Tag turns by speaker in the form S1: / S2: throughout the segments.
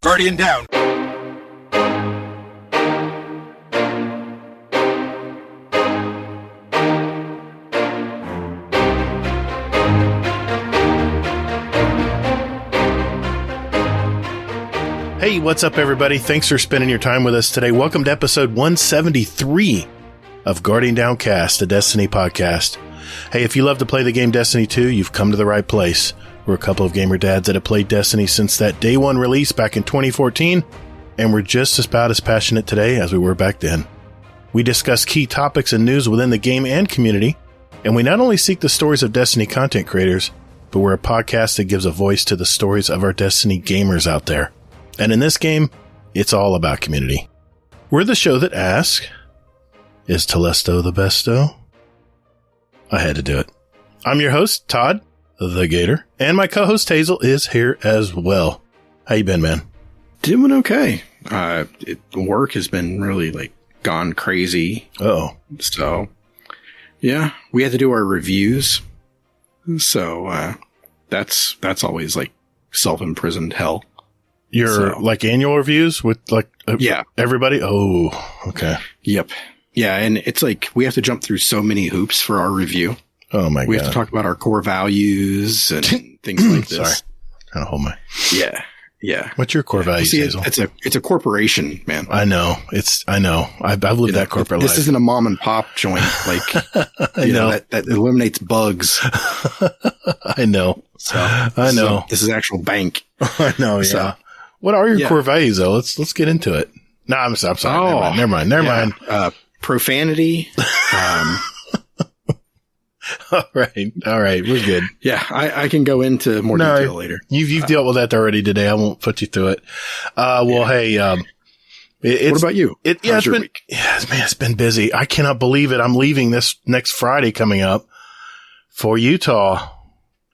S1: Guardian down.
S2: Hey, what's up, everybody? Thanks for spending your time with us today. Welcome to episode 173 of Guardian Downcast, a Destiny podcast. Hey, if you love to play the game Destiny 2, you've come to the right place. We're a couple of gamer dads that have played Destiny since that day one release back in 2014, and we're just about as passionate today as we were back then. We discuss key topics and news within the game and community, and we not only seek the stories of Destiny content creators, but we're a podcast that gives a voice to the stories of our Destiny gamers out there. And in this game, it's all about community. We're the show that asks, is Telesto the besto? I had to do it. I'm your host, Todd, the Gator, and my co-host Hazel is here as well. How you been, man?
S3: Doing okay. Work has been really gone crazy.
S2: Oh,
S3: so yeah, we had to do our reviews. So that's always self-imprisoned hell.
S2: Your annual reviews with
S3: yeah,
S2: everybody? Oh, okay.
S3: Yep. Yeah, and it's we have to jump through so many hoops for our review.
S2: Oh my God.
S3: We have to talk about our core values and things like this.
S2: Sorry. Trying to hold my.
S3: Yeah. Yeah.
S2: What's your core values, Hazel?
S3: It's a corporation, man.
S2: I know. I've lived that corporate life.
S3: This isn't a mom and pop joint you know that eliminates bugs.
S2: I know. I know.
S3: This is actual bank.
S2: I know, yeah. So, what are your core values, though? Let's get into it. No, I'm sorry.
S3: Oh,
S2: never mind.
S3: Profanity.
S2: All right. We're good.
S3: Yeah, I can go into more detail later.
S2: You've dealt with that already today. I won't put you through it. Hey,
S3: what about you?
S2: It's been busy. I cannot believe it. I'm leaving this next Friday coming up for Utah.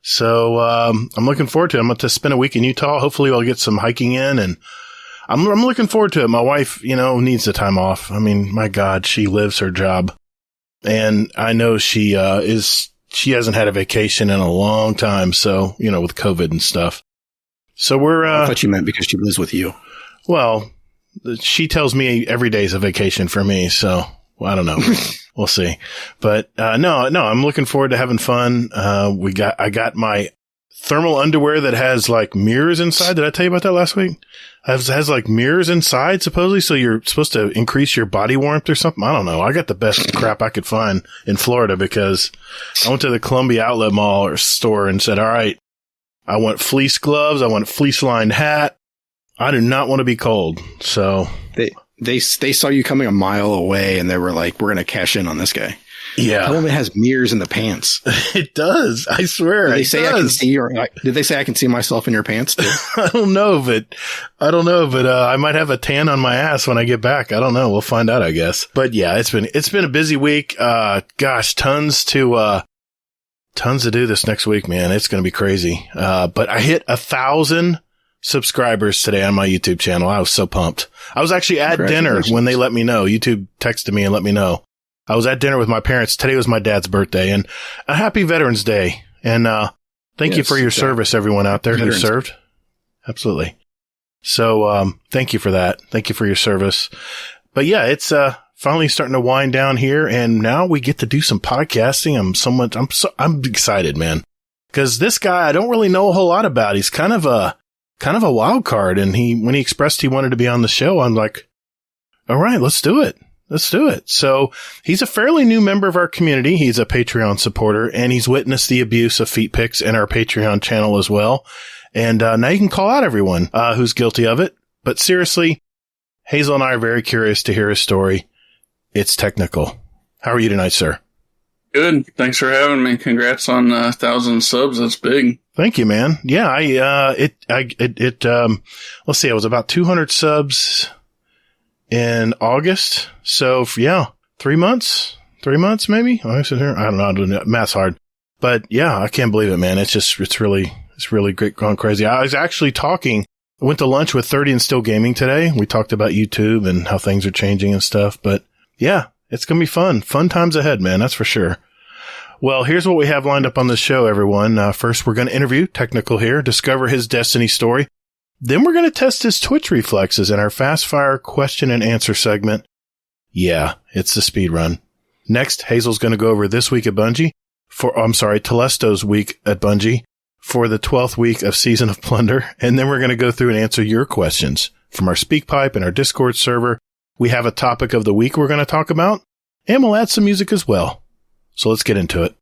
S2: So, I'm looking forward to it. I'm going to spend a week in Utah. Hopefully I'll get some hiking in, and I'm looking forward to it. My wife, needs the time off. I mean, my God, she lives her job. And I know she hasn't had a vacation in a long time. So, with COVID and stuff. So
S3: I thought you meant because she lives with you.
S2: Well, she tells me every day is a vacation for me. So I don't know. We'll see. But, no, I'm looking forward to having fun. I got my thermal underwear that has mirrors inside. Did I tell you about that last week? Has mirrors inside supposedly. So you're supposed to increase your body warmth or something. I don't know. I got the best crap I could find in Florida because I went to the Columbia Outlet Mall or store and said, all right, I want fleece gloves. I want a fleece lined hat. I do not want to be cold. So
S3: they saw you coming a mile away and they were like, we're going to cash in on this guy.
S2: Yeah.
S3: Tell him it has mirrors in the pants.
S2: It does. I swear.
S3: Did they say I can see myself in your pants too?
S2: I don't know, but I might have a tan on my ass when I get back. I don't know. We'll find out, I guess. But yeah, it's been a busy week. Tons to do this next week, man. It's going to be crazy. But I hit 1,000 subscribers today on my YouTube channel. I was so pumped. I was actually at dinner when they let me know. YouTube texted me and let me know. I was at dinner with my parents. Today was my dad's birthday, and a happy Veterans Day. And thank you for your service, everyone out there who served. Absolutely. So thank you for that. Thank you for your service. But yeah, it's finally starting to wind down here, and now we get to do some podcasting. I'm excited, man, because this guy I don't really know a whole lot about. He's kind of a wild card, and when he expressed he wanted to be on the show, I'm like, all right, let's do it. So he's a fairly new member of our community. He's a Patreon supporter, and he's witnessed the abuse of feet pics in our Patreon channel as well. And now you can call out everyone who's guilty of it. But seriously, Hazel and I are very curious to hear his story. It's Technickal. How are you tonight, sir?
S4: Good. Thanks for having me. Congrats on 1,000 subs. That's big.
S2: Thank you, man. Yeah, let's see, I was about 200 subs in August. So yeah, 3 months maybe. I don't know. Math's hard, but yeah, I can't believe it, man. It's really great, gone crazy. I was actually I went to lunch with 30 and Still Gaming today. We talked about YouTube and how things are changing and stuff, but yeah, it's going to be fun times ahead, man. That's for sure. Well, here's what we have lined up on the show, everyone. First, we're going to interview Technickal here, discover his Destiny story. Then we're going to test his Twitch reflexes in our fast fire question and answer segment. Yeah, it's the speed run. Next, Hazel's going to go over this week at Bungie Telesto's week at Bungie for the 12th week of Season of Plunder. And then we're going to go through and answer your questions from our SpeakPipe and our Discord server. We have a topic of the week we're going to talk about, and we'll add some music as well. So let's get into it.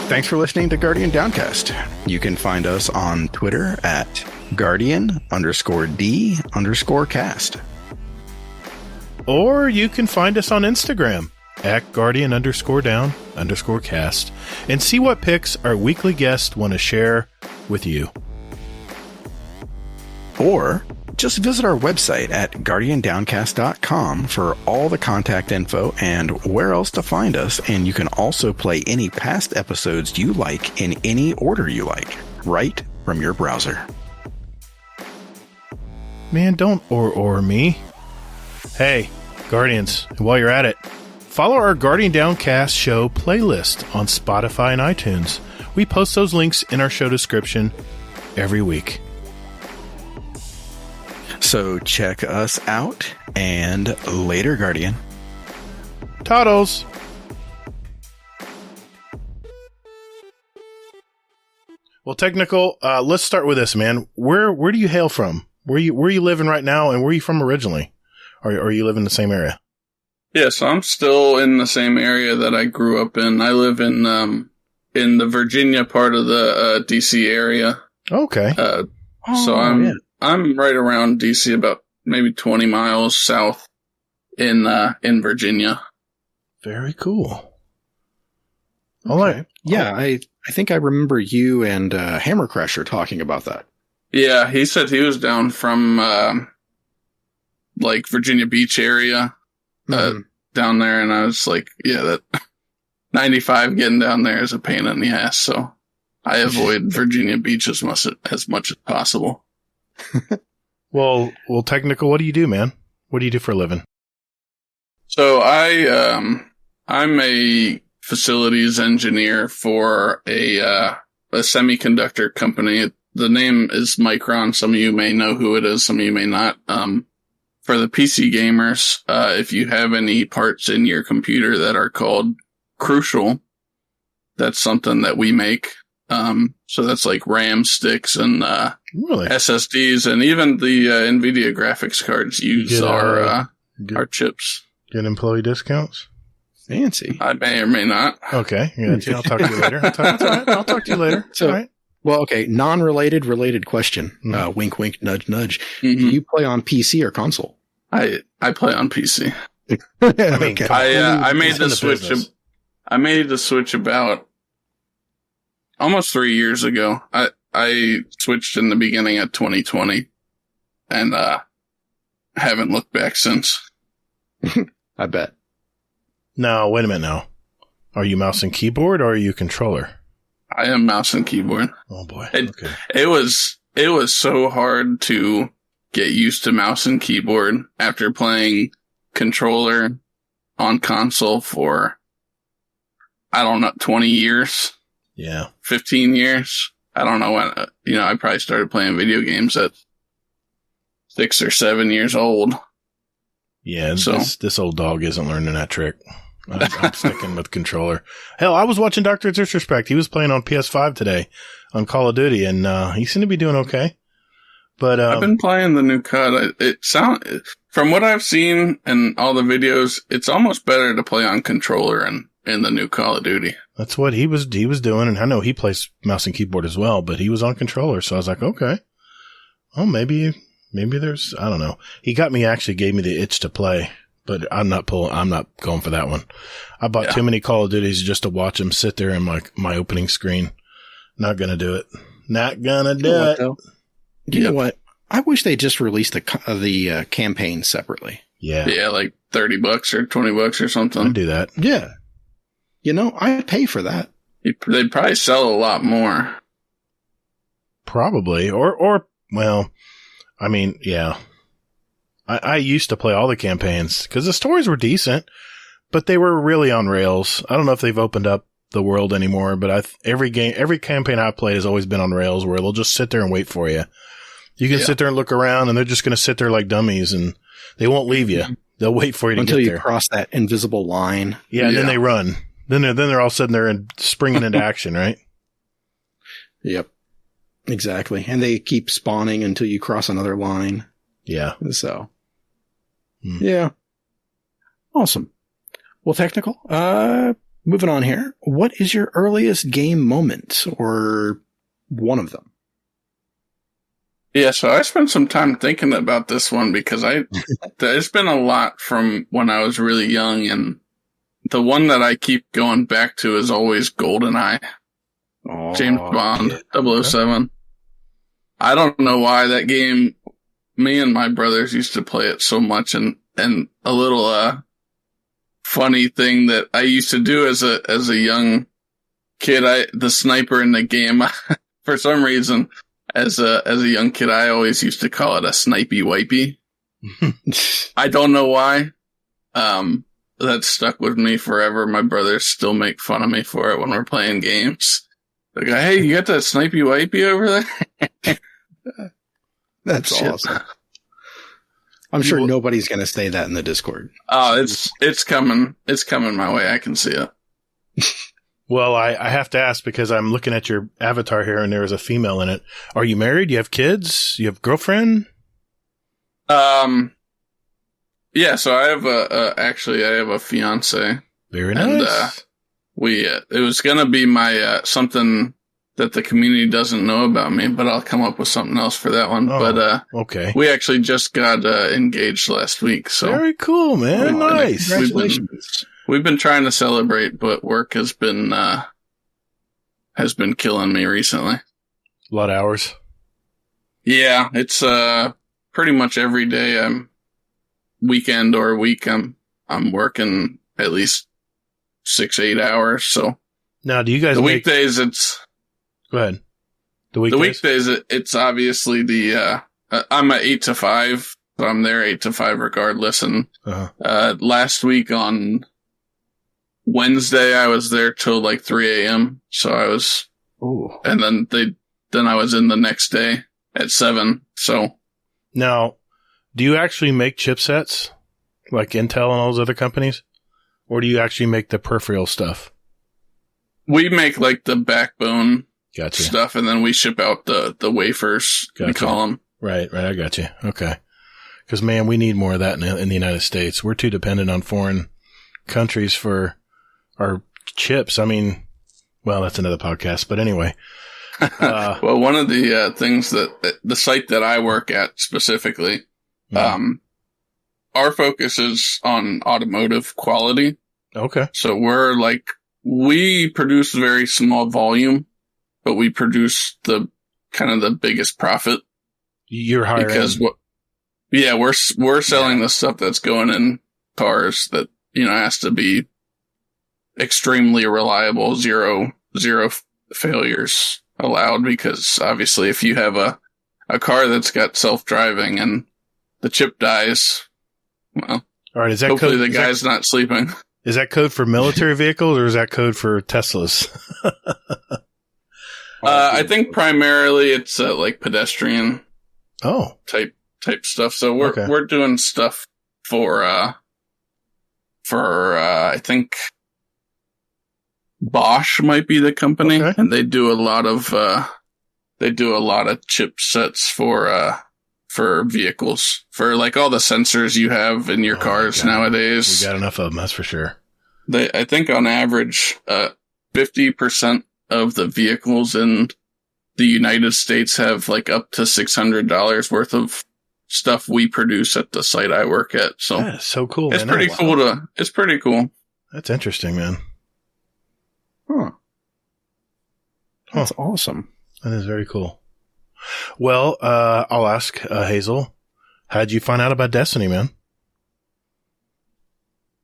S3: Thanks for listening to Guardian Downcast. You can find us on Twitter at Guardian_D_cast.
S2: Or you can find us on Instagram at Guardian_Down_cast and see what picks our weekly guests want to share with you.
S3: Or just visit our website at guardiandowncast.com for all the contact info and where else to find us. And you can also play any past episodes you like in any order you like, right from your browser.
S2: Man, don't or me. Hey, Guardians, while you're at it, follow our Guardian Downcast show playlist on Spotify and iTunes. We post those links in our show description every week.
S3: So check us out, and later, Guardian.
S2: Toddles. Well, Technickal, let's start with this, man. Where do you hail from? Where are you living right now, and where are you from originally? Or you live in the same area?
S4: Yeah, so I'm still in the same area that I grew up in. I live in the Virginia part of the DC area.
S2: Okay.
S4: So I'm right around DC, about maybe 20 miles south in Virginia.
S2: Very cool. All right.
S3: Yeah, I think I remember you and Hammer Crusher talking about that.
S4: Yeah, he said he was down from like Virginia Beach area down there, and I was like, yeah, that 95 getting down there is a pain in the ass, so I avoid Virginia Beach as much as possible.
S2: Well, Technickal, what do you do, man? What do you do for a living?
S4: So I'm a facilities engineer for a semiconductor company. The name is Micron. Some of you may know who it is. Some of you may not. For the PC gamers, if you have any parts in your computer that are called crucial, that's something that we make. So that's like RAM sticks and
S2: really?
S4: SSDs, and even the NVIDIA graphics cards use our chips.
S2: Get employee discounts?
S3: Fancy.
S4: I may or may not.
S2: Okay. Yeah, I'll talk to you later. That's all right. I'll talk to you later.
S3: So,
S2: all right.
S3: Well, okay. Related question. Wink, wink, nudge, nudge.
S4: Mm-hmm.
S3: Do you play on PC or console?
S4: I play on PC.
S2: I mean,
S3: Okay.
S4: I made the switch. I made the switch about almost 3 years ago. I switched in the beginning of 2020 and haven't looked back since.
S3: I bet.
S2: No, wait a minute now. Are you mouse and keyboard or are you controller?
S4: I am mouse and keyboard.
S2: Oh boy.
S4: Okay. It was so hard to get used to mouse and keyboard after playing controller on console for, I don't know, 20 years.
S2: Yeah.
S4: 15 years. I don't know when, I probably started playing video games at 6 or 7 years old.
S2: Yeah. So this old dog isn't learning that trick. I'm sticking with controller. Hell, I was watching Dr. Disrespect. He was playing on PS5 today on Call of Duty, and he seemed to be doing okay. But
S4: I've been playing the new COD. From what I've seen and all the videos, it's almost better to play on controller in the new Call of Duty.
S2: That's what he was doing, and I know he plays mouse and keyboard as well, but he was on controller, so I was like, okay. Oh, maybe there's, I don't know. He gave me the itch to play. But I'm not going for that one. I bought too many Call of Duties just to watch them sit there in my opening screen. Not gonna do it. Not gonna do it.
S3: You know what? I wish they just released the campaign separately.
S2: Yeah.
S4: Yeah, like $30 or $20 or something.
S2: I'd do that.
S3: Yeah. I'd pay for that.
S4: They'd probably sell a lot more.
S2: Probably. Or, well, I mean, yeah. I used to play all the campaigns because the stories were decent, but they were really on rails. I don't know if they've opened up the world anymore, but every campaign I've played has always been on rails where they'll just sit there and wait for you. You can sit there and look around and they're just going to sit there like dummies and they won't leave you. They'll wait for you to get there.
S3: Until you cross that invisible line.
S2: Yeah, and then they run. Then they're all sitting there and springing into action, right?
S3: Yep. Exactly. And they keep spawning until you cross another line.
S2: Yeah.
S3: So. Yeah. Awesome. Well, Technickal, moving on here. What is your earliest game moment or one of them?
S4: Yeah, so I spent some time thinking about this one because there's been a lot from when I was really young, and the one that I keep going back to is always GoldenEye. Oh, James Bond, 007. I don't know why that game, me and my brothers used to play it so much, and a little, funny thing that I used to do as a young kid, the sniper in the game, for some reason, as a young kid, I always used to call it a snipey wipey. I don't know why. That stuck with me forever. My brothers still make fun of me for it when we're playing games. They go, "Hey, you got that snipey wipey over there?"
S3: That's awesome. I'm sure nobody's going to say that in the Discord.
S4: Oh, it's coming. It's coming my way. I can see it.
S2: Well, I have to ask because I'm looking at your avatar here and there is a female in it. Are you married? You have kids? You have a girlfriend?
S4: Yeah, so I have I have a fiance.
S2: Very nice.
S4: And, it was gonna be my, something that the community doesn't know about me, but I'll come up with something else for that one.
S2: Okay.
S4: We actually just got, engaged last week, so.
S2: Very cool, man. Nice.
S3: Congratulations.
S4: We've been trying to celebrate, but work has been killing me recently.
S2: A lot of hours.
S4: Yeah, it's pretty much every day. Weekend or week. I'm working at least 6-8 hours. So
S2: now, do you guys?
S4: Weekdays?
S2: Go ahead. The
S4: weekdays. It's obviously I'm at 8 to 5. So I'm there 8 to 5 regardless. And last week on Wednesday, I was there till like 3 a.m. So I was, and then I was in the next day at 7. So
S2: now, do you actually make chipsets like Intel and all those other companies, or do you actually make the peripheral stuff?
S4: We make like the backbone
S2: Gotcha.
S4: stuff, and then we ship out the wafers. Gotcha. We call them.
S2: Right. I got you. Okay. Because man, we need more of that in the United States. We're too dependent on foreign countries for our chips. I mean, well, that's another podcast, but anyway.
S4: Well, one of the things that the site that I work at specifically, our focus is on automotive quality.
S2: Okay.
S4: So we produce very small volume, but we produce the kind of the biggest profit.
S2: You're higher
S4: because we're selling the stuff that's going in cars that, has to be extremely reliable, zero failures allowed, because obviously if you have a car that's got self-driving and the chip dies, well, all right, is that hopefully the guy's not sleeping.
S2: Is that code for military vehicles or is that code for Teslas?
S4: I think primarily it's like pedestrian type stuff. So we're doing stuff for I think Bosch might be the company, and they do a lot of chipsets for vehicles, for like all the sensors you have in your cars nowadays.
S2: We got enough of them, that's for sure.
S4: I think on average, 50% of the vehicles in the United States have like up to $600 worth of stuff we produce at the site I work at. So
S2: that's so cool.
S4: It's pretty cool it's pretty cool.
S2: That's interesting, man.
S3: That's awesome.
S2: That is very cool. Well, I'll ask Hazel, how'd you find out about Destiny, man?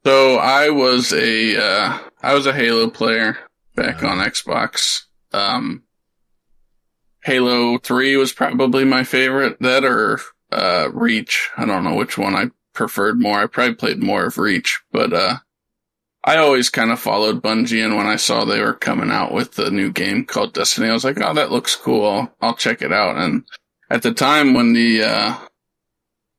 S4: So I was a Halo player back on Xbox. Halo 3 was probably my favorite. That or Reach. I don't know which one I preferred more. I probably played more of Reach, but I always kind of followed Bungie, and when I saw they were coming out with the new game called Destiny, I was like, oh, that looks cool. I'll check it out. And at the time when the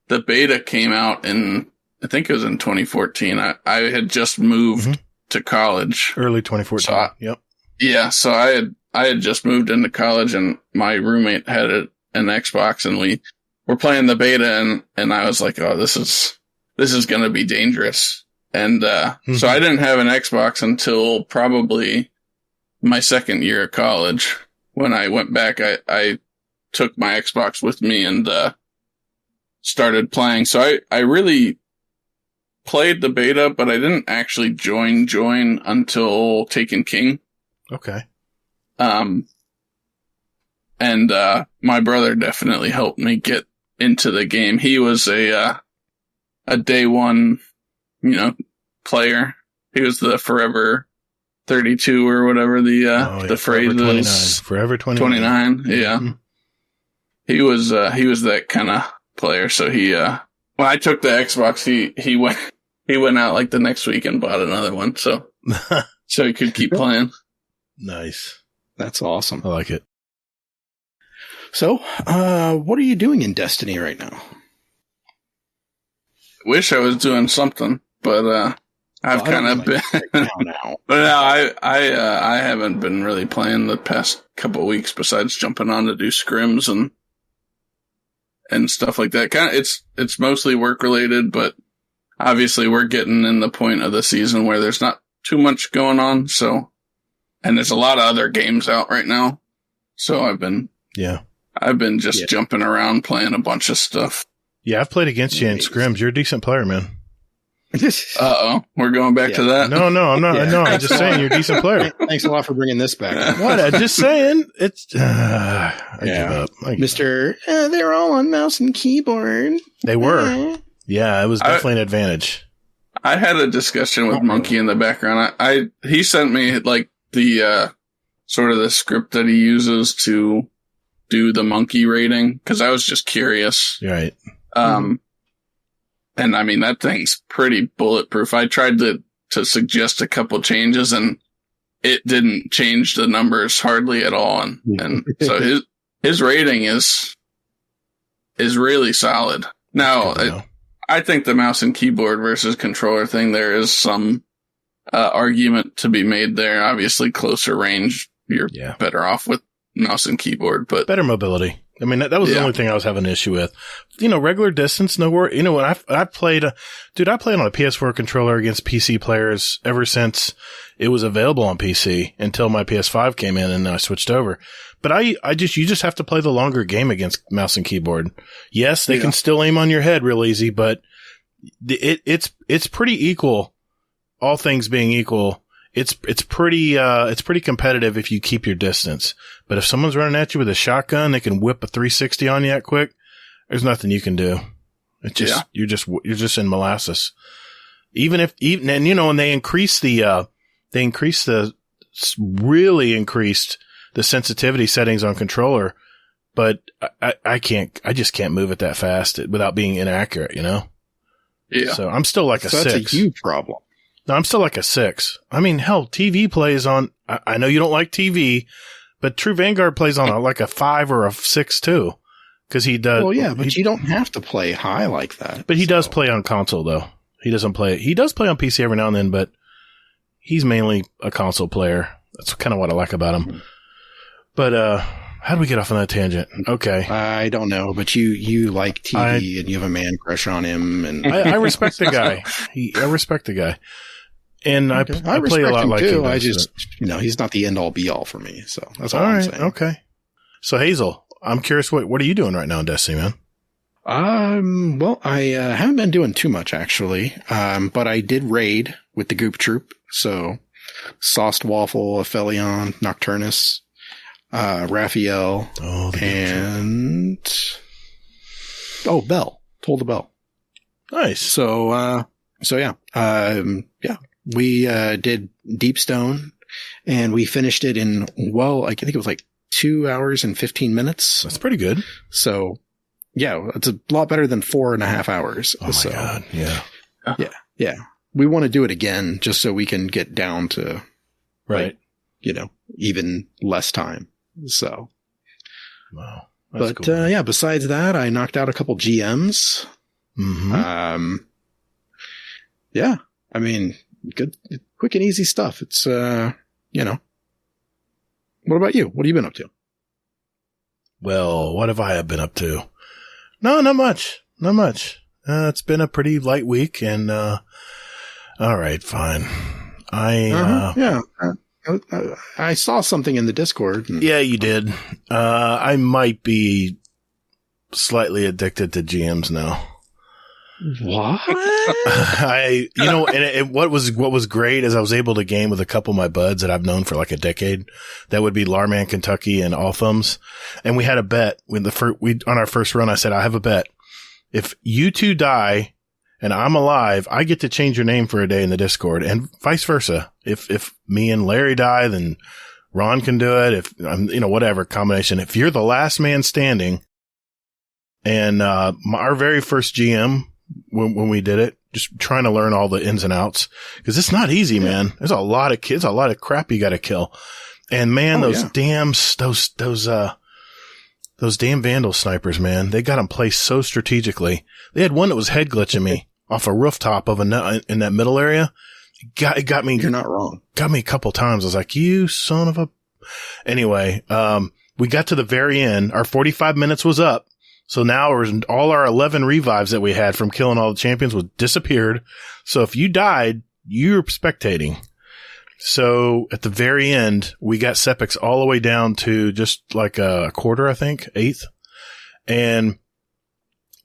S4: beta came out I think it was in 2014, I had just moved to college.
S2: Early 2014.
S4: So
S2: yep.
S4: Yeah. So I had just moved into college, and my roommate had an Xbox, and we were playing the beta, and I was like, oh, this is going to be dangerous. And so I didn't have an Xbox until probably my second year of college. When I went back, I took my Xbox with me and started playing. So I really played the beta, but I didn't actually join until Taken King.
S2: Okay.
S4: And my brother definitely helped me get into the game. He was a day one, player. He was the Forever 32 or whatever the phrase is.
S2: Forever 29.
S4: Yeah. Mm-hmm. He was that kind of player. So when I took the Xbox, he went out like the next week and bought another one. So he could keep playing.
S2: Nice.
S3: That's awesome.
S2: I like it.
S3: So, what are you doing in Destiny right now?
S4: Wish I was doing something, but I've kind of been.
S3: now.
S4: But no, I haven't been really playing the past couple of weeks. Besides jumping on to do scrims and stuff like that. Kind of, it's mostly work related, but obviously we're getting in the point of the season where there's not too much going on. So, and there's a lot of other games out right now. So I've been just jumping around playing a bunch of stuff.
S2: Yeah, I've played against you in scrims. You're a decent player, man.
S4: Uh-oh. We're going back to that?
S2: No, I'm not. Yeah. No, I'm just saying you're a decent player.
S3: Thanks a lot for bringing this back.
S2: What? I'm just saying. It's... I give up.
S3: They're all on mouse and keyboard.
S2: They were. Yeah, it was definitely an advantage.
S4: I had a discussion with Monkey in the background. He sent me, like, the sort of the script that he uses to do the Monkey rating, because I was just curious.
S2: Right.
S4: And I mean, that thing's pretty bulletproof. I tried to suggest a couple changes, and it didn't change the numbers hardly at all. And so his rating is really solid. Now, I think the mouse and keyboard versus controller thing, there is some argument to be made there. Obviously, closer range, you're better off with mouse and keyboard, but
S2: better mobility. I mean, that was the only thing I was having an issue with. Regular distance, no worry. When I played, I played on a PS4 controller against PC players ever since it was available on PC until my PS5 came in and I switched over. But you just have to play the longer game against mouse and keyboard. Yes, they can still aim on your head real easy, but it's pretty equal. All things being equal. It's pretty competitive if you keep your distance. But if someone's running at you with a shotgun, they can whip a 360 on you that quick. There's nothing you can do. It's just, you're just in molasses. And they really increased the sensitivity settings on controller. But I just can't move it that fast without being inaccurate, Yeah. So I'm still like a 6.
S3: That's a huge problem.
S2: No, I'm still like a 6. I mean, hell, TV plays on, I know you don't like TV, but True Vanguard plays on like a 5 or a 6 too. Cause he does.
S3: Well, yeah, but you don't have to play high like that.
S2: But he does play on console though. He does play on PC every now and then, but he's mainly a console player. That's kind of what I like about him. Mm-hmm. But, how do we get off on that tangent? Okay.
S3: I don't know, but you like TV and you have a man crush on him, and
S2: I respect the guy. I respect the guy. And I play a lot like
S3: too.
S2: Does,
S3: I just, he's not the end all be all for me. So that's all I'm saying.
S2: Okay. So Hazel, I'm curious, what are you doing right now in Destiny, man?
S3: Well, I haven't been doing too much actually. But I did raid with the Goop Troop. So Sauced Waffle, Aphelion, Nocturnus, Raphael, and Bell. Told the Bell.
S2: Nice.
S3: So yeah. We did Deepstone, and we finished it in, I think it was like 2 hours and 15 minutes.
S2: That's pretty good.
S3: So, yeah, it's a lot better than 4.5 hours.
S2: Oh my God. Yeah.
S3: Yeah. We want to do it again just so we can get down to,
S2: right.
S3: Like, even less time. So,
S2: wow. That's
S3: but,
S2: cool.
S3: yeah, besides that, I knocked out a couple GMs.
S2: Mm-hmm.
S3: Yeah, I mean, good, quick and easy stuff. It's, What about you? What have you been up to?
S2: Well, what have I been up to? No, not much. Not much. It's been a pretty light week, and all right, fine.
S3: I saw something in the Discord.
S2: Yeah, you did. I might be slightly addicted to GMs now.
S3: What?
S2: What was great is I was able to game with a couple of my buds that I've known for like a decade. That would be Larman, Kentucky, and All Thumbs. And we had a bet when on our first run. I said, I have a bet. If you two die and I'm alive, I get to change your name for a day in the Discord, and vice versa. If me and Larry die, then Ron can do it. If whatever combination. If you're the last man standing, and our very first GM when we did it, just trying to learn all the ins and outs, because it's not easy, man. There's a lot of kids, a lot of crap you got to kill, and man, those damn Vandal snipers, man, they got them placed so strategically. They had one that was head glitching me off a rooftop of in that middle area. It got me.
S3: You're not wrong.
S2: Got me a couple times. I was like, you son of a. Anyway, we got to the very end. Our 45 minutes was up. So now all our 11 revives that we had from killing all the champions was disappeared. So if you died, you're spectating. So at the very end, we got Sepix all the way down to just like a quarter, I think, eighth. And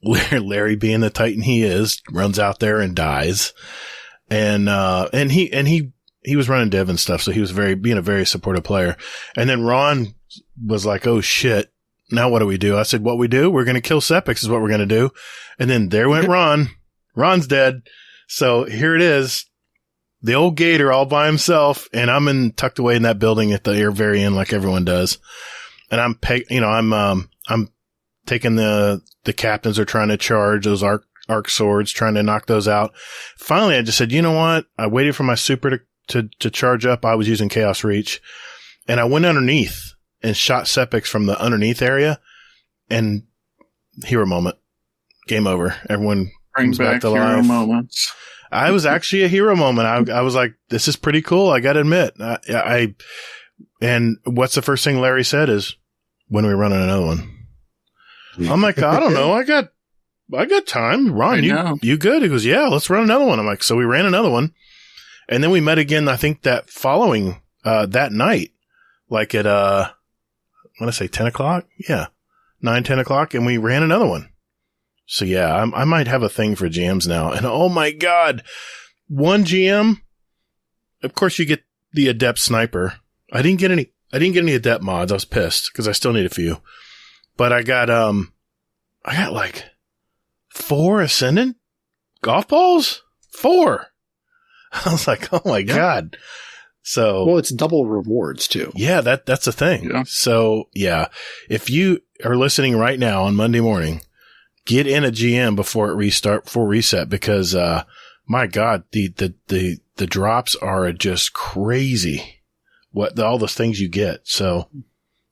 S2: Larry, being the Titan he is, runs out there and dies. And he was running dev and stuff. So he was being a very supportive player. And then Ron was like, oh shit. Now what do we do? I said, what we do? We're going to kill Sepix is what we're going to do. And then there went Ron. Ron's dead. So here it is. The old Gator all by himself, and I'm tucked away in that building at the very end, like everyone does. And I'm taking the captains are trying to charge those arc swords, trying to knock those out. Finally, I just said, you know what? I waited for my super to charge up. I was using Chaos Reach, and I went underneath and shot Sepix from the underneath area, and hero moment. Game over. Everyone brings back to
S4: hero
S2: life.
S4: Moments.
S2: I was actually a hero moment. I was like, this is pretty cool. I got to admit. And what's the first thing Larry said is, when are we running another one? I'm like, I don't know. I got time. Ron, you good? He goes, yeah, let's run another one. I'm like, so we ran another one. And then we met again, I think that following, that night, like at, I want to say 10 o'clock. Yeah. 9-10 o'clock. And we ran another one. So yeah, I might have a thing for GMs now. And oh my God, one GM. Of course you get the Adept Sniper. I didn't get any Adept mods. I was pissed because I still need a few, but I got like 4 Ascendant golf balls. 4. I was like, oh my God. So,
S3: well, it's double rewards too.
S2: Yeah, that's a thing. Yeah. So yeah, if you are listening right now on Monday morning, get in a GM before reset, because, my God, the drops are just crazy. All those things you get. So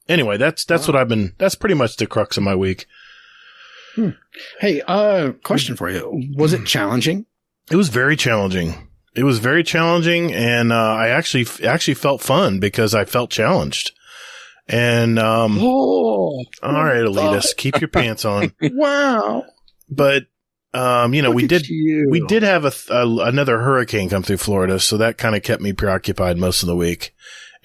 S2: anyway, that's pretty much the crux of my week.
S3: Hey, question for you. Was it challenging?
S2: It was very challenging. And, I actually felt fun because I felt challenged. And, all right, elitist, keep your pants on.
S3: Wow.
S2: But, we did have another hurricane come through Florida. So that kind of kept me preoccupied most of the week,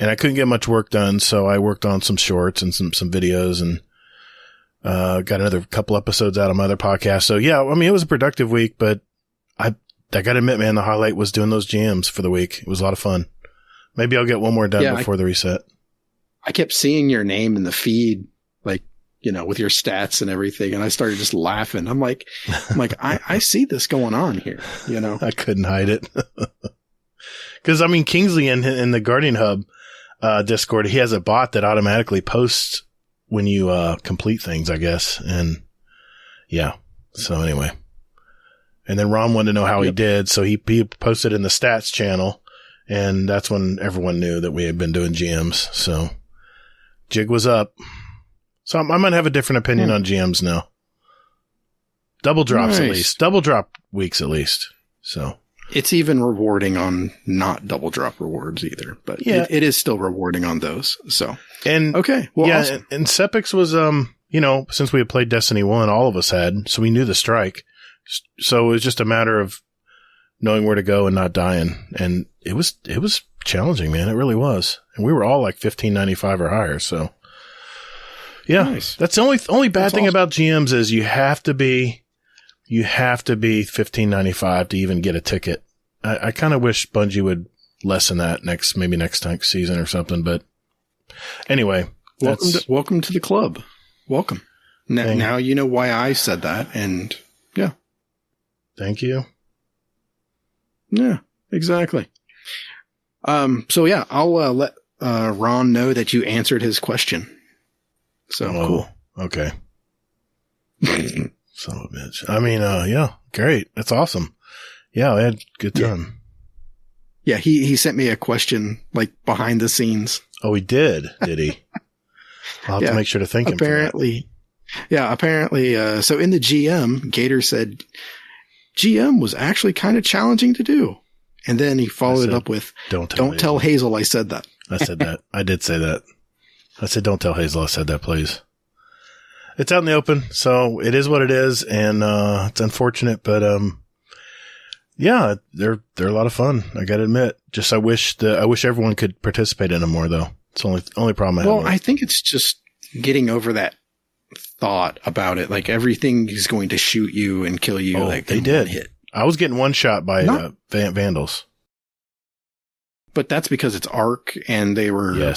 S2: and I couldn't get much work done. So I worked on some shorts and some videos, and, got another couple episodes out of my other podcast. So yeah, I mean, it was a productive week, but I got to admit, man, the highlight was doing those GMs for the week. It was a lot of fun. Maybe I'll get one more done before the reset.
S3: I kept seeing your name in the feed, like, with your stats and everything. And I started just laughing. I'm like, I see this going on here,
S2: I couldn't hide it. Cause I mean, Kingsley in the Guardian Hub, Discord. He has a bot that automatically posts when you complete things, I guess. And yeah. So anyway. And then Ron wanted to know how he did. So he posted in the stats channel. And that's when everyone knew that we had been doing GMs. So jig was up. So I might have a different opinion on GMs now. Double drops at least. Double drop weeks at least. So
S3: it's even rewarding on not double drop rewards either, but it is still rewarding on those. So, and okay. Well, yeah. Awesome.
S2: And Sepix was, since we had played Destiny 1, all of us had, so we knew the strike. So it was just a matter of knowing where to go and not dying. And it was challenging, man. It really was. And we were all like 1595 or higher. So yeah, nice. That's the only bad thing about GMs is you have to be 1595 to even get a ticket. I kind of wish Bungie would lessen that next season or something. But anyway,
S3: welcome to the club. Welcome. Now you know why I said that. And yeah.
S2: Thank you.
S3: Yeah, exactly. So yeah, I'll let Ron know that you answered his question. So cool.
S2: Okay. Son of a bitch. I mean, yeah, great. That's awesome. Yeah, I had a good time.
S3: Yeah, he sent me a question like behind the scenes.
S2: Oh, he did he? I'll have to make sure to thank him for that.
S3: Yeah, apparently. So in the GM, Gator said GM was actually kind of challenging to do. And then he followed it up with, don't tell Hazel I said that.
S2: I said that. I did say that. I said, don't tell Hazel I said that, please. It's out in the open, so it is what it is, and it's unfortunate, but yeah, they're a lot of fun. I got to admit. Just I wish everyone could participate in them more, though. It's the only problem I have.
S3: Well, I think it's just getting over that thought about it. Like everything is going to shoot you and kill you. Like
S2: they did. Hit. I was getting one shot by vandals.
S3: But that's because it's Arc, and they were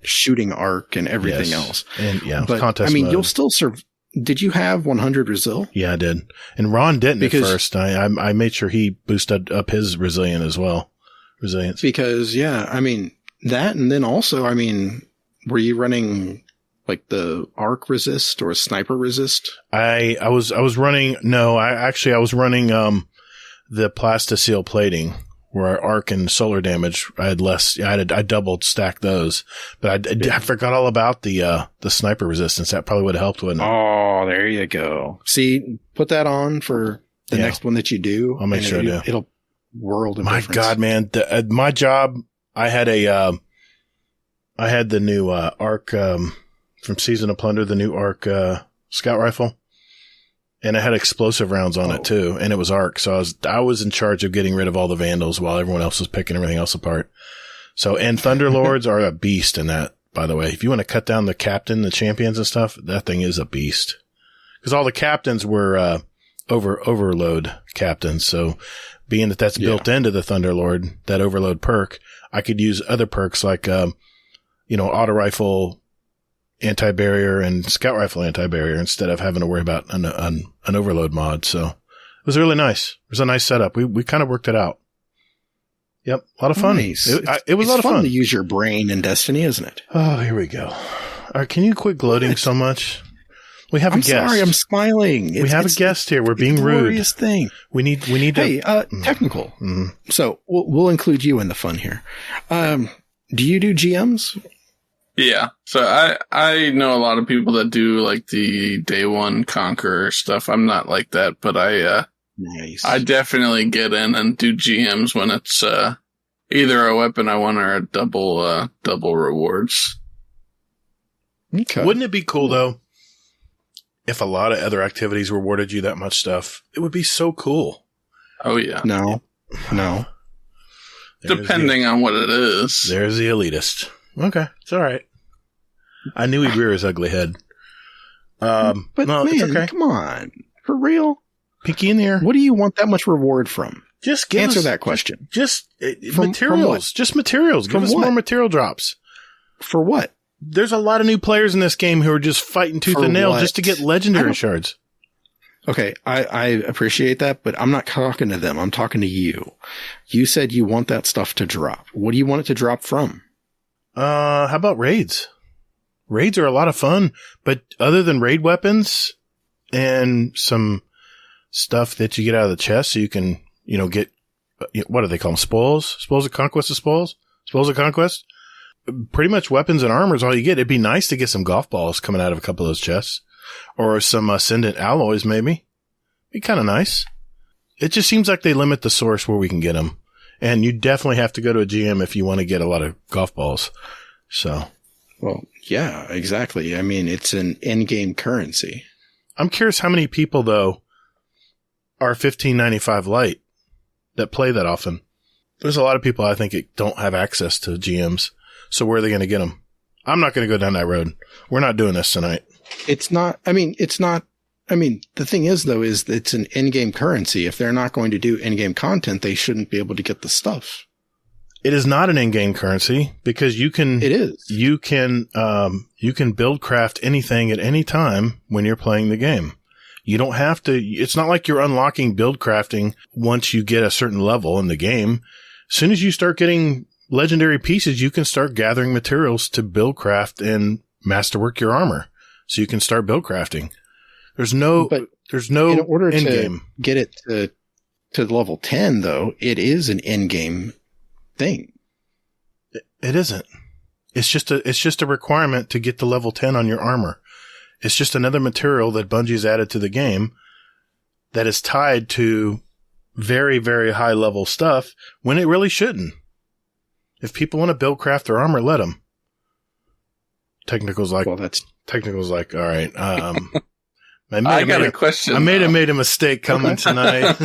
S3: shooting Arc and everything else. And but contest I mean, mode. You'll still serve. Did you have 100 Resil?
S2: Yeah, I did. And Ron didn't at first. I made sure he boosted up his resilience as well.
S3: Because I mean that, and then also, I mean, were you running like the Arc resist or sniper resist?
S2: I was running. No, I was running the Plastaceel plating. Where Arc and solar damage, I had less. I doubled stacked those, but I forgot all about the sniper resistance. That probably would have helped, wouldn't it?
S3: Oh, there you go. See, put that on for the next one that you do.
S2: I'll make sure I do.
S3: It'll world of difference.
S2: My God, man! My job, I had the new Arc from Season of Plunder, the new Arc scout rifle. And it had explosive rounds on it too, and it was Arc. So I was in charge of getting rid of all the vandals while everyone else was picking everything else apart. So, and Thunderlords are a beast in that, by the way. If you want to cut down the captain, the champions and stuff, that thing is a beast. Because all the captains were overload captains. So, being that that's built into the Thunderlord, that overload perk, I could use other perks like auto rifle anti-barrier and scout rifle anti-barrier instead of having to worry about an overload mod. So it was really nice. It was a nice setup. We kind of worked it out. Yep. A lot of fun.
S3: Nice.
S2: It was a lot of fun
S3: to use your brain in Destiny, isn't it?
S2: Oh, here we go. All right. Can you quit gloating so much? We have a guest.
S3: Sorry, I'm smiling.
S2: We have a guest here. We're being rude.
S3: Glorious thing.
S2: We need to.
S3: Hey, Technickal. Mm-hmm. So we'll include you in the fun here. Do you do GMs?
S4: Yeah. So I know a lot of people that do like the day one Conqueror stuff. I'm not like that, but I definitely get in and do GMs when it's, either a weapon I want or a double rewards.
S2: Okay. Wouldn't it be cool though if a lot of other activities rewarded you that much stuff? It would be so cool.
S4: Oh yeah.
S3: No.
S4: Depending on what it is.
S2: There's the elitist. Okay, it's all right. I knew he'd rear his ugly head.
S3: But no, man, it's okay. Come on. For real?
S2: Pinky in the air.
S3: What do you want that much reward from?
S2: Just
S3: answer that question.
S2: Just materials. Just materials. Give us more material drops.
S3: For what?
S2: There's a lot of new players in this game who are just fighting tooth and nail just to get legendary shards.
S3: Okay, I appreciate that, but I'm not talking to them. I'm talking to you. You said you want that stuff to drop. What do you want it to drop from?
S2: How about raids? Raids are a lot of fun, but other than raid weapons and some stuff that you get out of the chest so you can, get, what do they call them? Spoils? Spoils of conquest of spoils? Spoils of conquest? Pretty much weapons and armor is all you get. It'd be nice to get some golf balls coming out of a couple of those chests. Or some ascendant alloys, maybe. Be kind of nice. It just seems like they limit the source where we can get them. And you definitely have to go to a GM if you want to get a lot of golf balls. So.
S3: Well, yeah, exactly. I mean, it's an in-game currency.
S2: I'm curious how many people, though, are 1595 light that play that often. There's a lot of people I think don't have access to GMs. So where are they going to get them? I'm not going to go down that road. We're not doing this tonight.
S3: The thing is, though, is that it's an in-game currency. If they're not going to do in-game content, they shouldn't be able to get the stuff.
S2: It is not an in-game currency because you can.
S3: It is.
S2: You can build craft anything at any time when you're playing the game. You don't have to. It's not like you're unlocking build crafting once you get a certain level in the game. As soon as you start getting legendary pieces, you can start gathering materials to build craft and masterwork your armor. So you can start build crafting. There's no
S3: in order
S2: in-game.
S3: To get it to level 10, though, it is an in-game thing.
S2: It isn't. It's just a requirement to get to level 10 on your armor. It's just another material that Bungie's added to the game that is tied to very, very high level stuff when it really shouldn't. If people want to build craft their armor, let them. Technical's like, all right.
S4: I got a question.
S2: I made a mistake coming tonight.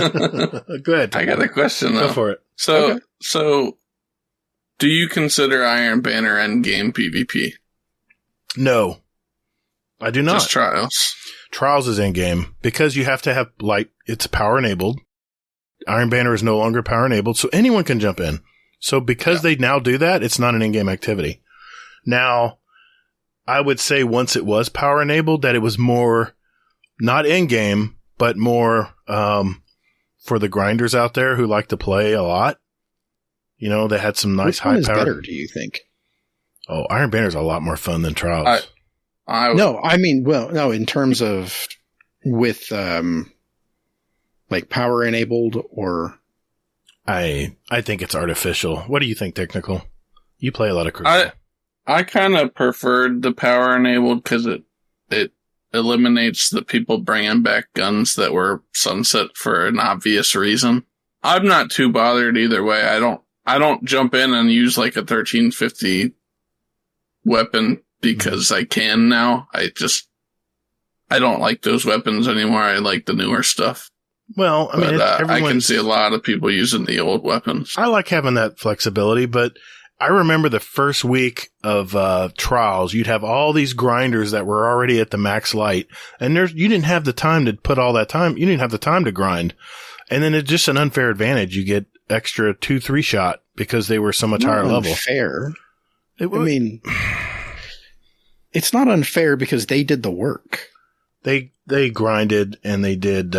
S2: Go ahead.
S4: I got a question though.
S2: Go for it.
S4: So do you consider Iron Banner endgame PvP?
S2: No, I do not.
S4: Just Trials.
S2: Trials is endgame because you have to have it's power enabled. Iron Banner is no longer power enabled, so anyone can jump in. So because they now do that, it's not an in-game activity. Now, I would say once it was power enabled, that it was more not in-game, but more for the grinders out there who like to play a lot. They had some nice high power.
S3: Which one is better, do you think?
S2: Oh, Iron Banner is a lot more fun than Trials.
S3: In terms of with power enabled or.
S2: I think it's artificial. What do you think, Technical? You play a lot of Crucible.
S4: I kind of preferred the power enabled because it eliminates the people bringing back guns that were sunset for an obvious reason. I'm not too bothered either way. I don't jump in and use like a 1350 weapon because I can now. I don't like those weapons anymore. I like the newer stuff.
S2: Well,
S4: I can see a lot of people using the old weapons.
S2: I like having that flexibility, but I remember the first week of Trials, you'd have all these grinders that were already at the max light, and you didn't have the time to put all that time. You didn't have the time to grind. And then it's just an unfair advantage. You get extra 2-3 shot because they were so much higher level.
S3: Unfair. It's not unfair because they did the work.
S2: They grinded and they did,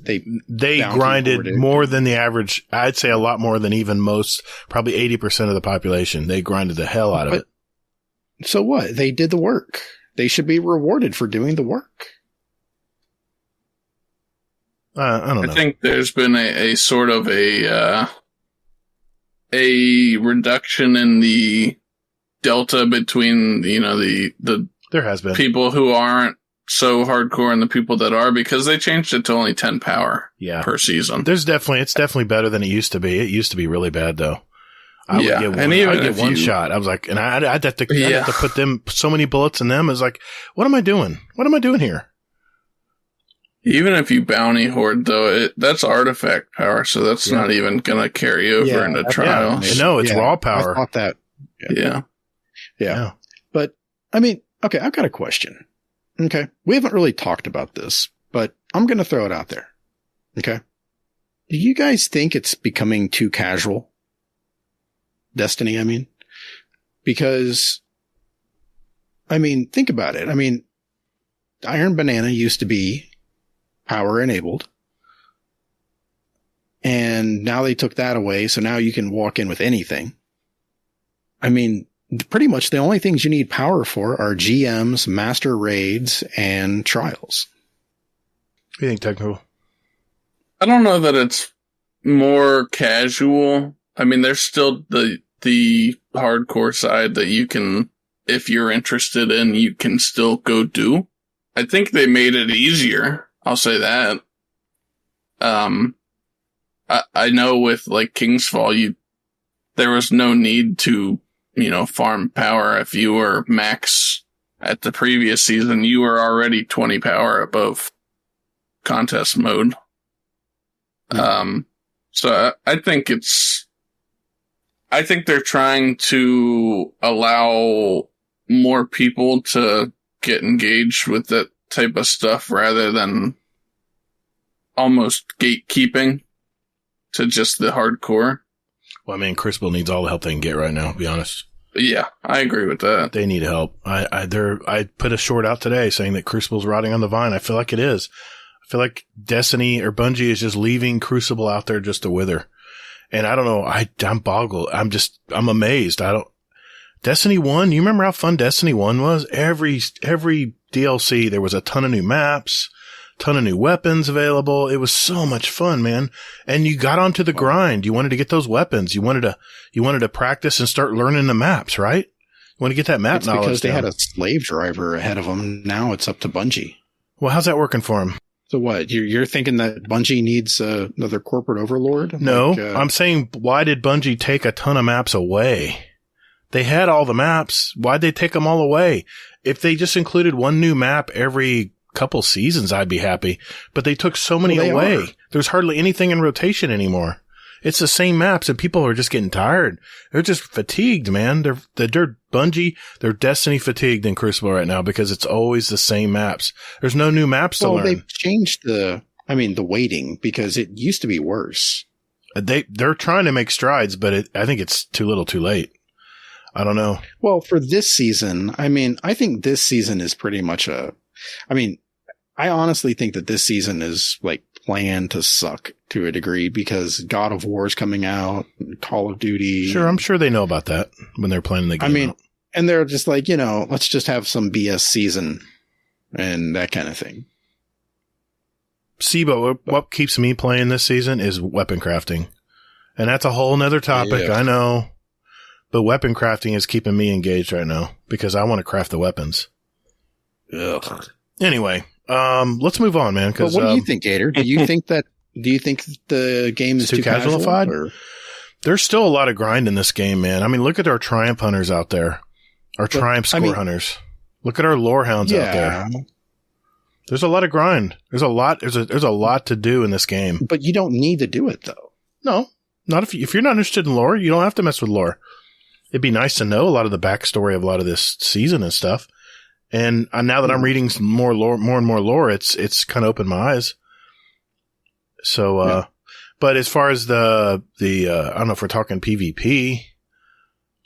S2: they grinded more than the average. I'd say a lot more than even most, probably 80% of the population. They grinded the hell out of it.
S3: So what? They did the work. They should be rewarded for doing the work.
S2: I don't know.
S4: I think there's been a sort of a reduction in the delta between,
S2: there has been
S4: people who aren't so hardcore and the people that are, because they changed it to only 10 power per season.
S2: It's definitely better than it used to be. It used to be really bad though. I would get one shot. I was like, and I'd have to put them so many bullets in them. It's like, what am I doing? What am I doing here?
S4: Even if you bounty hoard though, that's artifact power, so that's not even going to carry over into Trials.
S2: No, it's raw power.
S3: I thought that. Yeah. But okay, I've got a question. Okay. We haven't really talked about this, but I'm going to throw it out there. Okay. Do you guys think it's becoming too casual? Destiny, because, think about it. Iron Banana used to be power enabled, and now they took that away. So now you can walk in with anything. I mean, pretty much the only things you need power for are GMs, master raids, and trials.
S2: What do you think, Technical?
S4: I don't know that it's more casual. I mean, there's still the hardcore side that you can, if you're interested in, you can still go do. I think they made it easier. I'll say that. I know with like Kingsfall, there was no need to, farm power. If you were max at the previous season, you were already 20 power above contest mode. So I think they're trying to allow more people to get engaged with that type of stuff rather than almost gatekeeping to just the hardcore.
S2: Well, I mean, Crucible needs all the help they can get right now, to be honest.
S4: Yeah, I agree with that.
S2: They need help. I put a short out today saying that Crucible's rotting on the vine. I feel like it is. I feel like Destiny or Bungie is just leaving Crucible out there just to wither. And I don't know. I'm boggled. I'm amazed. Destiny 1, you remember how fun Destiny 1 was? Every DLC, there was a ton of new maps, ton of new weapons available. It was so much fun, man. And you got onto the grind. You wanted to get those weapons. You wanted to practice and start learning the maps, right? You want to get that map knowledge.
S3: Because they had a slave driver ahead of them. Now it's up to Bungie.
S2: Well, how's that working for them?
S3: So what? You're thinking that Bungie needs another corporate overlord?
S2: No, I'm saying, why did Bungie take a ton of maps away? They had all the maps. Why'd they take them all away? If they just included one new map every couple seasons, I'd be happy. But they took so many away. There's hardly anything in rotation anymore. It's the same maps, and people are just getting tired. They're just fatigued, man. They're Bungie. They're Destiny fatigued in Crucible right now because it's always the same maps. There's no new maps to learn.
S3: Well, they've changed the weighting because it used to be worse.
S2: They're trying to make strides, but I think it's too little, too late. I don't know.
S3: Well, for this season, I think this season is pretty much I honestly think that this season is like planned to suck to a degree because God of War is coming out, Call of Duty.
S2: Sure, I'm sure they know about that when they're planning the game out.
S3: And they're just like, let's just have some BS season and that kind of thing.
S2: See, but what keeps me playing this season is weapon crafting. And that's a whole nother topic, yeah. I know. But weapon crafting is keeping me engaged right now because I want to craft the weapons.
S3: Ugh.
S2: Anyway, let's move on, man.
S3: But what do you think, Gator? Do you think the game is too casualified? Or?
S2: There's still a lot of grind in this game, man. I mean, look at our Triumph hunters out there. Our Triumph score hunters. Look at our lore hounds out there. There's a lot of grind. There's a lot to do in this game.
S3: But you don't need to do it though.
S2: No, not if you're not interested in lore, you don't have to mess with lore. It'd be nice to know a lot of the backstory of a lot of this season and stuff. And now that I'm reading more and more lore, it's kind of opened my eyes. So, but as far as the I don't know if we're talking PvP.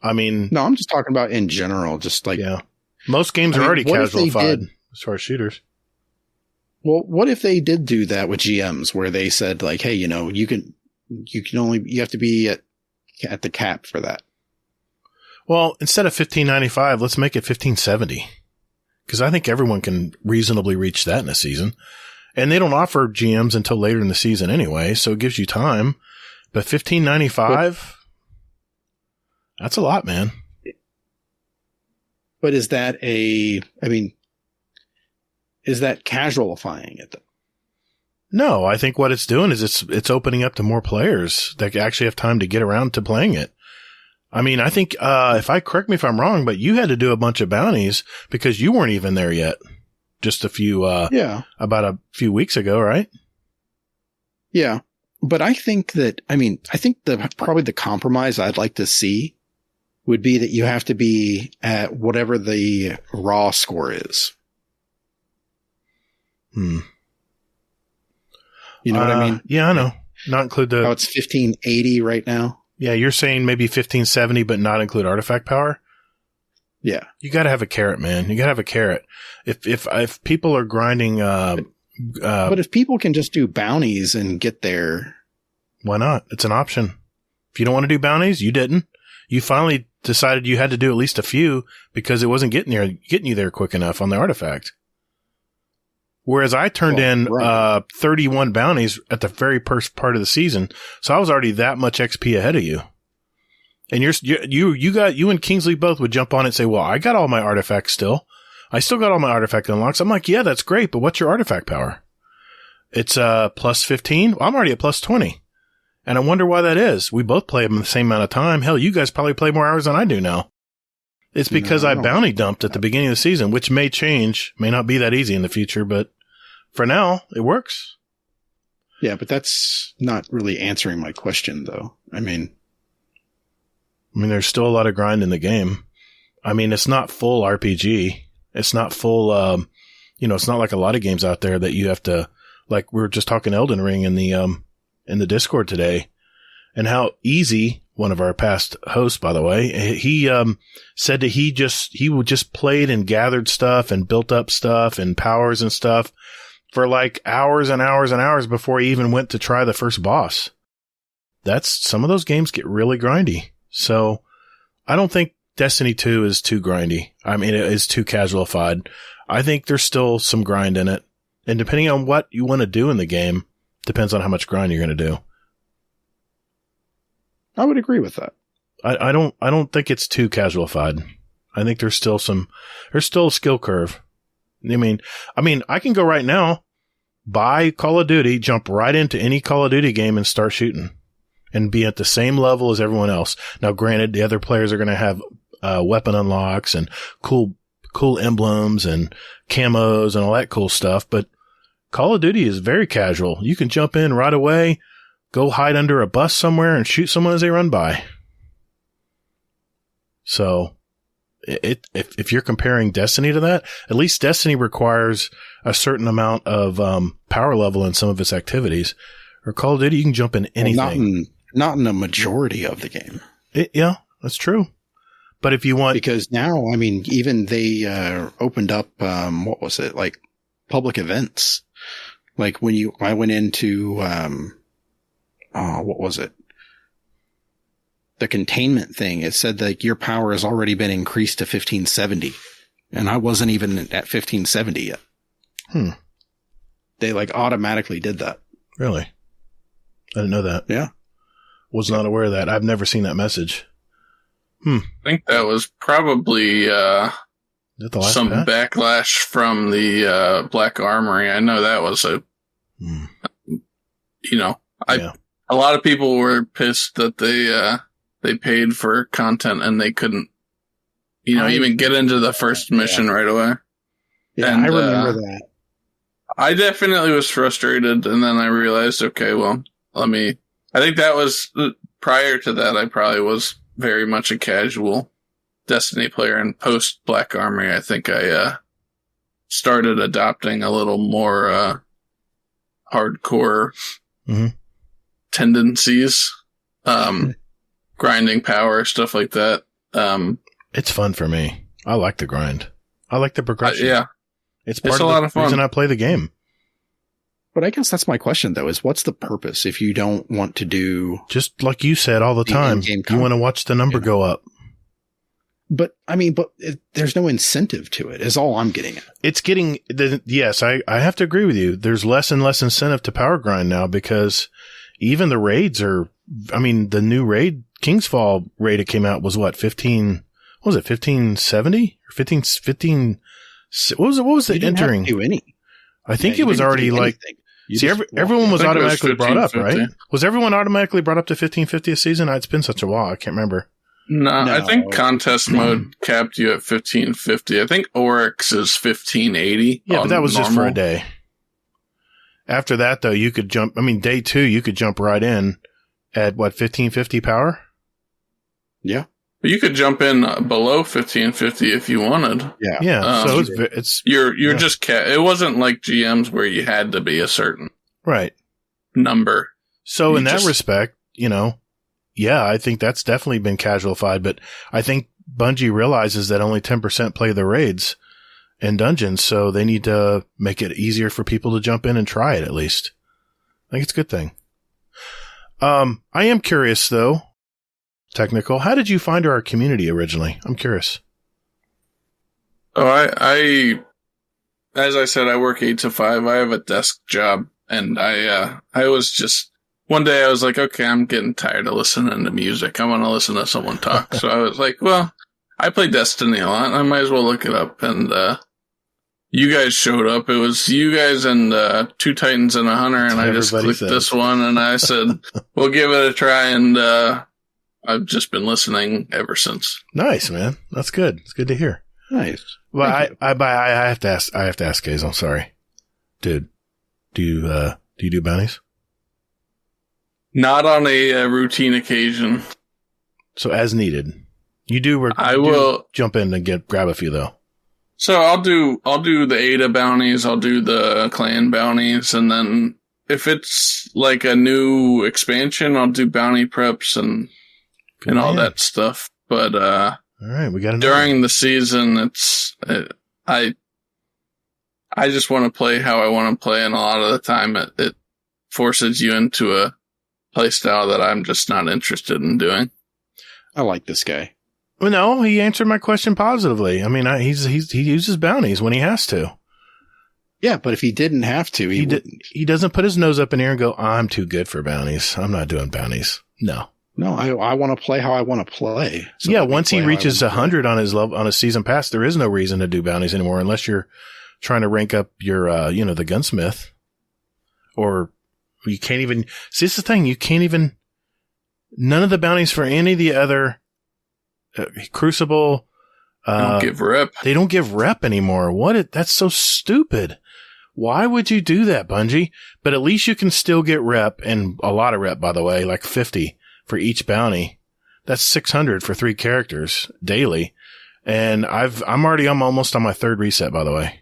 S2: I mean,
S3: no, I'm just talking about in general. Just like,
S2: most games are already casualified as far as shooters.
S3: Well, what if they did do that with GMs where they said like, hey, you have to be at the cap for that.
S2: Well, instead of $15.95, let's make it $15.70. Because I think everyone can reasonably reach that in a season. And they don't offer GMs until later in the season anyway, so it gives you time. But $15.95, that's a lot, man.
S3: But is that casualifying it though?
S2: No, I think what it's doing is it's opening up to more players that actually have time to get around to playing it. I mean, I think, correct me if I'm wrong, but you had to do a bunch of bounties because you weren't even there yet. Just about a few weeks ago, right?
S3: Yeah. But I think probably the compromise I'd like to see would be that you have to be at whatever the raw score is. You know what I mean?
S2: Yeah, I know. Not include
S3: how it's 1580 right now.
S2: Yeah, you're saying maybe 1570, but not include artifact power?
S3: Yeah.
S2: You gotta have a carrot, man. You gotta have a carrot. If people are grinding,
S3: but if people can just do bounties and get there.
S2: Why not? It's an option. If you don't want to do bounties, you didn't. You finally decided you had to do at least a few because it wasn't getting you there quick enough on the artifact. Whereas I turned in 31 bounties at the very first part of the season, so I was already that much XP ahead of you. And you and Kingsley both would jump on and say, "Well, I got all my artifacts still. I still got all my artifact unlocks." I'm like, "Yeah, that's great, but what's your artifact power?" It's plus 15. Well, I'm already at plus 20, and I wonder why that is. We both play them the same amount of time. Hell, you guys probably play more hours than I do now. It's because I bounty dumped at the beginning of the season, which may change, may not be that easy in the future, but for now, it works.
S3: Yeah, but that's not really answering my question, though. I mean,
S2: there's still a lot of grind in the game. I mean, it's not full RPG. It's not full, it's not like a lot of games out there that you have to, like we were just talking Elden Ring in the Discord today, and how easy, one of our past hosts, by the way, he said that he would just played and gathered stuff and built up stuff and powers and stuff for like hours and hours and hours before he even went to try the first boss. Some of those games get really grindy. So I don't think Destiny 2 is too grindy. I mean, it is too casualified. I think there's still some grind in it. And depending on what you want to do in the game, depends on how much grind you're going to do.
S3: I would agree with that.
S2: I don't think it's too casualified. I think there's still a skill curve. I mean, I can go right now, buy Call of Duty, jump right into any Call of Duty game and start shooting and be at the same level as everyone else. Now, granted, the other players are going to have weapon unlocks and cool emblems and camos and all that cool stuff, but Call of Duty is very casual. You can jump in right away, go hide under a bus somewhere and shoot someone as they run by. So if you're comparing Destiny to that, at least Destiny requires a certain amount of power level in some of its activities. Or Call of Duty, you can jump in anything.
S3: Well, not in the majority of the game.
S2: Yeah, that's true. But if you want...
S3: Because now, I mean, even they opened up, what was it, like public events. Like I went into, what was it? The containment thing. It said that your power has already been increased to 1570. And I wasn't even at 1570 yet. They like automatically did that.
S2: Really? I didn't know that.
S3: Yeah.
S2: Was not aware of that. I've never seen that message.
S4: I think that was probably some backlash from the Black Armory. I know that was a lot of people were pissed that they paid for content and they couldn't, even get into the first mission right away.
S3: Yeah, and, I remember that.
S4: I definitely was frustrated, and then I realized, okay, well, I think that was, prior to that, I probably was very much a casual Destiny player, and post Black Armory, I think I started adopting a little more hardcore tendencies, grinding power, stuff like that.
S2: It's fun for me. I like the grind. I like the progression.
S4: Yeah.
S2: It's part of the reason I play the game.
S3: But I guess that's my question, though, is what's the purpose if you don't want to do...
S2: Just like you said all the time, you want to watch the number go up.
S3: But, there's no incentive to it, is all I'm getting at.
S2: It's getting... Yes, I have to agree with you. There's less and less incentive to power grind now because even the raids are... the new raid, Kingsfall raid that came out was what, 15... What was it, 1570? Or 15... What was the entering?
S3: Do any.
S2: I think it was already like... See, everyone was automatically brought up, right? Was everyone automatically brought up to 1550 a season? It's been such a while. I can't remember.
S4: No, I think contest mode capped you at 1550. I think Oryx is 1580.
S2: Yeah, but that was just for a day. After that, though, you could jump... day 2, you could jump right in at, 1550 power?
S3: Yeah.
S4: You could jump in below 1550 if you wanted.
S3: Yeah.
S2: Yeah. So it's
S4: you're just it wasn't like GMs where you had to be a certain number.
S2: So in that respect, I think that's definitely been casualified, but I think Bungie realizes that only 10% play the raids and dungeons, so they need to make it easier for people to jump in and try it at least. I think it's a good thing. I am curious though. Technical. How did you find our community originally? I'm curious.
S4: Oh, I as I said, I work 8 to 5. I have a desk job, and I was just one day I was like, okay, I'm getting tired of listening to music. I want to listen to someone talk. So I was like, well, I play Destiny a lot. I might as well look it up. And you guys showed up. It was you guys and 2 Titans and a Hunter, and I just clicked this one, and I said, we'll give it a try. And I've just been listening ever since.
S2: Nice, man. That's good. It's good to hear.
S3: Nice.
S2: Well, I have to ask Hazel. I'm sorry, dude. Do you do bounties?
S4: Not on a routine occasion.
S2: So as needed, you do.
S4: I will
S2: jump in and grab a few though.
S4: So I'll do the Ada bounties. I'll do the clan bounties, and then if it's like a new expansion, I'll do bounty preps and all that stuff. But
S2: all right, we got
S4: during the season, I just want to play how I want to play, and a lot of the time it forces you into a play style that I'm just not interested in doing.
S3: I like this guy.
S2: Well, no, he answered my question positively. I mean, he uses bounties when he has to.
S3: Yeah, but if he didn't have to,
S2: he doesn't put his nose up in the air and go, I'm too good for bounties. I'm not doing bounties. No,
S3: I want to play how I want to play. So
S2: yeah, once he reaches 100 on his season pass, there is no reason to do bounties anymore unless you're trying to rank up your, the gunsmith. Or you can't even, see, this is the thing, you can't even, none of the bounties for any of the other Crucible,
S4: don't give rep.
S2: They don't give rep anymore. That's so stupid. Why would you do that, Bungie? But at least you can still get rep, and a lot of rep, by the way, like 50 for each bounty. That's 600 for 3 characters daily. And I'm almost on my 3rd reset, by the way.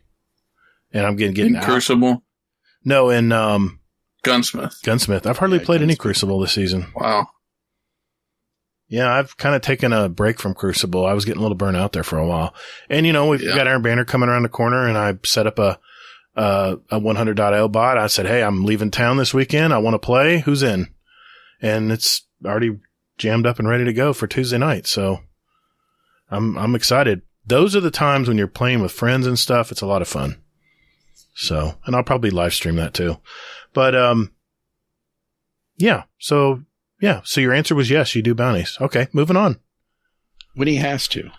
S2: And I'm getting
S4: out. Crucible?
S2: No, in
S4: Gunsmith.
S2: I've hardly played any Crucible this season.
S4: Wow.
S2: Yeah, I've kind of taken a break from Crucible. I was getting a little burnt out there for a while. And, we've got Iron Banner coming around the corner, and I set up a 100.io bot. I said, hey, I'm leaving town this weekend. I want to play. Who's in? And it's already jammed up and ready to go for Tuesday night. So I'm excited. Those are the times when you're playing with friends and stuff. It's a lot of fun. So, and I'll probably live stream that too. But, yeah. So your answer was yes, you do bounties. Okay, moving on.
S3: When he has to.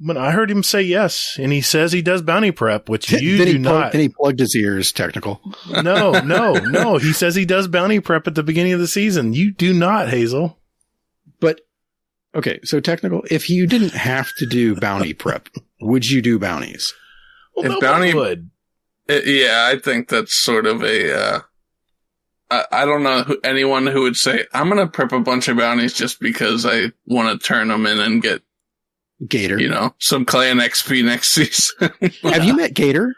S2: When I heard him say yes, and he says he does bounty prep, which you do not.
S3: Then he plugged his ears, Technical.
S2: No. He says he does bounty prep at the beginning of the season. You do not, Hazel.
S3: But, okay, so Technical, if you didn't have to do bounty prep, would you do bounties?
S2: Well, if bounty would.
S4: Yeah, I think that's sort of a... I don't know anyone who would say, I'm going to prep a bunch of bounties just because I want to turn them in and get
S3: Gator.
S4: Some clan XP next season.
S3: Have you met Gator?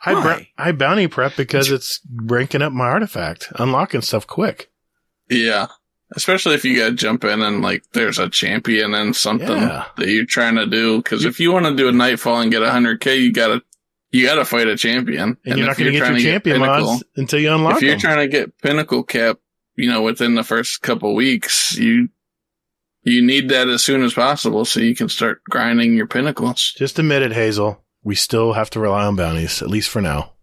S2: I bounty prep because it's ranking up my artifact, unlocking stuff quick.
S4: Yeah. Especially if you got to jump in and there's a champion and something that you're trying to do. Because if you want to do a Nightfall and get 100K, you got to fight a champion.
S2: And you're not going to get your champion mods until you unlock them.
S4: If you're trying to get Pinnacle cap, within the first couple weeks, you need that as soon as possible so you can start grinding your Pinnacles.
S2: Just admit it, Hazel. We still have to rely on bounties, at least for now.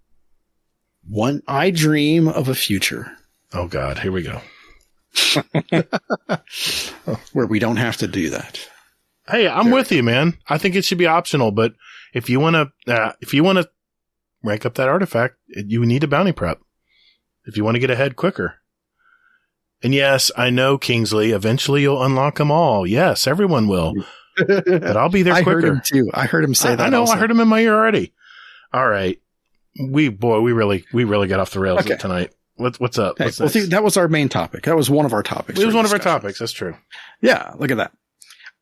S3: I dream of a future.
S2: Oh, God. Here we go.
S3: Where we don't have to do that.
S2: Hey, I'm with you, man. I think it should be optional, but if you want to rank up that artifact, you need a bounty prep. If you want to get ahead quicker. And yes, I know, Kingsley, eventually you'll unlock them all. Yes, everyone will. But I'll be there quicker. I heard
S3: him too. I heard him say that.
S2: I know.
S3: Also.
S2: I heard him in my ear already. All right. We really got off the rails tonight. What's up?
S3: Hey, that was our main topic. That was one of our topics.
S2: It was one of our topics. That's true.
S3: Yeah. Look at that.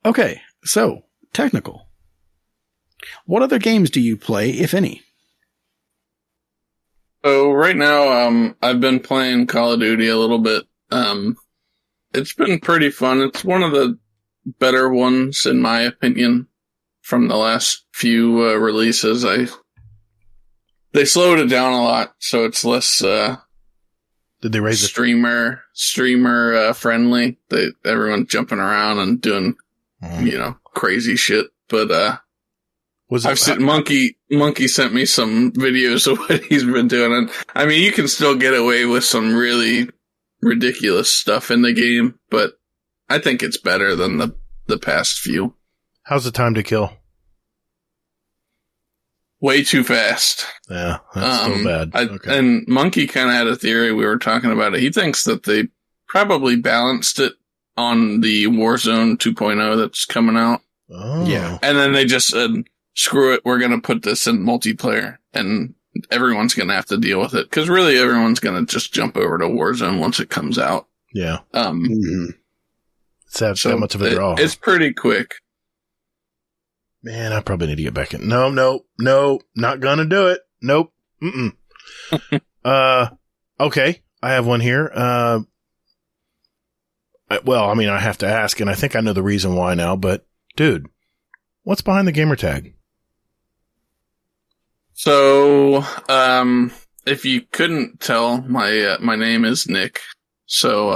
S3: Okay. So, Technical. What other games do you play, if any?
S4: So right now, I've been playing Call of Duty a little bit. It's been pretty fun. It's one of the better ones, in my opinion, from the last few releases. They slowed it down a lot, so it's less
S2: Did they raise
S4: streamer friendly? Everyone's jumping around and doing, crazy shit. But, Monkey sent me some videos of what he's been doing. And I mean, you can still get away with some really ridiculous stuff in the game, but I think it's better than the past few.
S2: How's the time to kill?
S4: Way too fast.
S2: Yeah, that's still bad. Okay.
S4: And Monkey kind of had a theory. We were talking about it. He thinks that they probably balanced it on the Warzone 2.0 that's coming out.
S2: Oh.
S3: Yeah.
S4: And then they just said, screw it, we're going to put this in multiplayer. And everyone's going to have to deal with it. Because really, everyone's going to just jump over to Warzone once it comes out.
S2: Yeah. It's that much of a draw.
S4: It's pretty quick.
S2: Man, I probably need to get back in. No, not gonna do it. Nope. Okay, I have one here. I have to ask, and I think I know the reason why now, but dude, what's behind the gamer tag?
S4: So, if you couldn't tell, my name is Nick. So,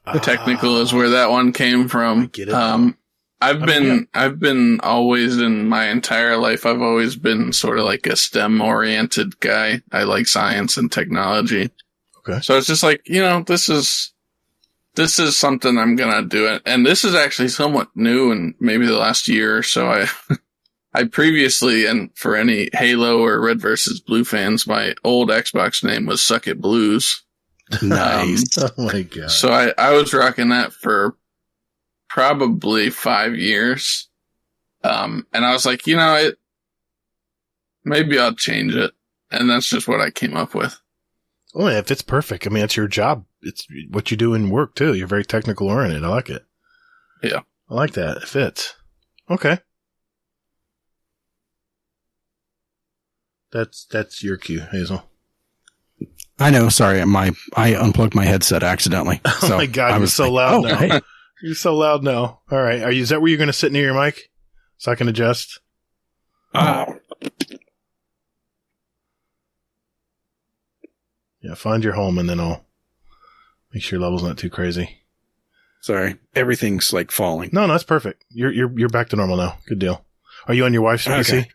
S4: the Technickal is where that one came from.
S2: I get it.
S4: I've been always in my entire life, I've always been sort of like a STEM oriented guy. I like science and technology.
S2: Okay.
S4: So it's just like, this is something I'm going to do. And this is actually somewhat new in maybe the last year or so. I previously, and for any Halo or Red versus Blue fans, my old Xbox name was Suck It Blues.
S3: Nice.
S2: Oh my God.
S4: So I was rocking that for probably 5 years. And I was like, maybe I'll change it. And that's just what I came up with.
S2: Oh, if it's perfect. I mean, it's your job. It's what you do in work too. You're very technical oriented. I like it.
S4: Yeah.
S2: I like that. It fits. Okay. That's your cue, Hazel.
S3: I know. Sorry. I unplugged my headset accidentally.
S2: Oh my God. You're so loud now.
S3: Hey.
S2: You're so loud now. All right. Is that where you're going to sit near your mic so I can adjust? Yeah. Find your home and then I'll make sure your level's not too crazy.
S3: Sorry. Everything's like falling.
S2: No, that's perfect. You're back to normal now. Good deal. Are you on your wife's PC?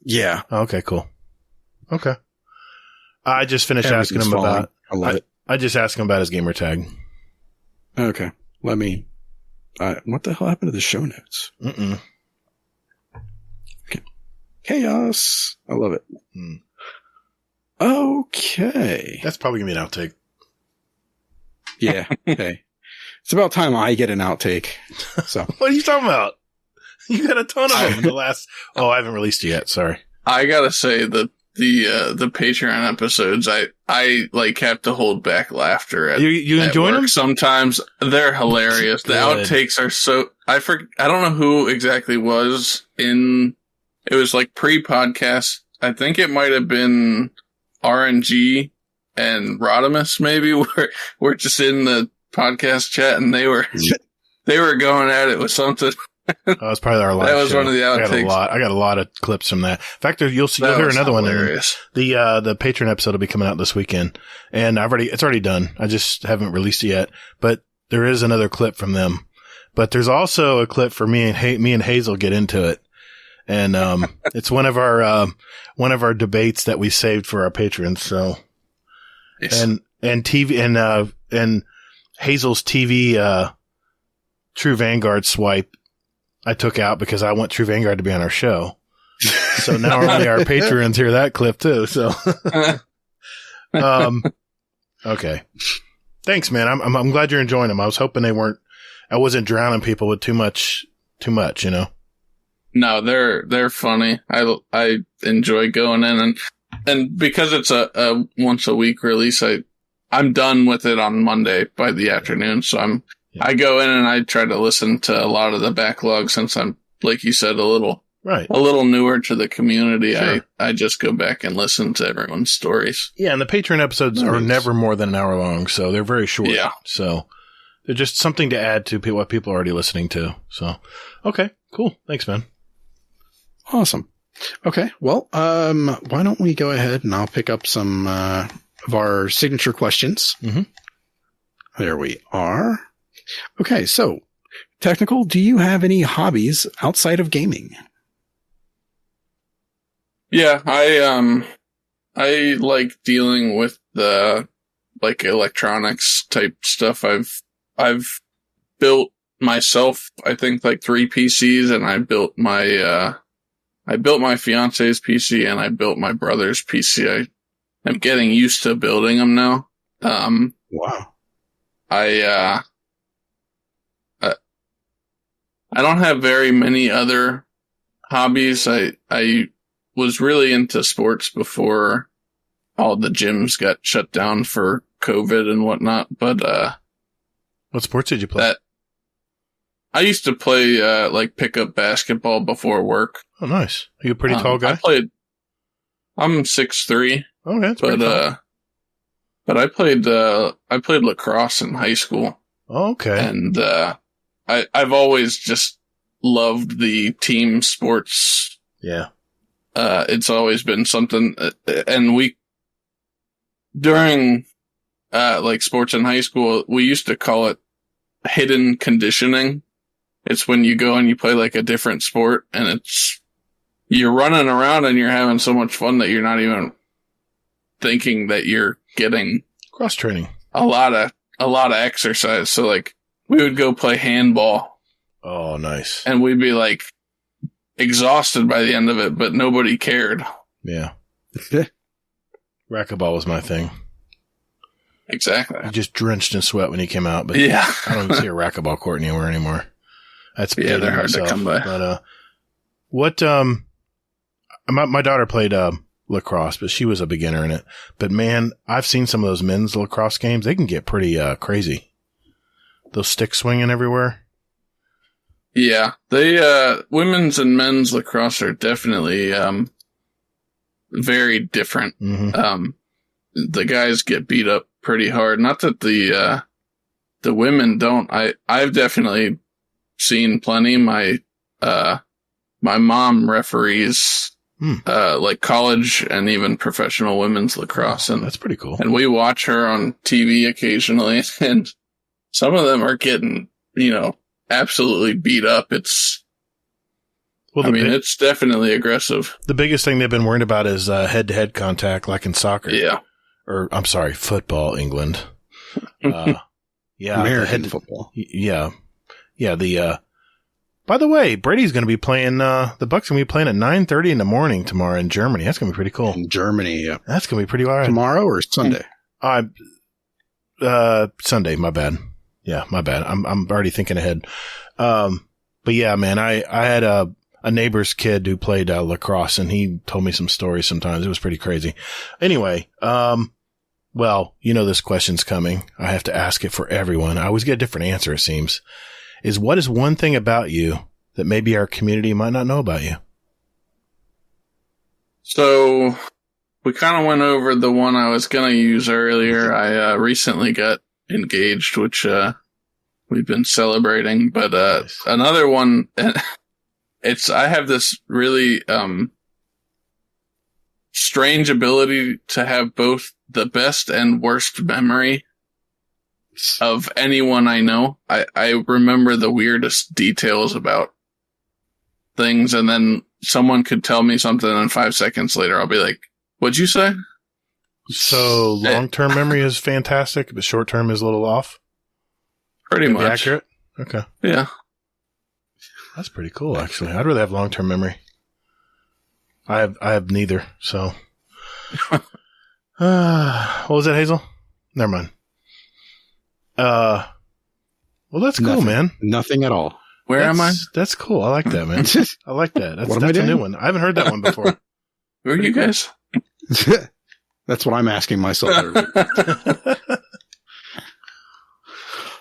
S3: Yeah.
S2: Oh, okay, cool. Okay. I just finished asking him about.
S3: I love it.
S2: I just asked him about his gamer tag.
S3: Okay. Let me. What the hell happened to the show notes?
S2: Okay.
S3: Chaos. I love it. Okay.
S2: That's probably gonna be an outtake.
S3: Yeah. Okay. It's about time I get an outtake. So.
S2: What are you talking about? You got a ton of them in the last. Oh, I haven't released it yet. Sorry.
S4: I gotta say that the Patreon episodes, I like have to hold back laughter at.
S2: You enjoy them?
S4: Sometimes they're hilarious. The outtakes are so. I don't know who exactly was in. It was like pre-podcast. I think it might have been RNG and Rodimus. Maybe we're just in the podcast chat and they were going at it with something.
S2: That was probably our last.
S4: That was
S2: show.
S4: one of the outtakes.
S2: I got a lot of clips from that. In fact, you'll hear another
S4: hilarious.
S2: one. The Patreon episode will be coming out this weekend, and it's already done. I just haven't released it yet, but there is another clip from them. But there's also a clip for me and Hazel get into it, and it's one of our debates that we saved for our patrons. So, yes. and TV and Hazel's TV True Vanguard swipe. I took out because I want True Vanguard to be on our show. So now only our patrons hear that clip too. So, okay. Thanks, man. I'm glad you're enjoying them. I was hoping I wasn't drowning people with too much,
S4: No, they're funny. I enjoy going in and because it's a once a week release, I'm done with it on Monday by the afternoon. So I go in and I try to listen to a lot of the backlog since I'm, like you said, a little newer to the community. Sure. I just go back and listen to everyone's stories.
S2: Yeah. And the Patreon episodes are never more than an hour long. So they're very short. Yeah. So they're just something to add to what people are already listening to. So, okay, cool. Thanks, man.
S3: Awesome. Okay. Well, why don't we go ahead and I'll pick up some of our signature questions.
S2: Mm-hmm.
S3: There we are. Okay, so Technickal, do you have any hobbies outside of gaming?
S4: Yeah, I like dealing with the like electronics type stuff. I've built myself, I think, like 3 PCs, and I built my fiance's PC, and I built my brother's PC. I'm getting used to building them now.
S3: Wow.
S4: I don't have very many other hobbies. I was really into sports before all the gyms got shut down for COVID and whatnot. But,
S2: what sports did you play?
S4: I used to play, like pickup basketball before work.
S2: Oh, nice. Are you a pretty tall guy?
S4: I'm 6'3".
S2: Okay, that's pretty tall.
S4: But I played lacrosse in high school.
S2: Oh, okay.
S4: And, I've always just loved the team sports.
S2: Yeah.
S4: It's always been something, and during, like sports in high school, we used to call it hidden conditioning. It's when you go and you play like a different sport, and you're running around and you're having so much fun that you're not even thinking that you're getting
S2: cross training,
S4: a lot of exercise. So like we would go play handball.
S2: Oh, nice.
S4: And we'd be like exhausted by the end of it, but nobody cared.
S2: Yeah. Racquetball was my thing.
S4: Exactly.
S2: You just drenched in sweat when you came out, but
S4: yeah.
S2: I don't even see a racquetball court anywhere anymore. That's
S4: they're hard to come by.
S2: But my daughter played lacrosse, but she was a beginner in it. But man, I've seen some of those men's lacrosse games. They can get pretty crazy. Those sticks swinging everywhere.
S4: Yeah, women's and men's lacrosse are definitely very different.
S2: Mm-hmm.
S4: The guys get beat up pretty hard. Not that the women don't. I've definitely seen plenty. My mom referees like college and even professional women's lacrosse, and
S2: that's pretty cool.
S4: And we watch her on TV occasionally, and some of them are getting, absolutely beat up. It's definitely aggressive.
S2: The biggest thing they've been worried about is head-to-head contact, like in soccer.
S4: Yeah.
S2: Or, I'm sorry, football, England. Yeah.
S3: American football.
S2: Yeah. Yeah, by the way, Brady's going to be playing, the Bucks going to be playing at 9:30 in the morning tomorrow in Germany. That's going to be pretty cool.
S3: In Germany, yeah.
S2: That's going to be pretty wild.
S3: Tomorrow or Sunday?
S2: Sunday, my bad. Yeah, my bad. I'm already thinking ahead. But yeah, man, I had a neighbor's kid who played lacrosse, and he told me some stories sometimes. It was pretty crazy. Anyway, well, this question's coming. I have to ask it for everyone. I always get a different answer, it seems. What is one thing about you that maybe our community might not know about you?
S4: So we kind of went over the one I was going to use earlier. I recently got engaged, which we've been celebrating, but
S2: Nice.
S4: Another one, I have this really strange ability to have both the best and worst memory of anyone I know. I remember the weirdest details about things, and then someone could tell me something, and 5 seconds later I'll be like, "What'd you say?"
S2: So long-term memory is fantastic, but short-term is a little off?
S4: Pretty much.
S2: Accurate? Okay.
S4: Yeah.
S2: That's pretty cool, actually. I'd rather have long-term memory. I have neither, so. What was that, Hazel? Never mind. Well, that's cool, man.
S3: Nothing at all.
S4: Where am I?
S2: That's cool. I like that, man. I like that. That's
S3: I
S2: a
S3: doing?
S2: new one. I haven't heard that one before.
S4: Where are you guys?
S3: That's what I'm asking myself.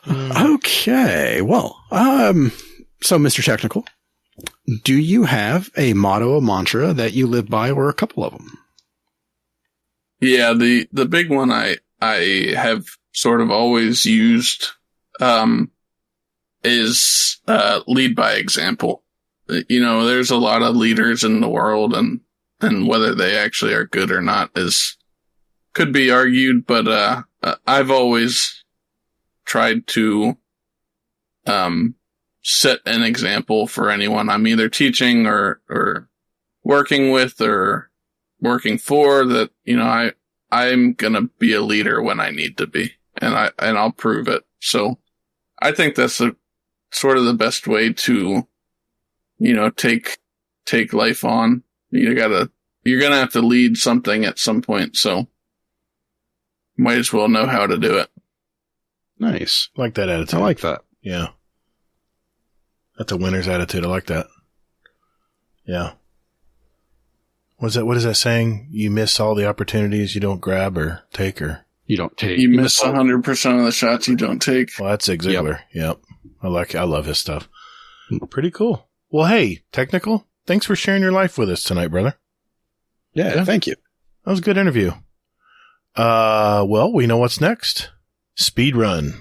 S3: Okay. Well, so Mr. Technickal, do you have a motto, a mantra that you live by, or a couple of them?
S4: Yeah, the big one I have sort of always used is lead by example. There's a lot of leaders in the world, and whether they actually are good or not is could be argued, but I've always tried to set an example for anyone I'm either teaching or working with or working for, that, you know, I'm gonna be a leader when I need to be, and I'll prove it. So I think that's sort of the best way to, you know, take life on. You're gonna have to lead something at some point, so might as well know how to do it.
S3: Nice.
S2: I like that attitude.
S3: I like that.
S2: Yeah. That's a winner's attitude. I like that. Yeah. What is that saying? You miss all the opportunities you don't grab or take, or
S3: You don't take.
S4: You miss 100% of the shots you don't take.
S2: Well, that's Zig Ziglar. Yep. I love his stuff. Pretty cool. Well, hey, Technickal, thanks for sharing your life with us tonight, brother.
S3: Yeah, thank you.
S2: That was a good interview. Well, we know what's next. Speed run.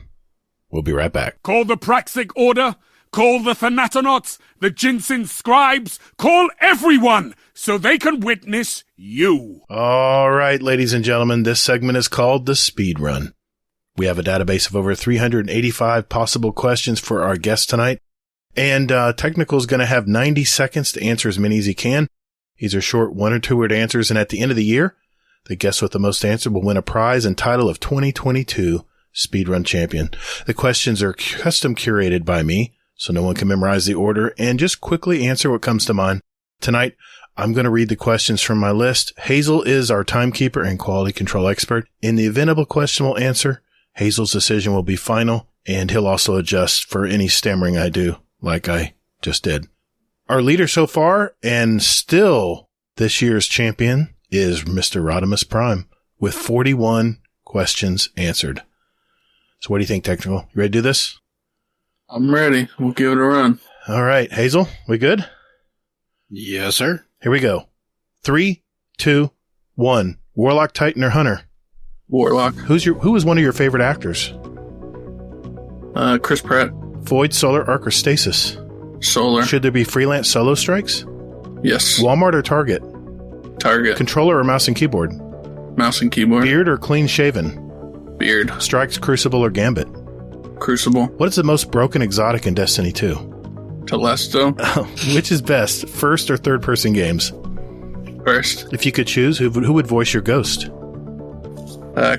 S2: We'll be right back.
S1: Call the Praxic Order, call the Thanatonauts, the Jinsen Scribes, call everyone so they can witness you.
S2: All right, ladies and gentlemen, this segment is called the Speed Run. We have a database of over 385 possible questions for our guest tonight, and Technickal is going to have 90 seconds to answer as many as he can. These are short 1 or 2 word answers, and at the end of the year, the guest with the most answer will win a prize and title of 2022 Speedrun Champion. The questions are custom curated by me, so no one can memorize the order, and just quickly answer what comes to mind. Tonight, I'm going to read the questions from my list. Hazel is our timekeeper and quality control expert. In the event of a questionable answer, Hazel's decision will be final, and he'll also adjust for any stammering I do, like I just did. Our leader so far, and still this year's champion, is Mr. Rodimus Prime, with 41 questions answered. So what do you think, Technickal? You ready to do this?
S4: I'm ready. We'll give it a run.
S2: All right, Hazel, we good?
S3: Yes, sir.
S2: Here we go. 3, 2, 1. Warlock, Titan, or Hunter?
S4: Warlock.
S2: Who is one of your favorite actors?
S4: Chris Pratt.
S2: Void, Solar, Arc, or Stasis?
S4: Solar.
S2: Should there be freelance solo strikes?
S4: Yes.
S2: Walmart or Target?
S4: Target.
S2: Controller or mouse and keyboard?
S4: Mouse and keyboard.
S2: Beard or clean shaven?
S4: Beard.
S2: Strikes, Crucible, or Gambit?
S4: Crucible.
S2: What is the most broken exotic in Destiny 2?
S4: Telesto.
S2: Which is best, first or third person games?
S4: First.
S2: If you could choose, who would voice your ghost?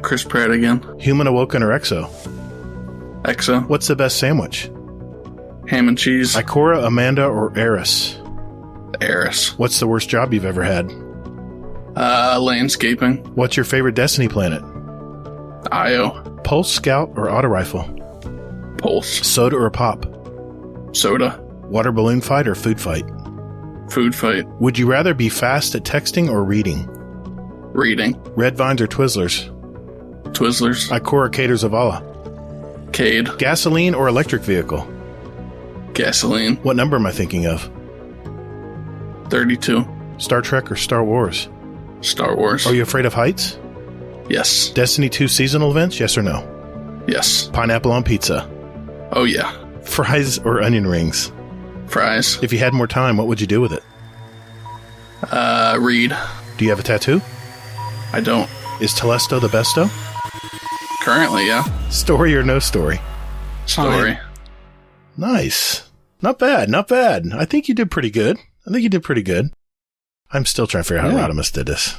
S4: Chris Pratt again.
S2: Human, Awoken, or Exo?
S4: Exo.
S2: What's the best sandwich?
S4: Ham and cheese.
S2: Ikora, Amanda, or Eris?
S4: Eris.
S2: What's the worst job you've ever had?
S4: Landscaping.
S2: What's your favorite Destiny planet?
S4: Io.
S2: Pulse, Scout, or Auto Rifle?
S4: Pulse.
S2: Soda or Pop?
S4: Soda.
S2: Water balloon fight or food fight?
S4: Food fight.
S2: Would you rather be fast at texting or reading?
S4: Reading.
S2: Red Vines or Twizzlers?
S4: Twizzlers.
S2: Ikora, Cade, or Zavala?
S4: Cade.
S2: Gasoline or electric vehicle?
S4: Gasoline.
S2: What number am I thinking of?
S4: 32.
S2: Star Trek or Star Wars?
S4: Star Wars.
S2: Are you afraid of heights?
S4: Yes.
S2: Destiny 2 seasonal events, yes or no?
S4: Yes.
S2: Pineapple on pizza?
S4: Oh, yeah.
S2: Fries or onion rings?
S4: Fries.
S2: If you had more time, what would you do with it?
S4: Read.
S2: Do you have a tattoo?
S4: I don't.
S2: Is Telesto the besto?
S4: Currently, yeah.
S2: Story or no story?
S4: Story.
S2: Nice. Not bad, not bad. I think you did pretty good. I'm still trying to figure out how Rodimus did this.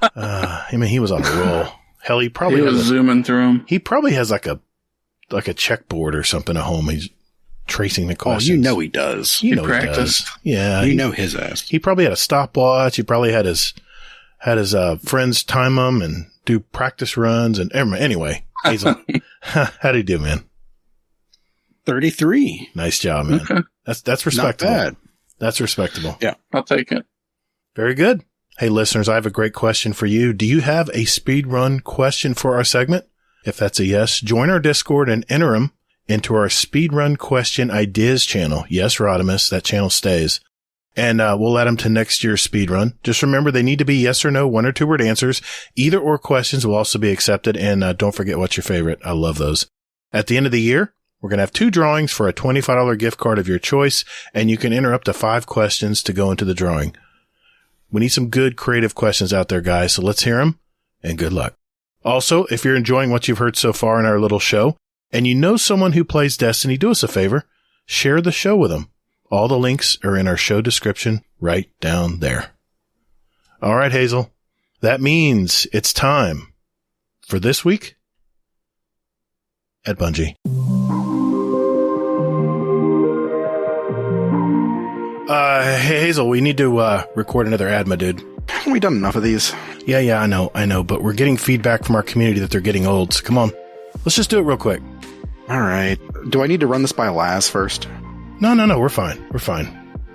S2: I mean, he was on a roll. Hell, he was
S4: zooming through them.
S2: He probably has like a checkboard or something at home. He's tracing the questions.
S3: Oh, you know he does.
S2: You know
S4: practiced.
S2: He does. Yeah.
S3: You know his ass.
S2: He probably had a stopwatch. He probably had his friends time him and do practice runs. And anyway, Hazel, how'd he do, man?
S3: 33.
S2: Nice job, man. Okay. That's respectable.
S3: Not bad.
S2: That's respectable.
S3: Yeah.
S4: I'll take it.
S2: Very good. Hey, listeners, I have a great question for you. Do you have a speed run question for our segment? If that's a yes, join our Discord and enter them into our speed run question ideas channel. Yes, Rodimus, that channel stays. And we'll add them to next year's speed run. Just remember, they need to be yes or no, 1 or 2 word answers. Either or questions will also be accepted. And don't forget what's your favorite. I love those. At the end of the year, we're going to have 2 drawings for a $25 gift card of your choice. And you can enter up to 5 questions to go into the drawing. We need some good creative questions out there, guys. So let's hear them. and good luck. Also, if you're enjoying what you've heard so far in our little show, and you know someone who plays Destiny, do us a favor. Share the show with them. All the links are in our show description right down there. All right, Hazel. That means it's time for This Week at Bungie. Hey, Hazel, we need to record another ad, my dude.
S3: Haven't we done enough of these?
S2: Yeah, I know, but we're getting feedback from our community that they're getting old, so come on. Let's just do it real quick.
S3: All right. Do I need to run this by Laz first?
S2: No, we're fine.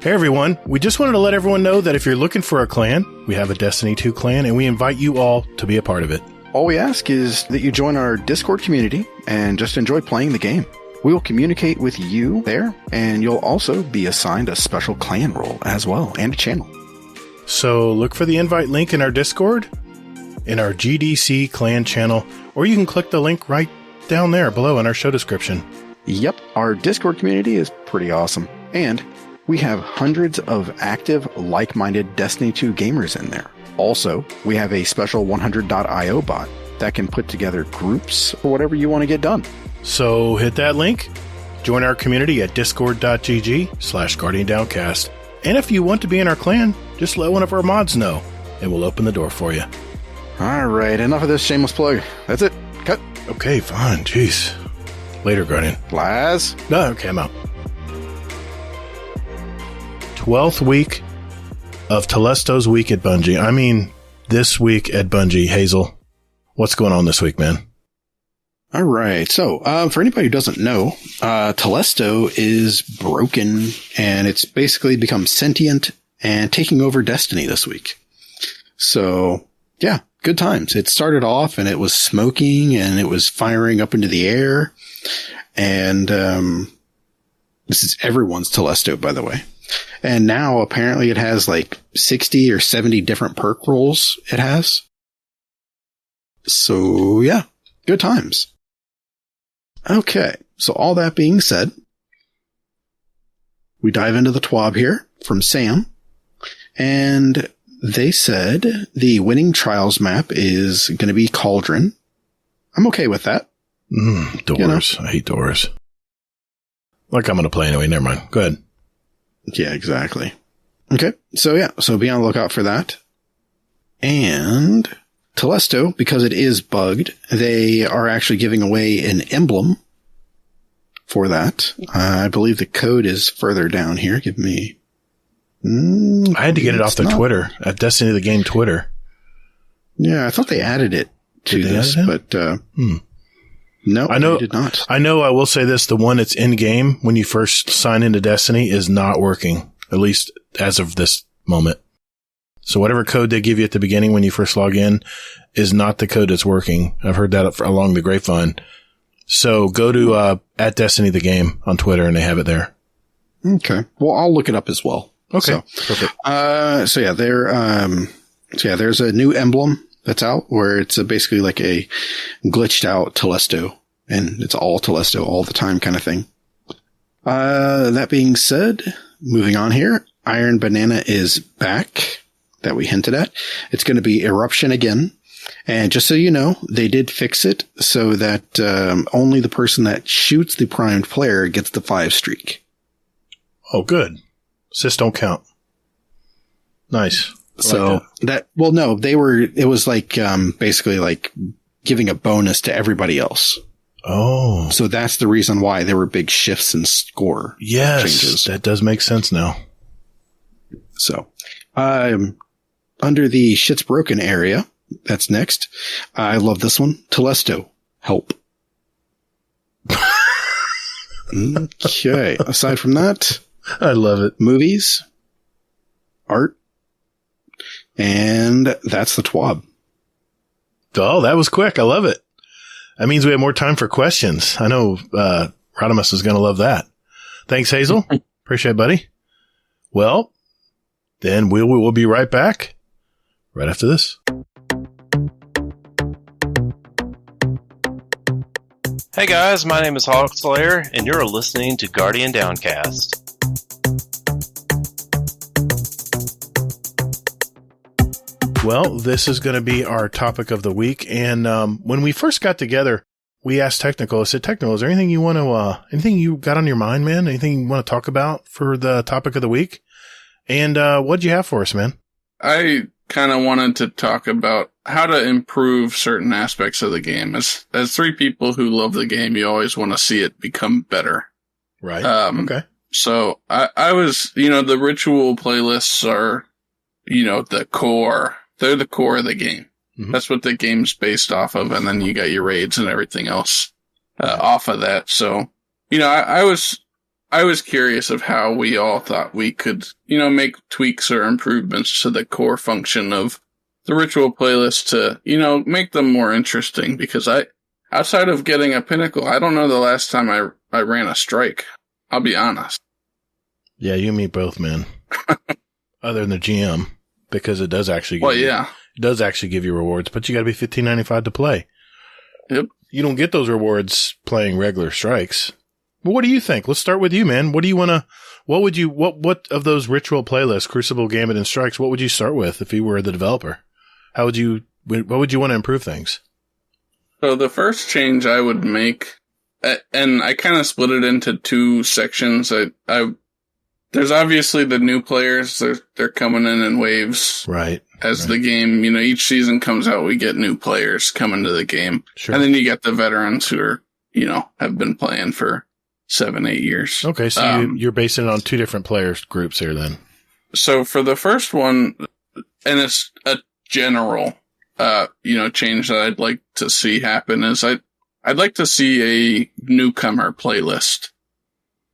S2: Hey, everyone. We just wanted to let everyone know that if you're looking for a clan, we have a Destiny 2 clan, and we invite you all to be a part of it.
S3: All we ask is that you join our Discord community and just enjoy playing the game. We will communicate with you there, and you'll also be assigned a special clan role as well, and a channel.
S2: So look for the invite link in our Discord, in our GDC clan channel, or you can click the link right down there below in our show description.
S3: Yep, our Discord community is pretty awesome. And we have hundreds of active, like-minded Destiny 2 gamers in there. Also, we have a special 100.io bot that can put together groups for whatever you want to get done.
S2: So hit that link, join our community at discord.gg/GuardianDowncast. And if you want to be in our clan, just let one of our mods know, and we'll open the door for you.
S3: All right, enough of this shameless plug. That's it. Cut.
S2: Okay, fine. Jeez. Later, Guardian.
S3: Laz?
S2: No, okay, I'm out. 12th week of Telesto's week at Bungie. I mean, this week at Bungie. Hazel, what's going on this week, man?
S3: All right. So, for anybody who doesn't know, Telesto is broken, and it's basically become sentient and taking over Destiny this week. So, yeah, good times. It started off, and it was smoking, and it was firing up into the air. And this is everyone's Telesto, by the way. And now, apparently, it has like 60 or 70 different perk rolls it has. So, yeah, good times. Okay, so all that being said, we dive into the TWAB here from Sam, and they said the winning trials map is going to be Cauldron. I'm okay with that.
S2: Doors. You know? I hate doors. Like I'm going to play anyway. Never mind. Go ahead.
S3: Yeah, exactly. Okay, so be on the lookout for that. And Telesto, because it is bugged, they are actually giving away an emblem for that. I believe the code is further down here. Give me...
S2: I had to get it off their Twitter, at Destiny the Game Twitter.
S3: Yeah, I thought they added it to this, but no, they did not.
S2: I know, I will say this, the one that's in-game when you first sign into Destiny is not working, at least as of this moment. So whatever code they give you at the beginning when you first log in is not the code that's working. I've heard that along the grapevine. So go to at Destiny the Game on Twitter, and they have it there.
S3: Okay. Well, I'll look it up as well.
S2: Okay.
S3: So,
S2: perfect.
S3: There's a new emblem that's out where it's basically like a glitched out Telesto, and it's all Telesto all the time kind of thing. That being said, moving on here, Iron Banana is back. That we hinted at. It's going to be Eruption again. And just so you know, they did fix it so that only the person that shoots the primed player gets the 5 streak.
S2: Oh, good. Assists don't count. Nice.
S3: So it was like basically like giving a bonus to everybody else.
S2: Oh.
S3: So that's the reason why there were big shifts in score changes.
S2: That does make sense now.
S3: So, under the Shit's Broken area, that's next. I love this one. Telesto, help. Okay. Aside from that,
S2: I love it.
S3: Movies, art, and that's the TWAB.
S2: Oh, that was quick. I love it. That means we have more time for questions. I know Rodimus is going to love that. Thanks, Hazel. Appreciate it, buddy. Well, then we'll be right back right after this.
S5: Hey guys, my name is Hawkslayer, and you're listening to Guardian Downcast.
S2: Well, this is going to be our topic of the week. And when we first got together, we asked Technickal, I said, Technickal, is there anything you want to, anything you got on your mind, man? Anything you want to talk about for the topic of the week? And what'd you have for us, man?
S4: I kind of wanted to talk about how to improve certain aspects of the game. As three people who love the game, you always want to see it become better.
S2: Right.
S4: Okay. So I was, the ritual playlists are, the core. They're the core of the game. Mm-hmm. That's what the game's based off of. And then you got your raids and everything else off of that. So, I was curious of how we all thought we could, make tweaks or improvements to the core function of the ritual playlist to, make them more interesting. Because outside of getting a pinnacle, I don't know the last time I ran a strike. I'll be honest.
S2: Yeah, you and me both, man. Other than the GM, because it does actually it does actually give you rewards, but you got to be $15.95 to play.
S4: Yep.
S2: You don't get those rewards playing regular strikes. But what do you think? Let's start with you, man. What do you want to, what of those ritual playlists, Crucible, Gambit, and Strikes, what would you start with if you were the developer? What would you want to improve things?
S4: So the first change I would make, and I kind of split it into two sections. There's obviously the new players. They're coming in waves.
S2: Right.
S4: As the game, each season comes out, we get new players coming to the game.
S2: Sure.
S4: And then you get the veterans who are, have been playing for 7-8 years.
S2: Okay. So you're basing it on two different players groups here then. So
S4: for the first one, and it's a general, change that I'd like to see happen is I'd like to see a newcomer playlist.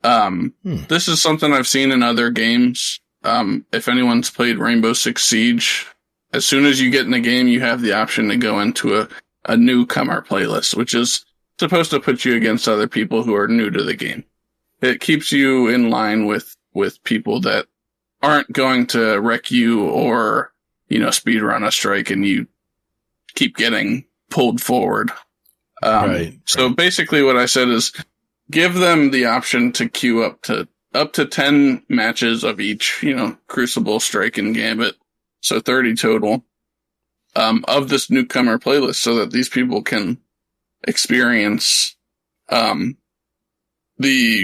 S4: This is something I've seen in other games. If anyone's played Rainbow Six Siege, as soon as you get in the game, you have the option to go into a newcomer playlist, which is supposed to put you against other people who are new to the game. It keeps you in line with people that aren't going to wreck you or, speedrun a strike and you keep getting pulled forward. So basically what I said is give them the option to queue up to 10 matches of each, Crucible, Strike, and Gambit. So 30 total, of this newcomer playlist so that these people can experience, the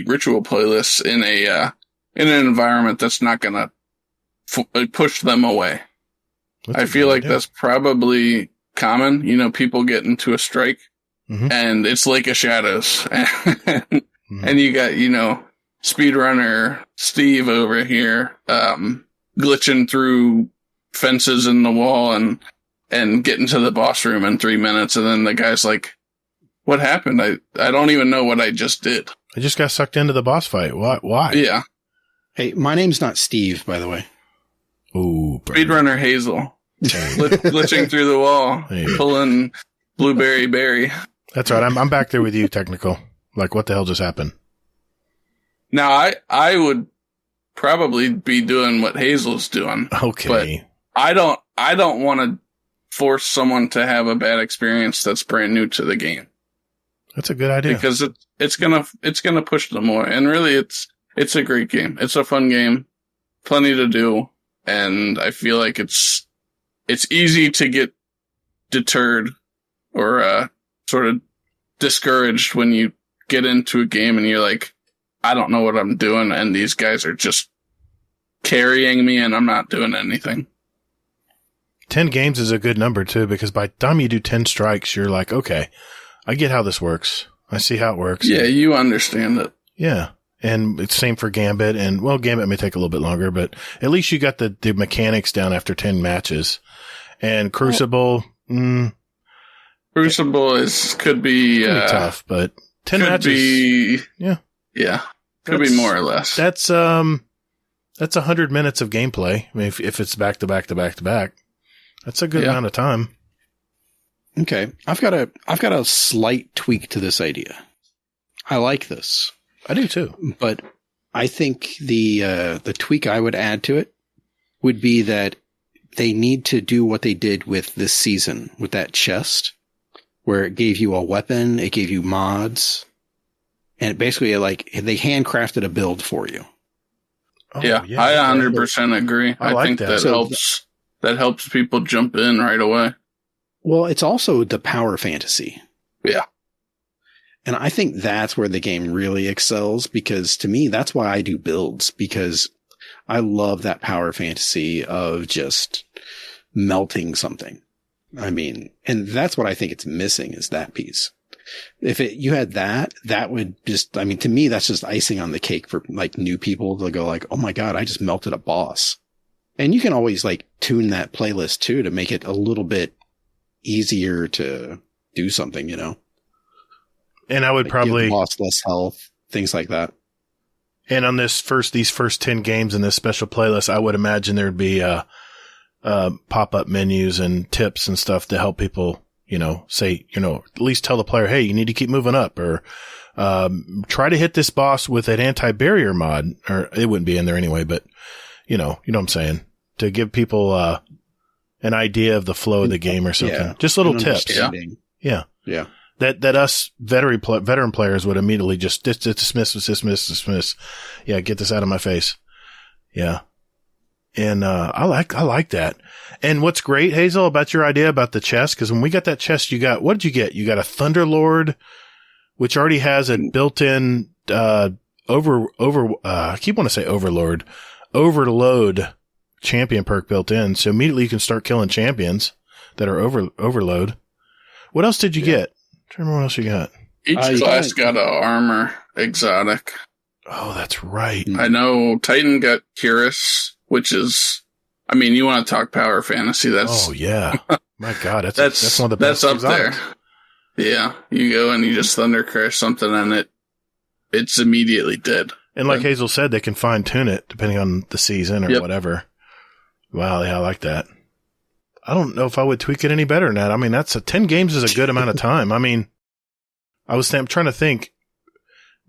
S4: ritual playlists in in an environment that's not gonna push them away. I feel like that's probably common. People get into a strike and it's Lake of Shadows and you got, speedrunner Steve over here, glitching through fences in the wall and getting to the boss room in 3 minutes. And then the guy's like, what happened? I don't even know what I just did.
S2: I just got sucked into the boss fight. Why?
S4: Yeah.
S3: Hey, my name's not Steve, by the way.
S2: Ooh,
S4: speedrunner Hazel. Glitching through the wall, pulling Blueberry Berry.
S2: That's right. I'm back there with you, Technickal. Like, what the hell just happened?
S4: Now, I would probably be doing what Hazel's doing.
S2: Okay.
S4: But I don't want to force someone to have a bad experience that's brand new to the game.
S2: That's a good idea.
S4: Because it's gonna push them more. And really, it's a great game. It's a fun game. Plenty to do. And I feel like it's easy to get deterred or, sort of discouraged when you get into a game and you're like, I don't know what I'm doing, and these guys are just carrying me and I'm not doing anything.
S2: 10 games is a good number too, because by the time you do 10 strikes, you're like, okay, I get how this works. I see how it works.
S4: Yeah, you understand it.
S2: Yeah. And it's same for Gambit, and well, Gambit may take a little bit longer, but at least you got the mechanics down after 10 matches. And Crucible,
S4: Crucible could be
S2: tough, but 10 matches.
S4: Yeah. Could be more or less.
S2: That's 100 minutes of gameplay. I mean, if it's back to back to back to back, that's a good amount of time.
S3: Okay. I've got a slight tweak to this idea. I like this.
S2: I do too.
S3: But I think the tweak I would add to it would be that they need to do what they did with this season with that chest, where it gave you a weapon, it gave you mods, and it basically they handcrafted a build for you.
S4: Oh, yeah, I 100% agree. I think that helps that helps people jump in right away.
S3: Well, it's also the power fantasy.
S4: Yeah.
S3: And I think that's where the game really excels, because to me, that's why I do builds, because I love that power fantasy of just melting something. I mean, and that's what I think it's missing, is that piece. If you had that would just, I mean, to me, that's just icing on the cake for like new people to go like, oh my God, I just melted a boss. And you can always like tune that playlist too, to make it a little bit easier to do something, you know?
S2: And I would
S3: Like
S2: probably
S3: give the boss less health, things like that.
S2: And on these first 10 games in this special playlist, I would imagine there'd be, pop-up menus and tips and stuff to help people, you know, say, you know, at least tell the player, hey, you need to keep moving up, or, try to hit this boss with an anti-barrier mod, or it wouldn't be in there anyway, but you know what I'm saying, to give people, an idea of the flow of the game or something.
S3: Yeah.
S2: Just little tips.
S3: Yeah.
S2: That us veteran players would immediately just dismiss. Yeah, get this out of my face. Yeah. And I like that. And what's great, Hazel, about your idea about the chest, because when we got that chest, what did you get? You got a Thunderlord, which already has a built-in I keep wanting to say Overlord, Overload champion perk built in. So immediately you can start killing champions that are Overload. What else did you get? I don't remember what else you got.
S4: Each class got an armor exotic.
S2: Oh, that's right.
S4: I know Titan got Cuirass, which is, I mean, you want to talk power fantasy? That's
S2: oh yeah, my God, that's one of the best.
S4: That's up there. Yeah, you go and you just thunder crash something, and it's immediately dead.
S2: And like Hazel said, they can fine tune it depending on the season or whatever. Wow, yeah, I like that. I don't know if I would tweak it any better than that. I mean, 10 games is a good amount of time. I mean, I'm trying to think.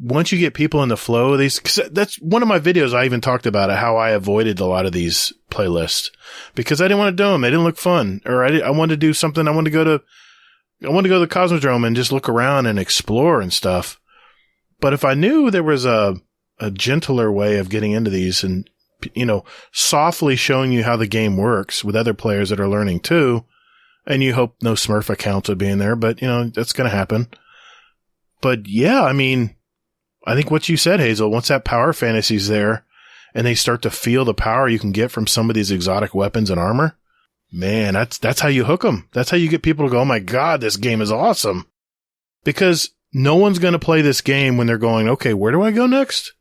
S2: Once you get people in the flow of these, cause that's one of my videos. I even talked about it, how I avoided a lot of these playlists because I didn't want to do them. They didn't look fun, or I wanted to do something. I wanted to go to the Cosmodrome and just look around and explore and stuff. But if I knew there was a gentler way of getting into these and, you know, softly showing you how the game works with other players that are learning too, and you hope no Smurf accounts would be in there, but you know, that's going to happen. But yeah, I mean, I think what you said, Hazel, once that power fantasy's there and they start to feel the power you can get from some of these exotic weapons and armor, man, that's how you hook them. That's how you get people to go, oh my God, this game is awesome. Because no one's going to play this game when they're going, okay, where do I go next?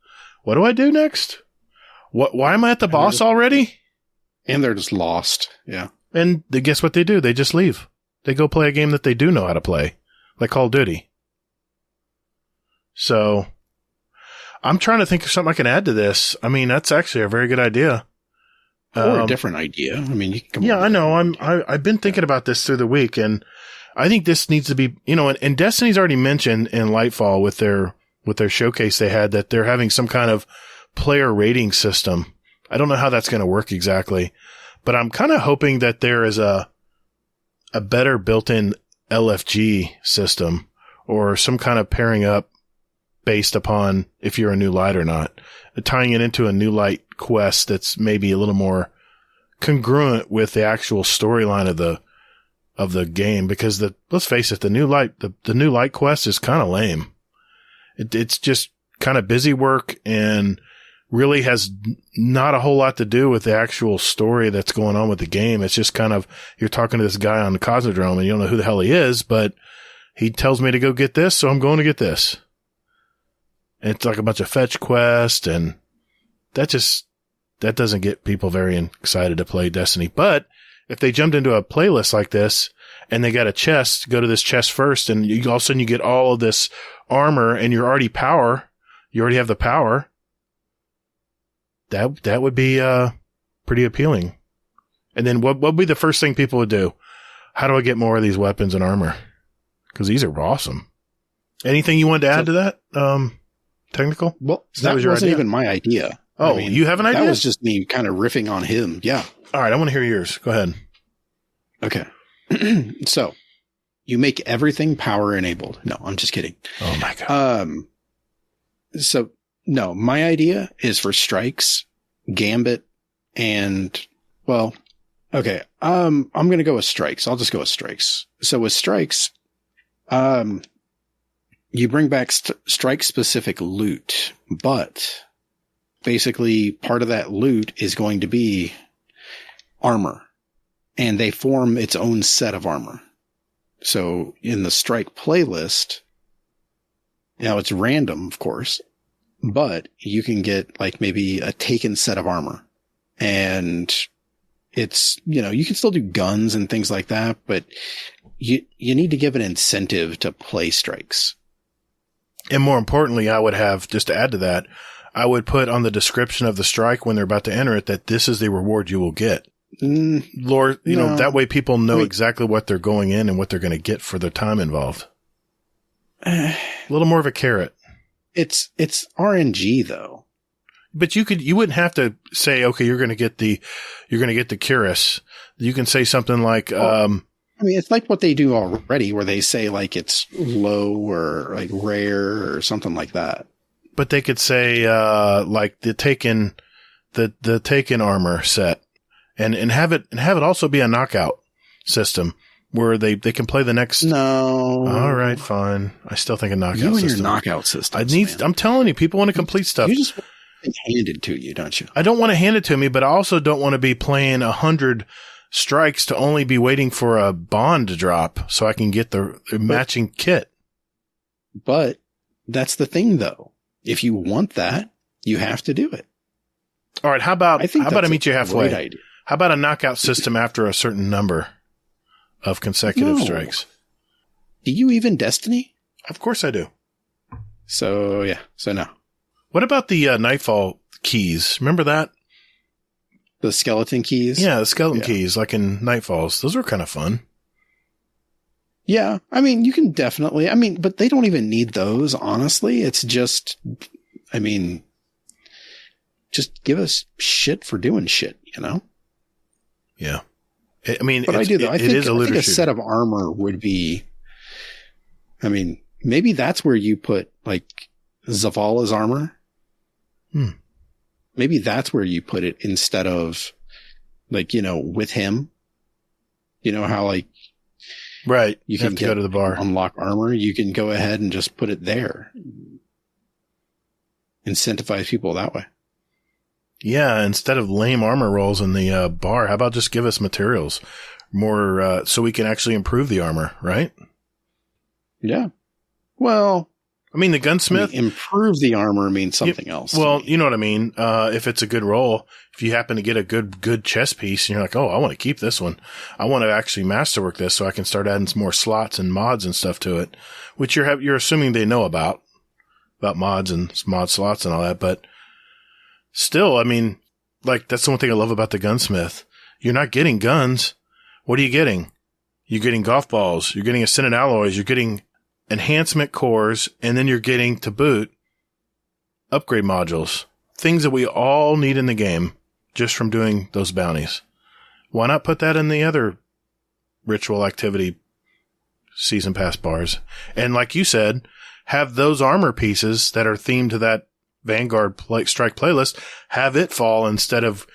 S2: What do I do next? Why am I at the boss already?
S3: And they're just lost. Yeah.
S2: And guess what they do? They just leave. They go play a game that they do know how to play, like Call of Duty. So I'm trying to think of something I can add to this. I mean, that's actually a very good idea.
S3: Or a different idea. I mean, you can come
S2: yeah, I know. I've been thinking about this through the week, and I think this needs to be, you know, and Destiny's already mentioned in Lightfall with their showcase they had that they're having some kind of player rating system. I don't know how that's going to work exactly, but I'm kind of hoping that there is a better built-in LFG system or some kind of pairing up based upon if you're a new light or not, tying it into a new light quest that's maybe a little more congruent with the actual storyline of the game. Because let's face it, the new light quest is kind of lame. It's just kind of busy work and really has not a whole lot to do with the actual story that's going on with the game. It's just kind of, you're talking to this guy on the Cosmodrome and you don't know who the hell he is, but he tells me to go get this, so I'm going to get this. And it's like a bunch of fetch quests, and that doesn't get people very excited to play Destiny. But if they jumped into a playlist like this and they got a chest, go to this chest first, and all of a sudden you get all of this armor and you already have the power. That would be pretty appealing. And then what would be the first thing people would do? How do I get more of these weapons and armor? Because these are awesome. Anything you wanted to add to that? Technical?
S3: Well, that wasn't even my idea.
S2: Oh, I mean, you have an idea?
S3: That was just me kind of riffing on him. Yeah.
S2: All right. I want to hear yours. Go ahead.
S3: Okay. So you make everything power enabled. No, I'm just kidding.
S2: Oh my God.
S3: So no, my idea is for strikes, gambit, and well, Okay. I'm going to go with strikes. I'll just go with strikes. So with strikes, you bring back strike specific loot, but basically part of that loot is going to be armor, and they form its own set of armor. So in the strike playlist, now it's random, of course, but you can get like maybe a taken set of armor, and it's, you can still do guns and things like that, but you need to give an incentive to play strikes.
S2: And more importantly, I would have, just to add to that, I would put on the description of the strike when they're about to enter it that this is the reward you will get. Lord, that way people know exactly what they're going in and what they're going to get for their time involved. A little more of a carrot.
S3: It's RNG though.
S2: But you wouldn't have to say, okay, you're going to get the Curious. You can say something like,
S3: it's like what they do already, where they say like it's low or like rare or something like that.
S2: But they could say, like the taken armor set and have it also be a knockout system where they can play the next.
S3: No.
S2: All right, fine. I still think a knockout
S3: system. You and
S2: system.
S3: your knockout system.
S2: I'm telling you, people want to complete stuff.
S3: You just want it handed to you, don't you?
S2: I don't want to hand it to me, but I also don't want to be playing 100 strikes to only be waiting for a bond to drop so I can get the matching kit.
S3: But that's the thing, though. If you want that, you have to do it.
S2: All right. How about I meet you halfway?
S3: Idea.
S2: How about a knockout system after a certain number of consecutive strikes?
S3: Do you even Destiny?
S2: Of course I do.
S3: So, yeah. So, no.
S2: What about the Nightfall keys? Remember that?
S3: The skeleton keys?
S2: Yeah, the skeleton keys, like in Nightfalls. Those were kind of fun.
S3: Yeah. You can definitely, but they don't even need those, honestly. It's just, just give us shit for doing shit,
S2: Yeah.
S3: But I do, though. I think a set of armor would be, maybe that's where you put, like, Zavala's armor. Maybe that's where you put it instead of, like, with him. You know how, like,
S2: right.
S3: You can
S2: go to the bar,
S3: unlock armor. You can go ahead and just put it there. Incentivize people that way.
S2: Yeah. Instead of lame armor rolls in the bar, how about just give us materials more, so we can actually improve the armor, right?
S3: Yeah. Well,
S2: the gunsmith.
S3: Improve the armor means something else.
S2: Well, you know what I mean? If it's a good roll, if you happen to get a good chess piece and you're like, oh, I want to keep this one. I want to actually masterwork this so I can start adding some more slots and mods and stuff to it, which you're assuming they know about mods and mod slots and all that. But still, like that's the one thing I love about the gunsmith. You're not getting guns. What are you getting? You're getting golf balls. You're getting ascendant alloys. You're getting enhancement cores, and then you're getting to boot upgrade modules, things that we all need in the game just from doing those bounties. Why not put that in the other ritual activity season pass bars? And like you said, have those armor pieces that are themed to that Vanguard strike playlist, have it fall instead of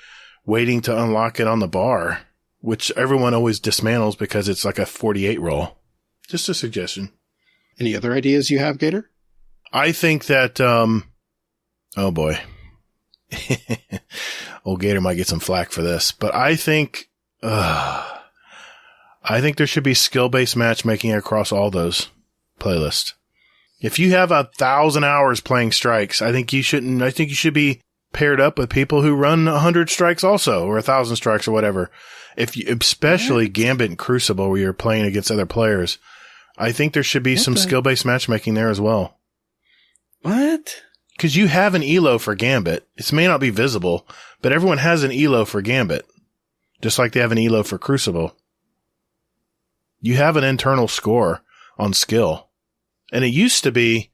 S2: waiting to unlock it on the bar, which everyone always dismantles because it's like a 48 roll. Just a suggestion.
S3: Any other ideas you have, Gator?
S2: I think that, oh boy. Old Gator might get some flack for this, but I think there should be skill-based matchmaking across all those playlists. If you have 1,000 hours playing strikes, I think you should be paired up with people who run 100 strikes also, or 1,000 strikes or whatever. Especially Gambit and Crucible where you're playing against other players. I think there should be some skill-based matchmaking there as well.
S3: What?
S2: Because you have an ELO for Gambit. It may not be visible, but everyone has an ELO for Gambit. Just like they have an ELO for Crucible. You have an internal score on skill. And it used to be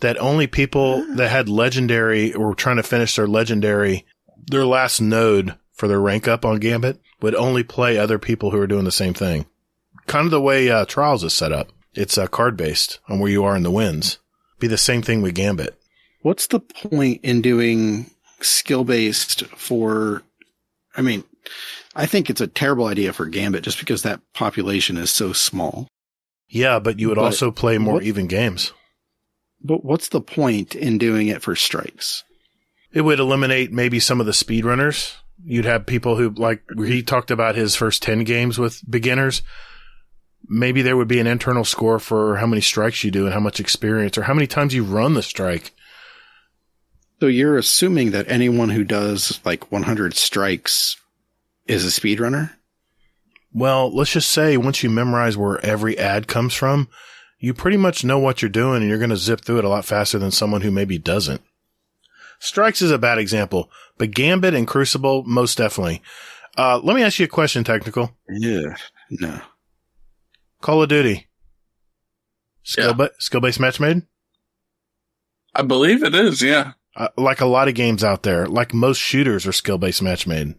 S2: that only people that had legendary or were trying to finish their last node for their rank up on Gambit would only play other people who are doing the same thing. Kind of the way Trials is set up. It's card-based on where you are in the wins. Be the same thing with Gambit.
S3: What's the point in doing skill-based for... I think it's a terrible idea for Gambit just because that population is so small.
S2: Yeah, but you would also play more even games.
S3: But what's the point in doing it for strikes?
S2: It would eliminate maybe some of the speedrunners. You'd have people who, like, he talked about his first 10 games with beginners. Maybe there would be an internal score for how many strikes you do and how much experience or how many times you run the strike.
S3: So you're assuming that anyone who does like 100 strikes is a speedrunner?
S2: Well, let's just say once you memorize where every ad comes from, you pretty much know what you're doing and you're going to zip through it a lot faster than someone who maybe doesn't. Strikes is a bad example, but Gambit and Crucible, most definitely. Let me ask you a question, Technical.
S3: Yeah, no.
S2: Call of Duty. Skill-based match made?
S4: I believe it is, yeah.
S2: Like a lot of games out there, like most shooters are skill-based match made.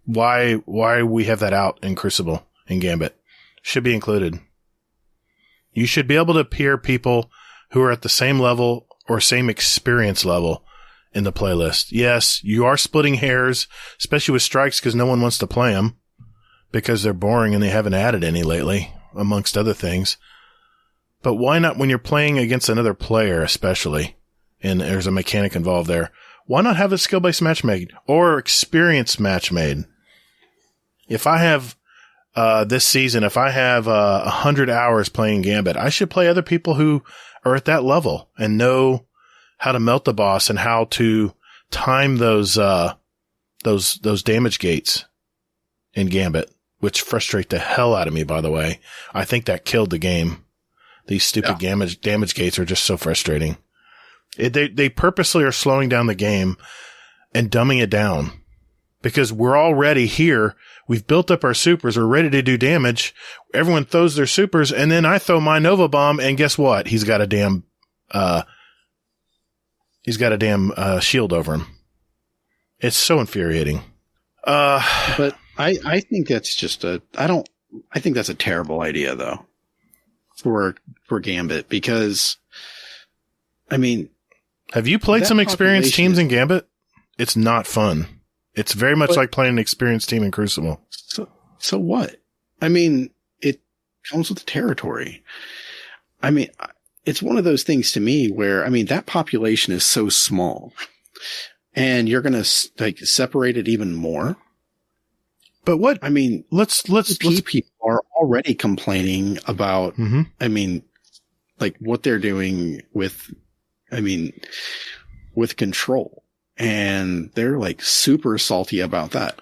S2: Why we have that out in Crucible and Gambit? Should be included. You should be able to peer people who are at the same level or same experience level in the playlist. Yes, you are splitting hairs, especially with strikes because no one wants to play them because they're boring and they haven't added any lately, amongst other things. But why not when you're playing against another player, especially, and there's a mechanic involved there, why not have a skill-based match made or experience match made? If I have this season, if I have 100 hours playing Gambit, I should play other people who are at that level and know how to melt the boss and how to time those damage gates in Gambit, which frustrate the hell out of me, by the way. I think that killed the game. These stupid damage gates are just so frustrating. They purposely are slowing down the game and dumbing it down because we're already here. We've built up our supers. We're ready to do damage. Everyone throws their supers and then I throw my Nova Bomb and guess what? He's got a damn shield over him. It's so infuriating.
S3: But I think that's just I think that's a terrible idea though for Gambit because I mean,
S2: have you played some experienced teams in Gambit? It's not fun. It's very much like playing an experienced team in Crucible.
S3: So what? I mean, it comes with the territory. I mean, it's one of those things to me where, I mean, that population is so small and you're going to like separate it even more. But what, I mean, let's people are already complaining about, I mean, like what they're doing with Control. And they're like super salty about that.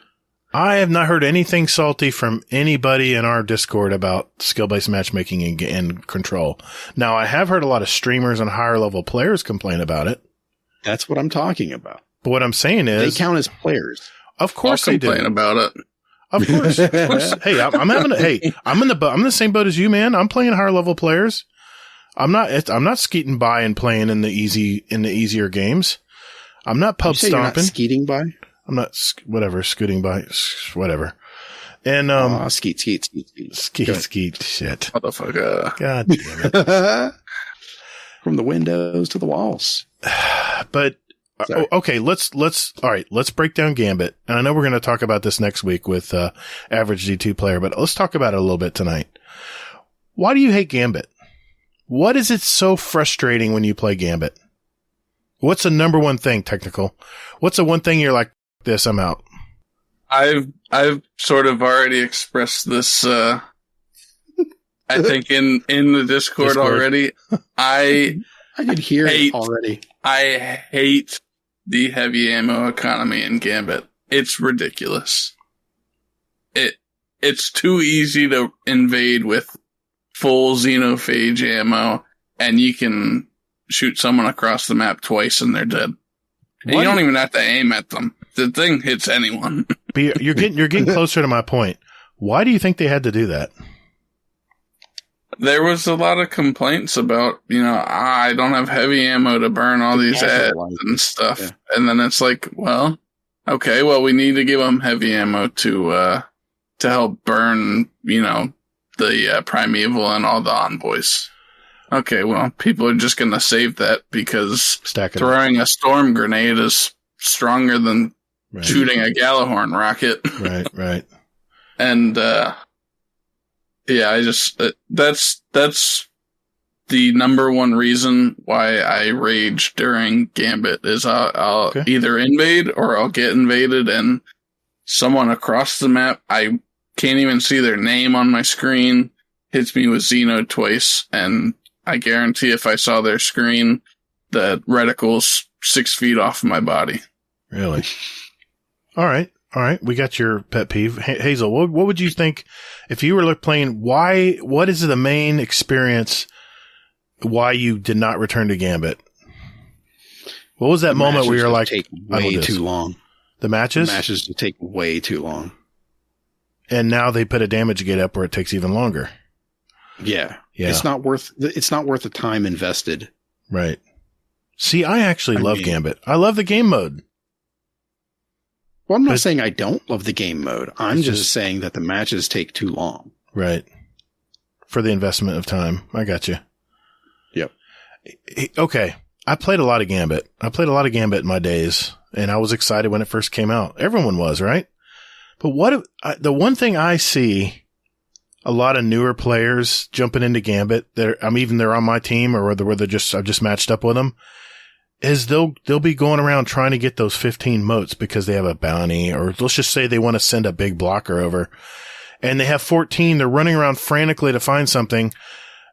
S2: I have not heard anything salty from anybody in our Discord about skill-based matchmaking and Control. Now, I have heard a lot of streamers and higher level players complain about it.
S3: That's what I'm talking about.
S2: But what I'm saying is
S3: they count as players.
S2: Of course they do.
S4: Complain about it.
S2: Of course. Hey, I'm in the same boat as you, man. I'm playing higher level players. I'm not skeeting by and playing in the easier games. I'm not pub stomping.
S3: You're not skeeting by?
S2: I'm not, scooting by, whatever. And,
S3: skeet.
S2: Skeet, shit.
S4: Motherfucker.
S2: God damn it.
S3: From the windows to the walls.
S2: But, okay, let's break down Gambit. And I know we're going to talk about this next week with, Average D2 Player, but let's talk about it a little bit tonight. Why do you hate Gambit? What is it so frustrating when you play Gambit? What's the number one thing, Technical? What's the one thing you're like, this, I'm out?
S4: I've sort of already expressed this, I think in the Discord already. I
S3: could hear it already.
S4: I hate the heavy ammo economy in Gambit. It's ridiculous. It's too easy to invade with full xenophage ammo, and you can shoot someone across the map twice and they're dead. And you don't even have to aim at them. The thing hits anyone.
S2: But you're getting closer to my point. Why do you think they had to do that?
S4: There was a lot of complaints about, I don't have heavy ammo to burn all these ads and stuff. Yeah. And then it's like, well, okay, we need to give them heavy ammo to help burn, the Primeval and all the envoys. Okay, well, people are just going to save that because throwing a storm grenade is stronger than shooting a Gallahorn rocket.
S2: Right.
S4: And, yeah, that's the number one reason why I rage during Gambit is I'll either invade or I'll get invaded and someone across the map, I can't even see their name on my screen, hits me with Xeno twice, and I guarantee if I saw their screen, the reticle's 6 feet off my body.
S2: Really? All right. We got your pet peeve. Hazel, what would you think if you were playing? What is the main experience why you did not return to Gambit? What was that moment where you're like,
S3: take way too long?
S2: The matches?
S3: The matches just take way too long.
S2: And now they put a damage gate up where it takes even longer.
S3: Yeah. It's not worth the time invested.
S2: Right. See, I actually love Gambit. I love the game mode.
S3: Well, I'm not saying I don't love the game mode. I'm just saying that the matches take too long.
S2: Right. For the investment of time. I got you.
S3: Yep.
S2: Okay. I played a lot of Gambit. In my days, and I was excited when it first came out. Everyone was, right? But the one thing I see a lot of newer players jumping into Gambit, they're on my team or whether I've just matched up with them, is they'll be going around trying to get those 15 motes because they have a bounty, or let's just say they want to send a big blocker over and they have 14. They're running around frantically to find something.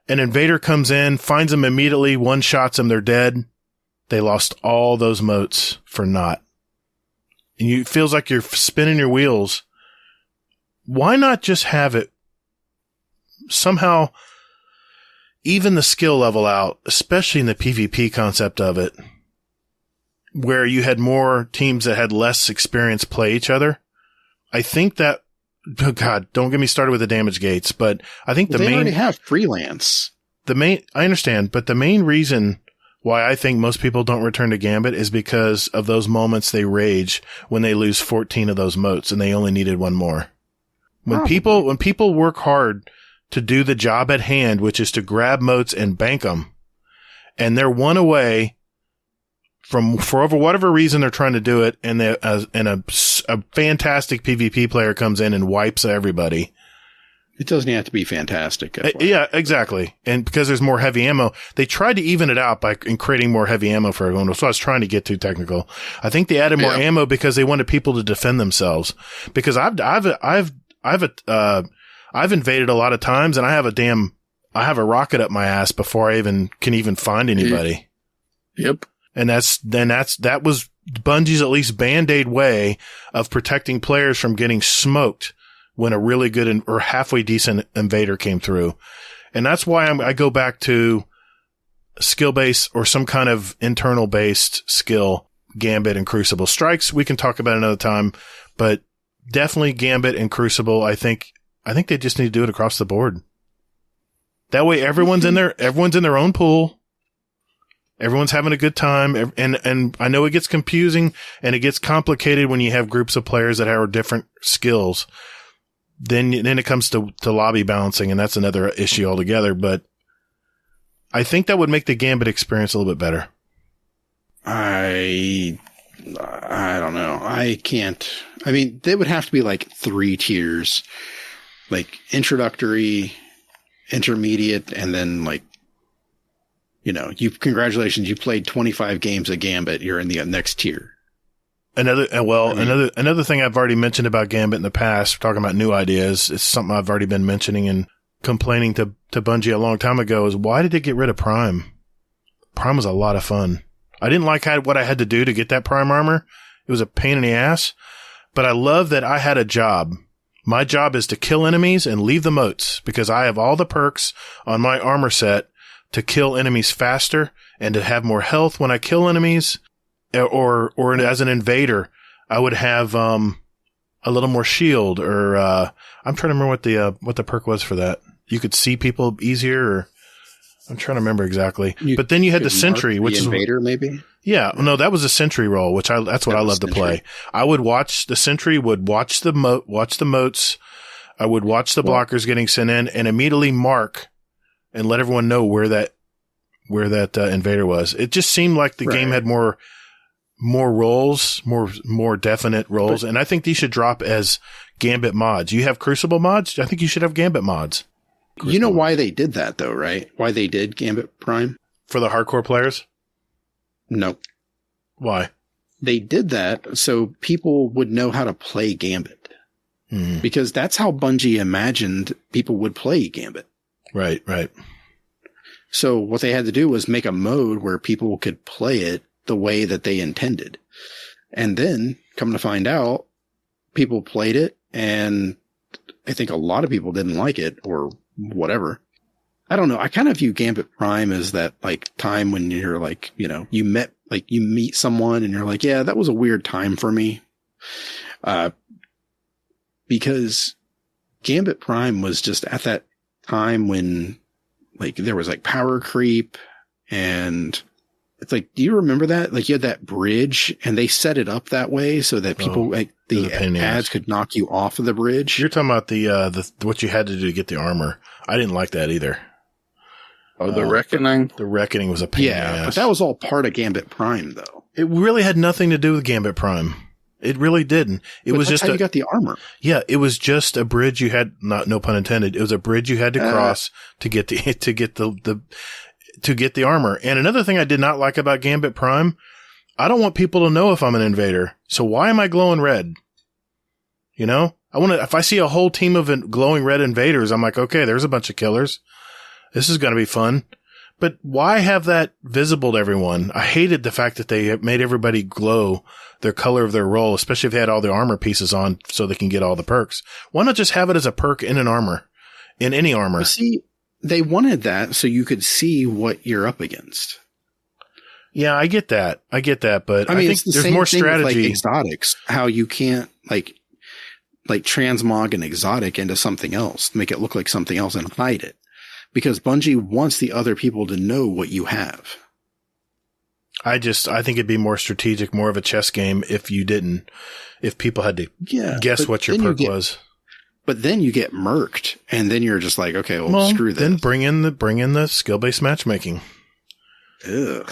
S2: An invader comes in, finds them immediately, one shots them, they're dead. They lost all those motes for naught. And it feels like you're spinning your wheels. Why not just have it somehow even the skill level out, especially in the PvP concept of it, where you had more teams that had less experience play each other? I think that, oh God, don't get me started with the damage gates, but I think
S3: they already have freelance.
S2: I understand, but the main reason why I think most people don't return to Gambit is because of those moments they rage when they lose 14 of those motes and they only needed one more. When people work hard to do the job at hand, which is to grab motes and bank them, and they're one away from, for whatever reason they're trying to do it, and a fantastic PvP player comes in and wipes everybody.
S3: It doesn't have to be fantastic.
S2: Yeah, exactly. And because there's more heavy ammo, they tried to even it out by creating more heavy ammo for everyone. That's what I was trying to get to, Technickal. I think they added more ammo because they wanted people to defend themselves. Because I've invaded a lot of times, and I have a rocket up my ass before I can find anybody.
S4: Yep.
S2: And that was Bungie's at least Band-Aid way of protecting players from getting smoked when a really good or halfway decent invader came through. And that's why I go back to skill base or some kind of internal based skill, Gambit and Crucible. Strikes, we can talk about another time, but definitely Gambit and Crucible. I think they just need to do it across the board. That way everyone's in their own pool. Everyone's having a good time. And I know it gets confusing and it gets complicated when you have groups of players that have different skills. Then it comes to lobby balancing, and that's another issue altogether. But I think that would make the Gambit experience a little bit better.
S3: I don't know. I can't. I mean, they would have to be like 3 tiers, like introductory, intermediate, and then like, congratulations, you played 25 games of Gambit. You're in the next tier. Another
S2: thing I've already mentioned about Gambit in the past, talking about new ideas, it's something I've already been mentioning and complaining to Bungie a long time ago, is why did they get rid of Prime? Prime was a lot of fun. I didn't like what I had to do to get that Prime armor. It was a pain in the ass, but I love that I had a job. My job is to kill enemies and leave the motes, because I have all the perks on my armor set to kill enemies faster and to have more health when I kill enemies. Or as an invader, I would have a little more shield, or I'm trying to remember what the perk was for that. You could see people easier, or I'm trying to remember exactly. But then you had the sentry, which is
S3: invader, maybe.
S2: Yeah, no, that was a sentry role, which that's what I love to play. I would watch the sentry, would watch the motes. I would watch the blockers getting sent in, and immediately mark and let everyone know where that invader was. It just seemed like the game had more more roles, more definite roles. And I think these should drop as Gambit mods. You have Crucible mods? I think you should have Gambit mods.
S3: You know why they did that, though, right? Why they did Gambit Prime?
S2: For the hardcore players?
S3: Nope.
S2: Why?
S3: They did that so people would know how to play Gambit.
S2: Mm.
S3: Because that's how Bungie imagined people would play Gambit.
S2: Right.
S3: So what they had to do was make a mode where people could play it the way that they intended. And then, come to find out, people played it, and I think a lot of people didn't like it, or whatever. I don't know. I kind of view Gambit Prime as that, like, time when you're like, you know, you meet someone and you're like, yeah, that was a weird time for me. Because Gambit Prime was just at that time when, like, there was like power creep, and it's like, do you remember that? Like, you had that bridge and they set it up that way so that people, the ads could knock you off of the bridge.
S2: You're talking about the what you had to do to get the armor. I didn't like that either.
S4: Oh, the Reckoning?
S2: The Reckoning was a pain in the ass.
S3: But that was all part of Gambit Prime, though.
S2: It really had nothing to do with Gambit Prime. It really didn't. It was just
S3: how you got the armor.
S2: Yeah, it was just a bridge you had, no pun intended. It was a bridge you had to cross to get the armor. And another thing I did not like about Gambit Prime, I don't want people to know if I'm an invader. So why am I glowing red? You know, if I see a whole team of glowing red invaders, I'm like, okay, there's a bunch of killers. This is going to be fun. But why have that visible to everyone? I hated the fact that they made everybody glow their color of their role, especially if they had all the armor pieces on so they can get all the perks. Why not just have it as a perk in an armor, in any armor?
S3: But see, they wanted that so you could see what you're up against.
S2: Yeah, I get that. But I mean, think there's more strategy.
S3: With, like, exotics, how you can't like transmog an exotic into something else, make it look like something else and hide it. Because Bungie wants the other people to know what you have.
S2: I think it'd be more strategic, more of a chess game if people had to guess what your perk was.
S3: But then you get murked, and then you're just like, okay, well screw this.
S2: Then bring in the skill-based matchmaking.
S3: Ugh.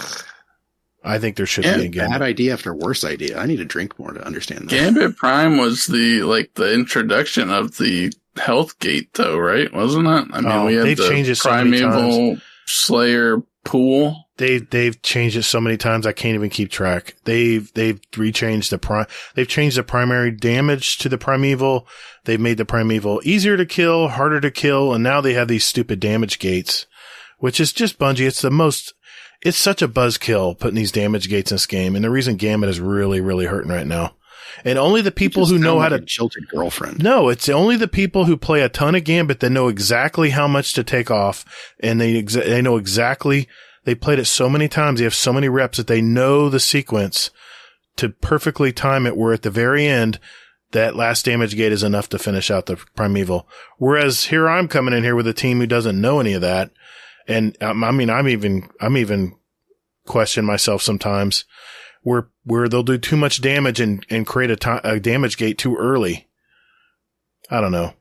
S2: I think there should be a game.
S3: Bad idea after worse idea. I need to drink more to understand that.
S4: Gambit Prime was the introduction of the health gate, though, right? Wasn't it? I mean, we had the Primeval Slayer pool.
S2: They've changed it so many times I can't even keep track. They've rechanged they've changed the primary damage to the Primeval. They've made the Primeval easier to kill, harder to kill, and now they have these stupid damage gates, which is just Bungie. It's such a buzzkill putting these damage gates in this game, and the reason Gambit is really, really hurting right now. And only the people who know how to
S3: jilted girlfriend.
S2: No, it's only the people who play a ton of Gambit that know exactly how much to take off, and they know exactly. They played it so many times. They have so many reps that they know the sequence to perfectly time it. Where at the very end, that last damage gate is enough to finish out the Primeval. Whereas here I'm coming in here with a team who doesn't know any of that, and I mean I'm even question myself sometimes. Where they'll do too much damage and create a damage gate too early. I don't know.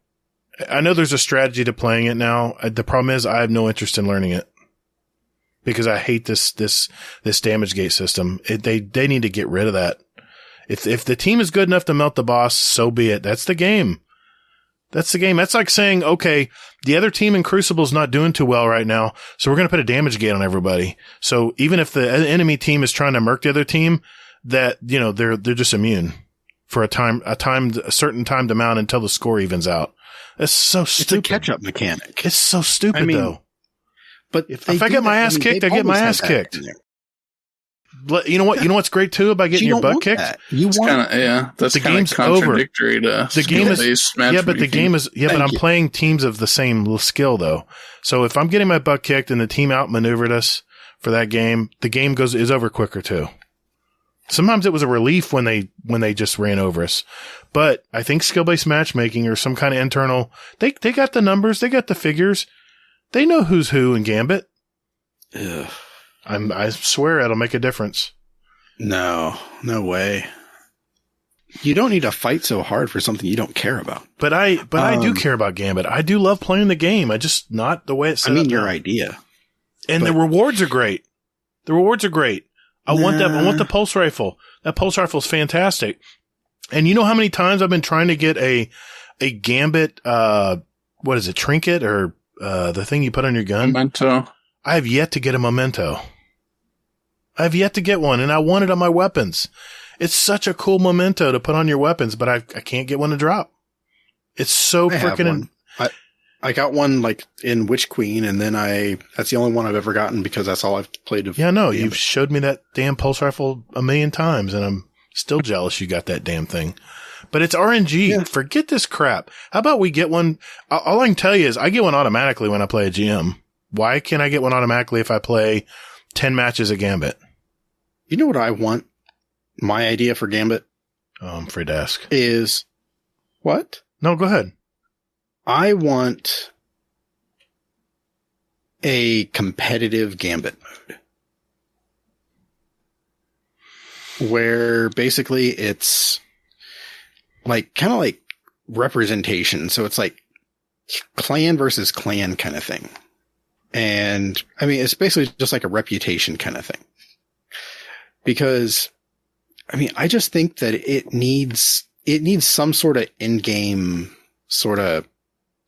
S2: I know there's a strategy to playing it now. The problem is I have no interest in learning it because I hate this damage gate system. They need to get rid of that. If the team is good enough to melt the boss, so be it. That's the game. That's like saying, okay, the other team in Crucible is not doing too well right now, so we're going to put a damage gate on everybody. So even if the enemy team is trying to murk the other team, that, you know, they're just immune for a certain timed amount until the score evens out. That's so stupid.
S3: It's a catch-up mechanic.
S2: It's so stupid, though.
S3: But
S2: if I get my ass kicked, I get my ass kicked. You know what? You know what's great too about getting your butt kicked?
S4: That's kind of contradictory to
S2: the game is but the game is but I'm
S3: you.
S2: Playing teams of the same skill though. So if I'm getting my butt kicked and the team outmaneuvered us for that game, the game is over quicker too. Sometimes it was a relief when they just ran over us, but I think skill-based matchmaking or some kind of internal, they got the numbers, they got the figures, they know who's who in Gambit.
S3: Ugh.
S2: I swear it'll make a difference.
S3: No way. You don't need to fight so hard for something you don't care about.
S2: But I do care about Gambit. I do love playing the game. I just not the way it's set up.
S3: Your idea.
S2: And the rewards are great. I want the pulse rifle. That pulse rifle is fantastic. And you know how many times I've been trying to get a Gambit, what is it, trinket or the thing you put on your gun?
S4: Memento.
S2: I have yet to get a memento. I have yet to get one, and I want it on my weapons. It's such a cool memento to put on your weapons, but I can't get one to drop. It's so freaking.
S3: I got one like in Witch Queen, and then that's the only one I've ever gotten because that's all I've played.
S2: Yeah, no, you've showed me that damn pulse rifle a million times, and I'm still jealous you got that damn thing. But it's RNG. Yeah. Forget this crap. How about we get one? All I can tell you is I get one automatically when I play a GM. Why can't I get one automatically if I play 10 matches of Gambit?
S3: You know what I want? My idea for Gambit?
S2: Oh, I'm afraid to ask.
S3: Is what?
S2: No, go ahead.
S3: I want a competitive Gambit mode where basically it's like kind of like representation. So it's like clan versus clan kind of thing. And I mean, it's basically just like a reputation kind of thing. Because I mean, I just think that it needs some sort of in-game sort of,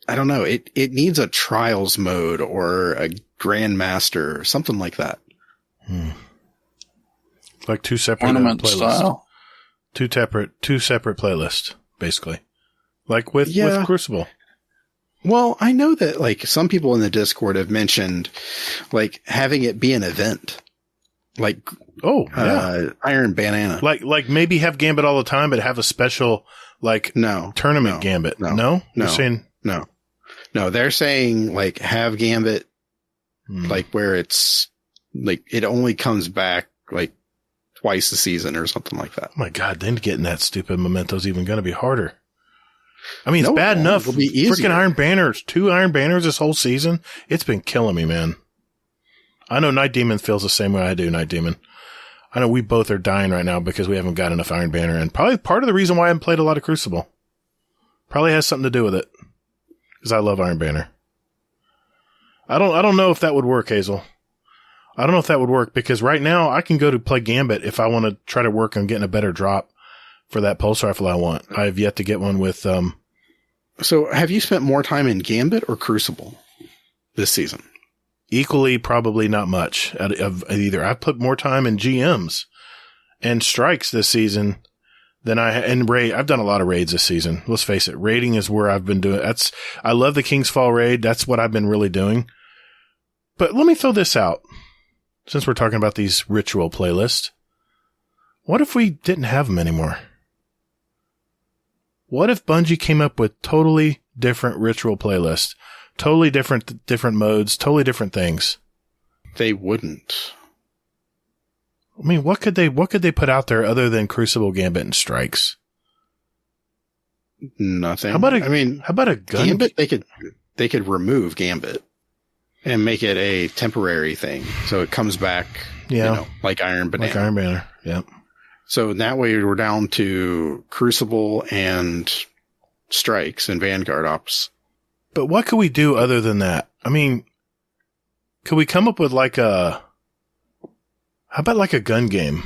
S3: I don't know. It needs a trials mode or a grandmaster or something like that.
S2: Like two separate playlists. Style. Two separate playlists, basically. Like with Crucible.
S3: Well, I know that like some people in the Discord have mentioned like having it be an event. Like Iron Banana.
S2: Like maybe have Gambit all the time, but have a special tournament Gambit. No? You're saying
S3: no. No, they're saying like have Gambit like where it's like it only comes back like twice a season or something like that.
S2: Oh my God, then getting that stupid memento's even going to be harder. I mean, it's bad enough.
S3: It'll be easier.
S2: Freaking Iron Banners, 2 Iron Banners this whole season. It's been killing me, man. I know Night Demon feels the same way I do, Night Demon. I know we both are dying right now because we haven't got enough Iron Banner, and probably part of the reason why I haven't played a lot of Crucible. Probably has something to do with it. Because I love Iron Banner. I don't know if that would work, Hazel. I don't know if that would work because right now I can go to play Gambit if I want to try to work on getting a better drop for that pulse rifle I want. I have yet to get one with,
S3: So have you spent more time in Gambit or Crucible this season?
S2: Equally, probably not much of either. I've put more time in GMs and strikes this season than raid. I've done a lot of raids this season. Let's face it. Raiding is where I've been doing. I love the King's Fall raid. That's what I've been really doing. But let me throw this out. Since we're talking about these ritual playlists, what if we didn't have them anymore? What if Bungie came up with totally different ritual playlists? Totally different modes, totally different things.
S3: They wouldn't.
S2: I mean, what could they put out there other than Crucible, Gambit, and Strikes?
S3: Nothing.
S2: How about a gun?
S3: Gambit? They could remove Gambit and make it a temporary thing, so it comes back. Yeah, like Iron Banner.
S2: Like Iron Banner. Yeah.
S3: So that way we're down to Crucible and Strikes and Vanguard Ops.
S2: But what could we do other than that? I mean, could we come up with how about like a gun game?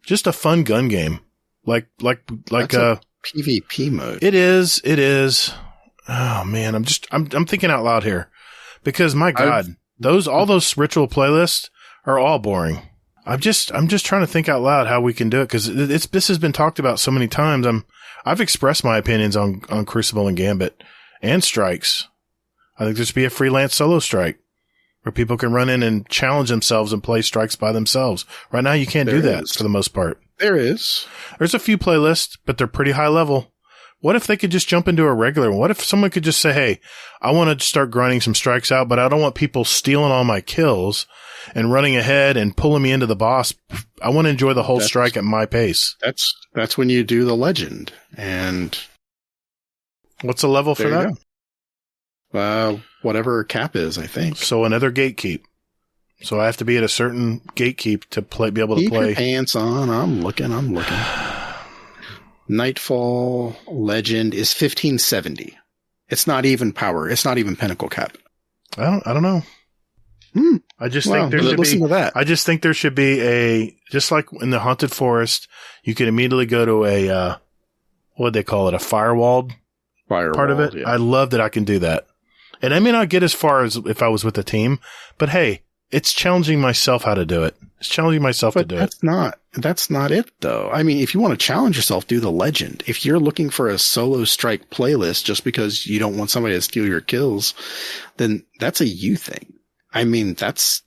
S2: Just a fun gun game. Like a
S3: PvP mode.
S2: It is. Oh man, I'm thinking out loud here. Because my God, all those ritual playlists are all boring. I'm just trying to think out loud how we can do it because this has been talked about so many times. I've expressed my opinions on Crucible and Gambit and Strikes. I think there should be a freelance solo strike where people can run in and challenge themselves and play strikes by themselves. Right now, you can't do that for the most part.
S3: There's
S2: a few playlists, but they're pretty high level. What if they could just jump into a regular one? What if someone could just say, hey, I want to start grinding some strikes out, but I don't want people stealing all my kills and running ahead and pulling me into the boss. I want to enjoy the whole strike at my pace.
S3: That's when you do the legend. And
S2: what's the level for
S3: that? Whatever cap is, I think.
S2: So another gatekeep. So I have to be at a certain gatekeep to be able to play.
S3: Keep your pants on. I'm looking. Nightfall Legend is 1570. It's not even power. It's not even Pinnacle cap.
S2: I don't know. I just think there should
S3: listen to that.
S2: I just think there should be just like in the Haunted Forest, you could immediately go to a, what they call it, a firewalled part of it.
S3: Yeah.
S2: I love that I can do that. And I may not get as far as if I was with a team, but hey, it's challenging myself how to do it. It's challenging myself to do it.
S3: That's not it though. I mean, if you want to challenge yourself, do the legend. If you're looking for a solo strike playlist just because you don't want somebody to steal your kills, then that's a you thing. I mean, that's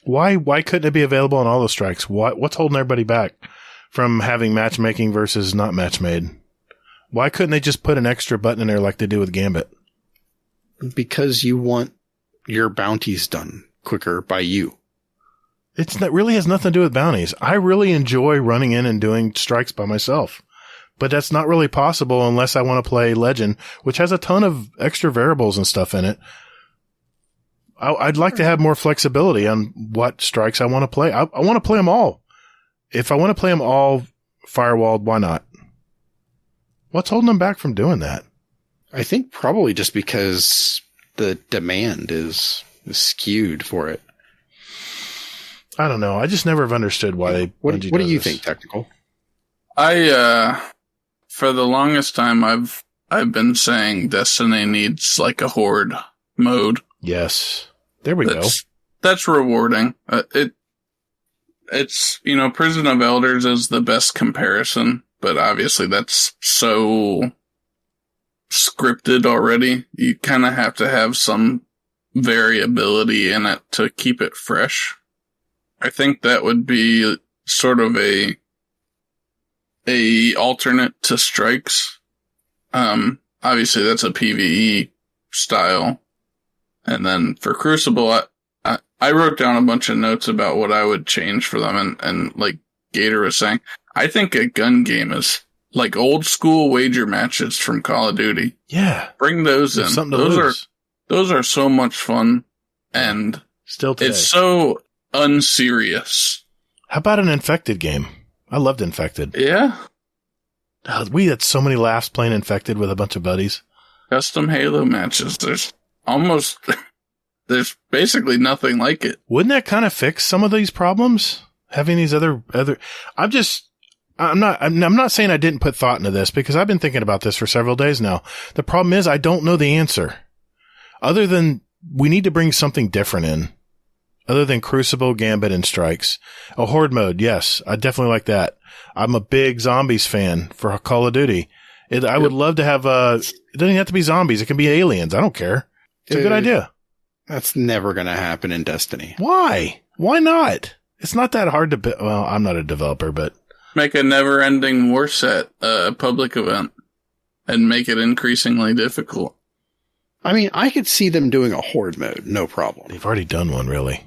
S2: why couldn't it be available on all the strikes? What's holding everybody back from having matchmaking versus not match made? Why couldn't they just put an extra button in there like they do with Gambit?
S3: because you want your bounties done quicker by you.
S2: It really has nothing to do with bounties. I really enjoy running in and doing strikes by myself. But that's not really possible unless I want to play Legend, which has a ton of extra variables and stuff in it. I'd like to have more flexibility on what strikes I want to play. I want to play them all. If I want to play them all firewalled, why not? What's holding them back from doing that?
S3: I think probably just because the demand is skewed for it.
S2: I don't know. I just never have understood why they.
S3: What do you think, Technickal?
S4: For the longest time, I've been saying Destiny needs like a horde mode.
S2: Yes, there we go.
S4: That's rewarding. It's Prison of Elders is the best comparison, but obviously that's so scripted already. You kind of have to have some variability in it to keep it fresh. I think that would be sort of a alternate to strikes. Obviously that's a PvE style. And then for Crucible, I wrote down a bunch of notes about what I would change for them. And like Gator was saying, I think a gun game is like old school wager matches from Call of Duty.
S2: Yeah.
S4: Bring those in. Those are so much fun. And
S2: still today.
S4: It's so unserious.
S2: How about an Infected game? I loved Infected.
S4: Yeah.
S2: We had so many laughs playing Infected with a bunch of buddies. Custom
S4: Halo matches. There's basically nothing like it.
S2: Wouldn't that kind of fix some of these problems? Having these other, I'm not saying I didn't put thought into this because I've been thinking about this for several days now. The problem is I don't know the answer. Other than we need to bring something different in. Other than Crucible, Gambit, and Strikes. A Horde mode, yes. I definitely like that. I'm a big zombies fan for Call of Duty. I would love to have, it doesn't have to be zombies. It can be aliens. I don't care. It's a good idea.
S3: That's never going to happen in Destiny.
S2: Why? Why not? It's not that hard to, well, I'm not a developer, but.
S4: Make a never-ending war set a public event and make it increasingly difficult.
S3: I mean, I could see them doing a Horde mode, no problem.
S2: They've already done one, really.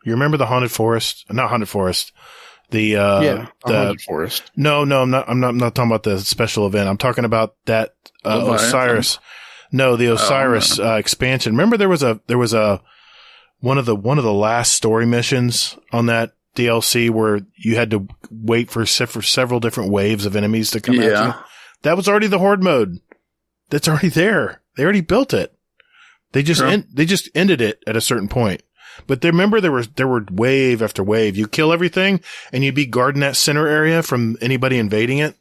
S2: You remember the Haunted Forest? Not Haunted Forest. The
S3: Haunted Forest.
S2: No, I'm not talking about the special event. I'm talking about that Osiris. No, the Osiris expansion. Remember there was a one of the last story missions on that DLC where you had to wait for several different waves of enemies to come at you. That was already the Horde mode. That's already there. They already built it. They just ended it at a certain point. But remember there were wave after wave. You kill everything and you'd be guarding that center area from anybody invading it.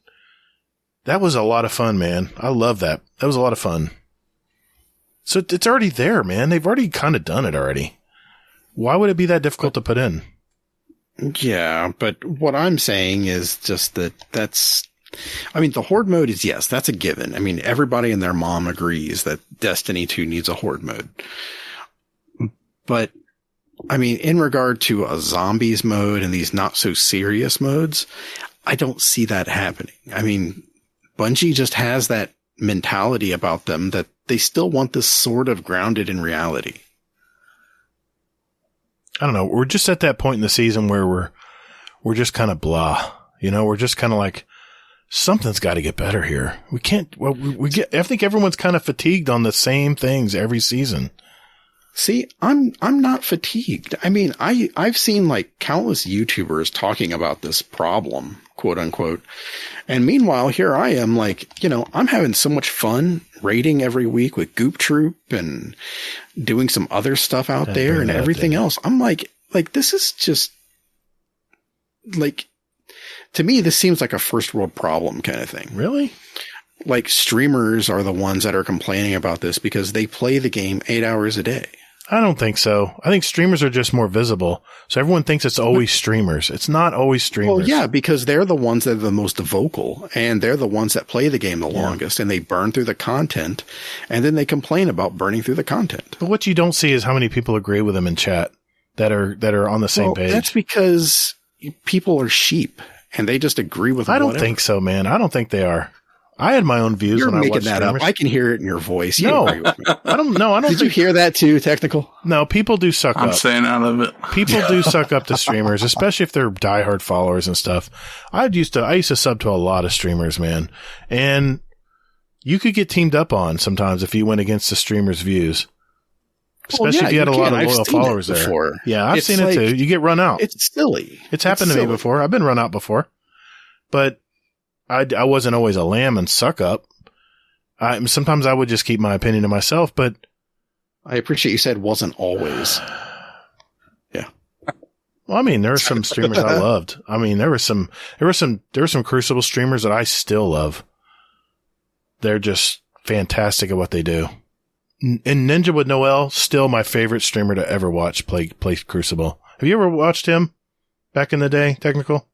S2: That was a lot of fun, man. I love that. That was a lot of fun. So it's already there, man. They've already kind of done it already. Why would it be that difficult to put in?
S3: Yeah, but what I'm saying is just the Horde mode is, yes, that's a given. I mean, everybody and their mom agrees that Destiny 2 needs a Horde mode. But, I mean, in regard to a zombies mode and these not so serious modes, I don't see that happening. I mean, Bungie just has that mentality about them that they still want this sort of grounded in reality.
S2: I don't know. We're just at that point in the season where we're just kind of blah. We're just kind of like, something's got to get better here. We can't, I think everyone's kind of fatigued on the same things every season.
S3: See, I'm not fatigued. I mean, I've seen like countless YouTubers talking about this problem, quote unquote. And meanwhile, here I am like, I'm having so much fun raiding every week with Goop Troop and doing some other stuff out there and everything else. I'm like, this is just like, to me, this seems like a first world problem kind of thing.
S2: Really?
S3: Like streamers are the ones that are complaining about this because they play the game 8 hours a day.
S2: I don't think so. I think streamers are just more visible. So everyone thinks it's always streamers. It's not always streamers.
S3: Well, yeah, because they're the ones that are the most vocal and they're the ones that play the game the longest and they burn through the content and then they complain about burning through the content.
S2: But what you don't see is how many people agree with them in chat that are on the same page.
S3: That's because people are sheep and they just agree with
S2: I don't think so, man. I don't think they are. I had my own views
S3: You're
S2: when I watched
S3: making that
S2: streamers.
S3: up. I can hear it in your voice. You
S2: No,
S3: agree with me.
S2: I don't know.
S3: Did you hear that too, Technickal?
S2: No, people do suck up.
S4: I'm staying out of it.
S2: People do suck up to streamers, especially if they're diehard followers and stuff. I used to sub to a lot of streamers, man. And you could get teamed up on sometimes if you went against the streamer's views. Especially if you had a lot of loyal followers there. Yeah, I've seen it too. You get run out.
S3: It's silly.
S2: It's happened to me before. I've been run out before. But I wasn't always a lamb and suck up. Sometimes I would just keep my opinion to myself, but
S3: I appreciate you said wasn't always. Yeah.
S2: Well, I mean, there are some streamers I loved. I mean, there were some Crucible streamers that I still love. They're just fantastic at what they do. And Ninja with Noel, still my favorite streamer to ever watch play Crucible. Have you ever watched him back in the day, Technical?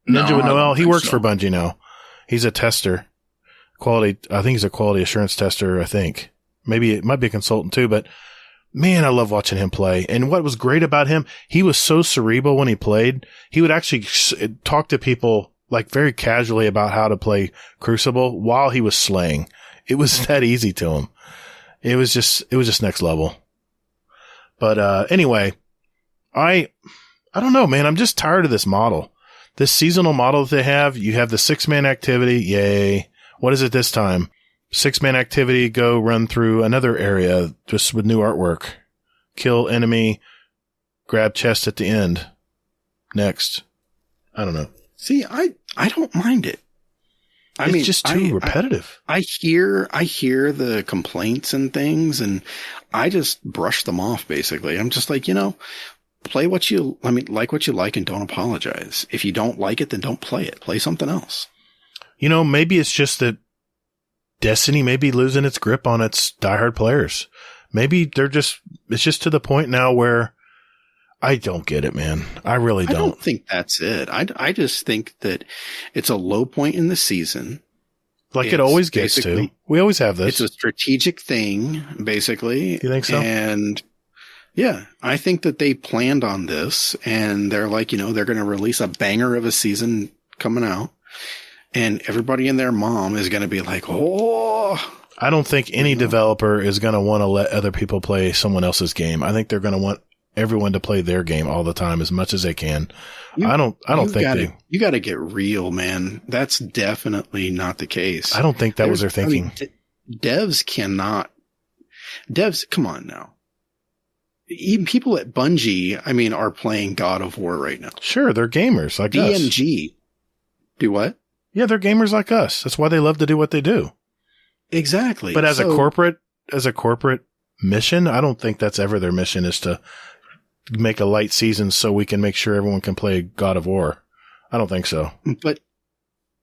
S2: Ninja with Noel, he works for Bungie now. He's a tester. I think he's a quality assurance tester, I think. Maybe it might be a consultant too, but man, I love watching him play. And what was great about him, he was so cerebral when he played. He would actually talk to people like very casually about how to play Crucible while he was slaying. It was that easy to him. It was just next level. But, anyway, I don't know, man. I'm just tired of this model. This seasonal model that they have, you have the 6-man activity. Yay. What is it this time? 6-man activity, go run through another area just with new artwork. Kill enemy, grab chest at the end. Next. I don't know.
S3: See, I don't mind it.
S2: It's just too repetitive.
S3: I hear the complaints and things and I just brush them off basically. I'm just like, play what you like and don't apologize. If you don't like it, then don't play it. Play something else.
S2: Maybe it's just that Destiny may be losing its grip on its diehard players. Maybe it's just to the point now where I don't get it, man. I really don't.
S3: I don't think that's it. I just think that it's a low point in the season.
S2: Like it always gets to. We always have this.
S3: It's a strategic thing, basically.
S2: Do you think so?
S3: And yeah, I think that they planned on this and they're like, they're going to release a banger of a season coming out and everybody and their mom is going to be like, oh.
S2: I don't think any developer is going to want to let other people play someone else's game. I think they're going to want everyone to play their game all the time as much as they can. I don't think
S3: you got to get real, man. That's definitely not the case.
S2: I don't think that was their thinking.
S3: Devs, come on now. Even people at Bungie, are playing God of War right now.
S2: Sure, they're gamers like us.
S3: BMG. Do what?
S2: Yeah, they're gamers like us. That's why they love to do what they do.
S3: Exactly.
S2: But as a corporate mission, I don't think that's ever their mission is to make a light season so we can make sure everyone can play God of War. I don't think so.
S3: But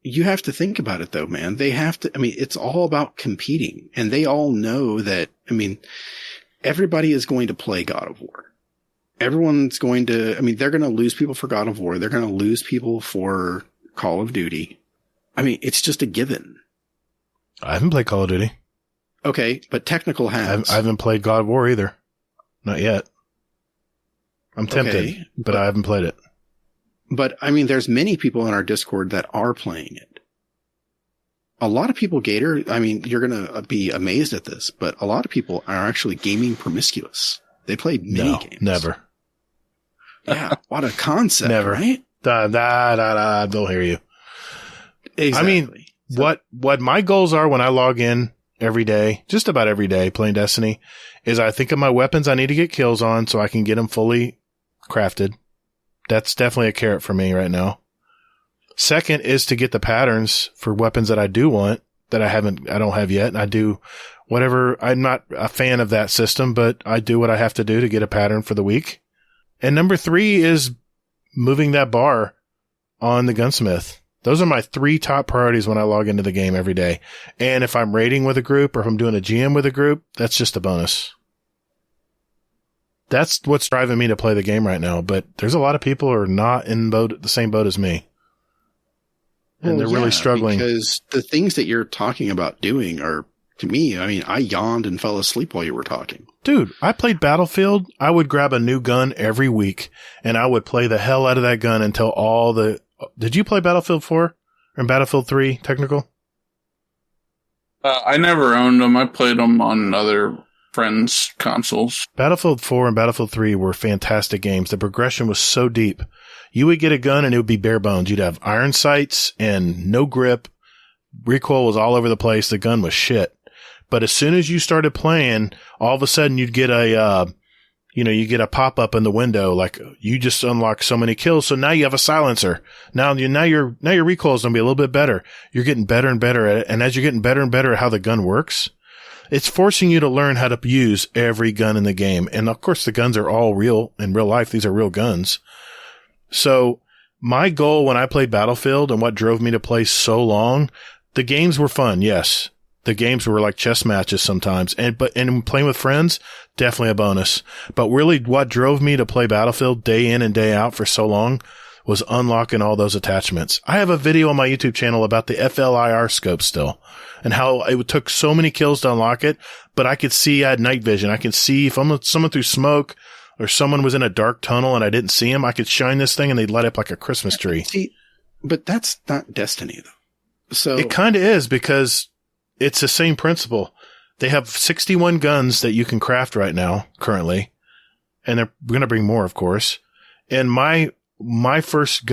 S3: you have to think about it though, man. They have to, it's all about competing and they all know that, everybody is going to play God of War. Everyone's going to, they're going to lose people for God of War. They're going to lose people for Call of Duty. It's just a given.
S2: I haven't played Call of Duty.
S3: Okay, but Technical has.
S2: I haven't played God of War either. Not yet. I'm tempted, but I haven't played it.
S3: But, there's many people in our Discord that are playing it. A lot of people, Gator, you're going to be amazed at this, but a lot of people are actually gaming promiscuous. They play mini games.
S2: Never.
S3: Yeah, what a concept,
S2: never.
S3: Right?
S2: They'll hear you.
S3: Exactly.
S2: What my goals are when I log in every day, just about every day playing Destiny, is I think of my weapons I need to get kills on so I can get them fully crafted. That's definitely a carrot for me right now. Second is to get the patterns for weapons that I do want that I don't have yet. And I do whatever. I'm not a fan of that system, but I do what I have to do to get a pattern for the week. And number 3 is moving that bar on the gunsmith. Those are my 3 top priorities when I log into the game every day. And if I'm raiding with a group or if I'm doing a GM with a group, that's just a bonus. That's what's driving me to play the game right now. But there's a lot of people who are not in the same boat as me. And they're really struggling.
S3: Because the things that you're talking about doing are, to me, I mean, I yawned and fell asleep while you were talking.
S2: Dude, I played Battlefield. I would grab a new gun every week, and I would play the hell out of that gun until all the... Did you play Battlefield 4 or Battlefield 3 Technickal?
S4: I never owned them. I played them on other friends' consoles.
S2: Battlefield 4 and Battlefield 3 were fantastic games. The progression was so deep. You would get a gun and it would be bare bones. You'd have iron sights and no grip. Recoil was all over the place. The gun was shit. But as soon as you started playing, all of a sudden you'd get you get a pop-up in the window, like you just unlocked so many kills. So now you have a silencer. Now your recoil is going to be a little bit better. You're getting better and better at it. And as you're getting better and better at how the gun works, it's forcing you to learn how to use every gun in the game. And of course the guns are all real in real life. These are real guns. So my goal when I played Battlefield and what drove me to play so long, the games were fun. Yes. The games were like chess matches sometimes. And playing with friends, definitely a bonus. But really what drove me to play Battlefield day in and day out for so long was unlocking all those attachments. I have a video on my YouTube channel about the FLIR scope still and how it took so many kills to unlock it, but I could see I had night vision. I could see if someone threw smoke or someone was in a dark tunnel and I didn't see him, I could shine this thing and they'd light up like a Christmas tree.
S3: See, but that's not Destiny though. So
S2: it kind of is because it's the same principle. They have 61 guns that you can craft right now, currently, and they're going to bring more, of course. And my first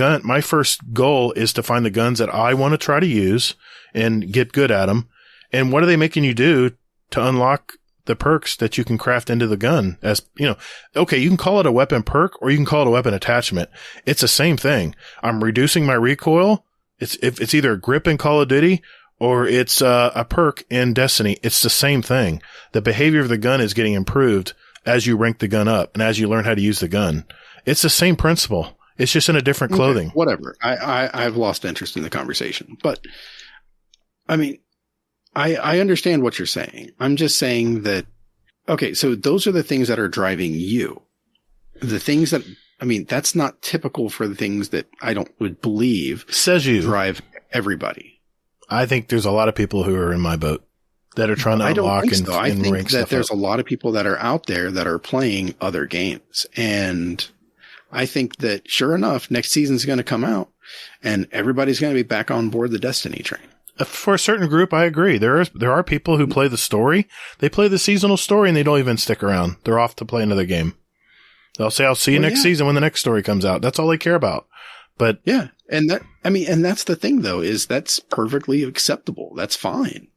S2: goal is to find the guns that I want to try to use and get good at them. And what are they making you do to unlock the perks that you can craft into the gun? As you know, okay, you can call it a weapon perk or you can call it a weapon attachment. It's the same thing. I'm reducing my recoil. It's either a grip in Call of Duty or it's a perk in Destiny. It's the same thing. The behavior of the gun is getting improved as you rank the gun up and as you learn how to use the gun. It's the same principle. It's just in a different clothing.
S3: Okay, whatever. I've lost interest in the conversation. But, I mean, I understand what you're saying. I'm just saying that, okay, so those are the things that are driving you. The things that, I mean, that's not typical for the things that would believe
S2: says you
S3: drive everybody.
S2: I think there's a lot of people who are in my boat that are trying to unlock and rank stuff.
S3: I think that there's a lot of people that are out there that are playing other games. And I think that sure enough, next season's going to come out and everybody's going to be back on board the Destiny train.
S2: For a certain group, I agree. There are people who play the story. They play the seasonal story and they don't even stick around. They're off to play another game. They'll say, I'll see you next season when the next story comes out. That's all they care about. But
S3: yeah. And that's the thing though, is that's perfectly acceptable. That's fine.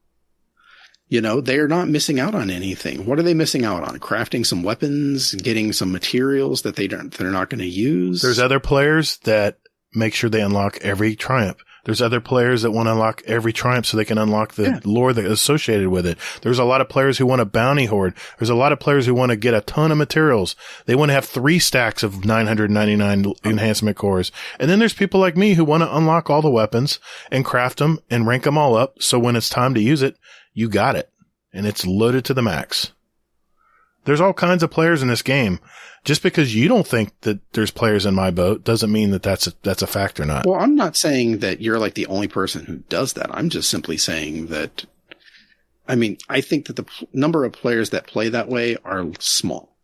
S3: You know, they're not missing out on anything. What are they missing out on? Crafting some weapons, getting some materials that they're not going to use.
S2: There's other players that make sure they unlock every triumph. There's other players that want to unlock every triumph so they can unlock the lore that is associated with it. There's a lot of players who want a bounty horde. There's a lot of players who want to get a ton of materials. They want to have 3 stacks of 999 enhancement cores. And then there's people like me who want to unlock all the weapons and craft them and rank them all up. So when it's time to use it, you got it. And it's loaded to the max. There's all kinds of players in this game. Just because you don't think that there's players in my boat doesn't mean that that's a fact or not.
S3: Well, I'm not saying that you're like the only person who does that. I'm just simply saying that, I mean, I think that the number of players that play that way are small.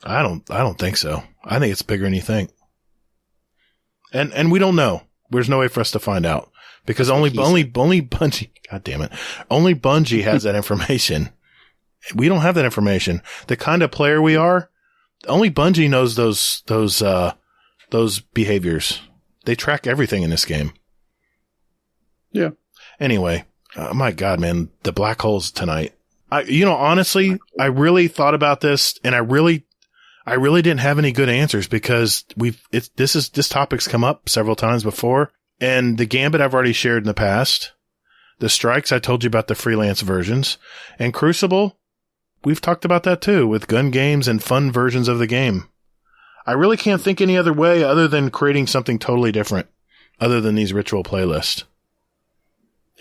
S2: I don't think so. I think it's bigger than you think. And we don't know. There's no way for us to find out because only Bungie, God damn it. Only Bungie has that information. We don't have that information. The kind of player we are, only Bungie knows those behaviors. They track everything in this game.
S3: Yeah.
S2: Anyway, My God, man, the black holes tonight. Honestly, I really thought about this, and I really didn't have any good answers because this topic's come up several times before, and the Gambit I've already shared in the past. The Strikes, I told you about the freelance versions, and Crucible, we've talked about that too, with gun games and fun versions of the game. I really can't think any other way other than creating something totally different, other than these ritual playlists.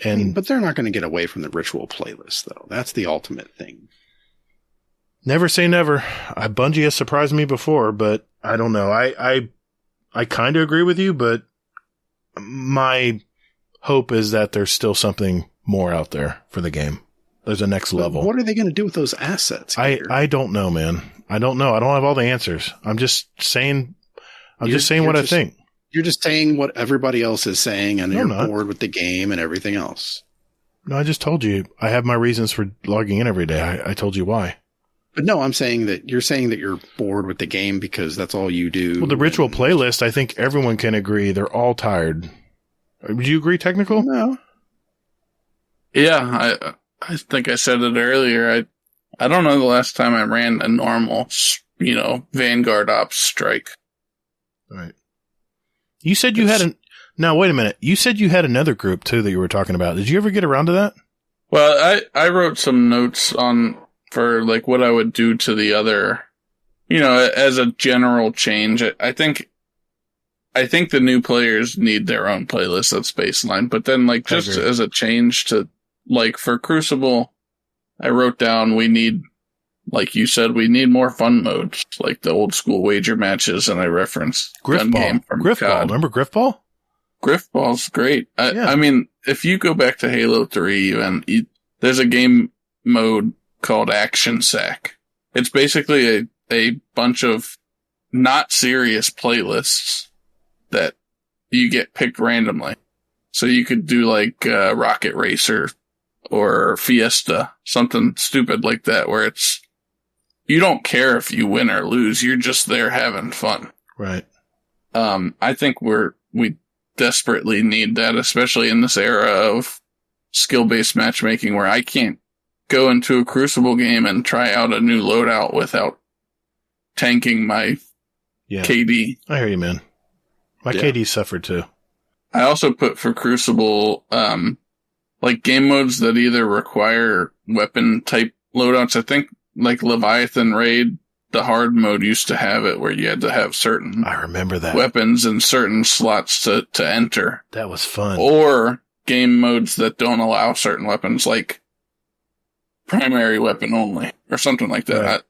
S3: But they're not going to get away from the ritual playlist, though. That's the ultimate thing.
S2: Never say never. Bungie has surprised me before, but I don't know. I kind of agree with you, but my hope is that there's still something more out there for the game. There's a next level.
S3: What are they going to do with those assets?
S2: I don't know, man. I don't know. I don't have all the answers. I'm just saying what I think.
S3: You're just saying what everybody else is saying, and you're bored with the game and everything else.
S2: No, I just told you. I have my reasons for logging in every day. I told you why.
S3: But no, I'm saying that you're bored with the game because that's all you do.
S2: Well, the ritual playlist, I think everyone can agree they're all tired. Would you agree, Technickal?
S3: No.
S4: Yeah, I think I said it earlier. I don't know the last time I ran a normal, Vanguard Ops strike.
S2: Right. You said you had now wait a minute. You said you had another group too that you were talking about. Did you ever get around to that?
S4: Well, I wrote some notes for like what I would do to the other, as a general change. I think the new players need their own playlist that's baseline, but then like just as a change to like for Crucible, I wrote down we need, like you said, we need more fun modes, like the old school wager matches, and I referenced Gun Game from
S2: Griffball. Remember Griffball?
S4: Griffball's great. I mean, if you go back to Halo 3, even there's a game mode called Action Sack. It's basically a bunch of not serious playlists that you get picked randomly. So you could do like Rocket Racer or Fiesta, something stupid like that, where it's you don't care if you win or lose. You're just there having fun.
S2: Right.
S4: I think we desperately need that, especially in this era of skill-based matchmaking where I can't go into a Crucible game and try out a new loadout without tanking my KD.
S2: I hear you, man. My KD suffered too.
S4: I also put for Crucible, like game modes that either require weapon type loadouts. I think like Leviathan Raid, the hard mode used to have it where you had to have certain
S2: I remember that
S4: weapons in certain slots to enter.
S2: That was fun.
S4: Or game modes that don't allow certain weapons, like primary weapon only or something like that. Right.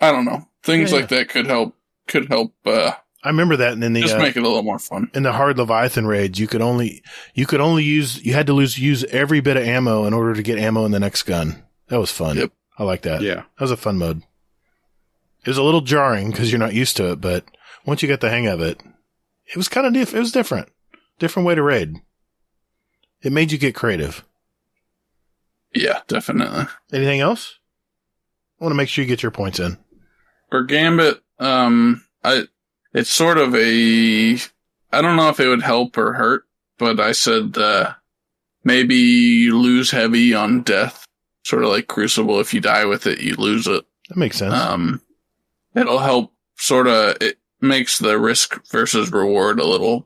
S4: I don't know. Things like that could help.
S2: I remember that, and then
S4: just make it a little more fun.
S2: In the hard Leviathan raids, you had to use every bit of ammo in order to get ammo in the next gun. That was fun.
S4: Yep.
S2: I like that.
S3: Yeah.
S2: That was a fun mode. It was a little jarring because you're not used to it, but once you get the hang of it, it was kind of it was different. Different way to raid. It made you get creative.
S4: Yeah, definitely.
S2: Anything else? I want to make sure you get your points in.
S4: For Gambit, it's sort of I don't know if it would help or hurt, but I said, maybe you lose heavy on death, sort of like Crucible. If you die with it, you lose it.
S2: That makes sense.
S4: It'll help it makes the risk versus reward a little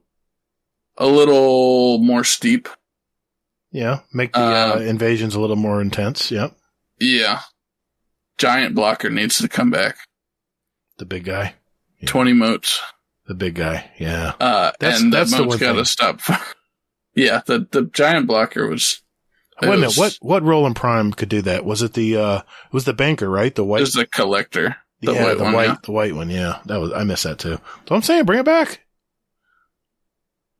S4: more steep.
S2: Yeah. Make the invasions a little more intense. Yep.
S4: Yeah. Giant blocker needs to come back.
S2: The big guy. Yeah.
S4: 20 motes.
S2: The big guy, yeah.
S4: That's the mote's got to stop. Yeah, the giant blocker was.
S2: Wait a minute, what role in Prime could do that? Was it the banker, right? The white.
S4: It was the collector.
S2: The white one. Yeah, I missed that too. So I'm saying, bring it back.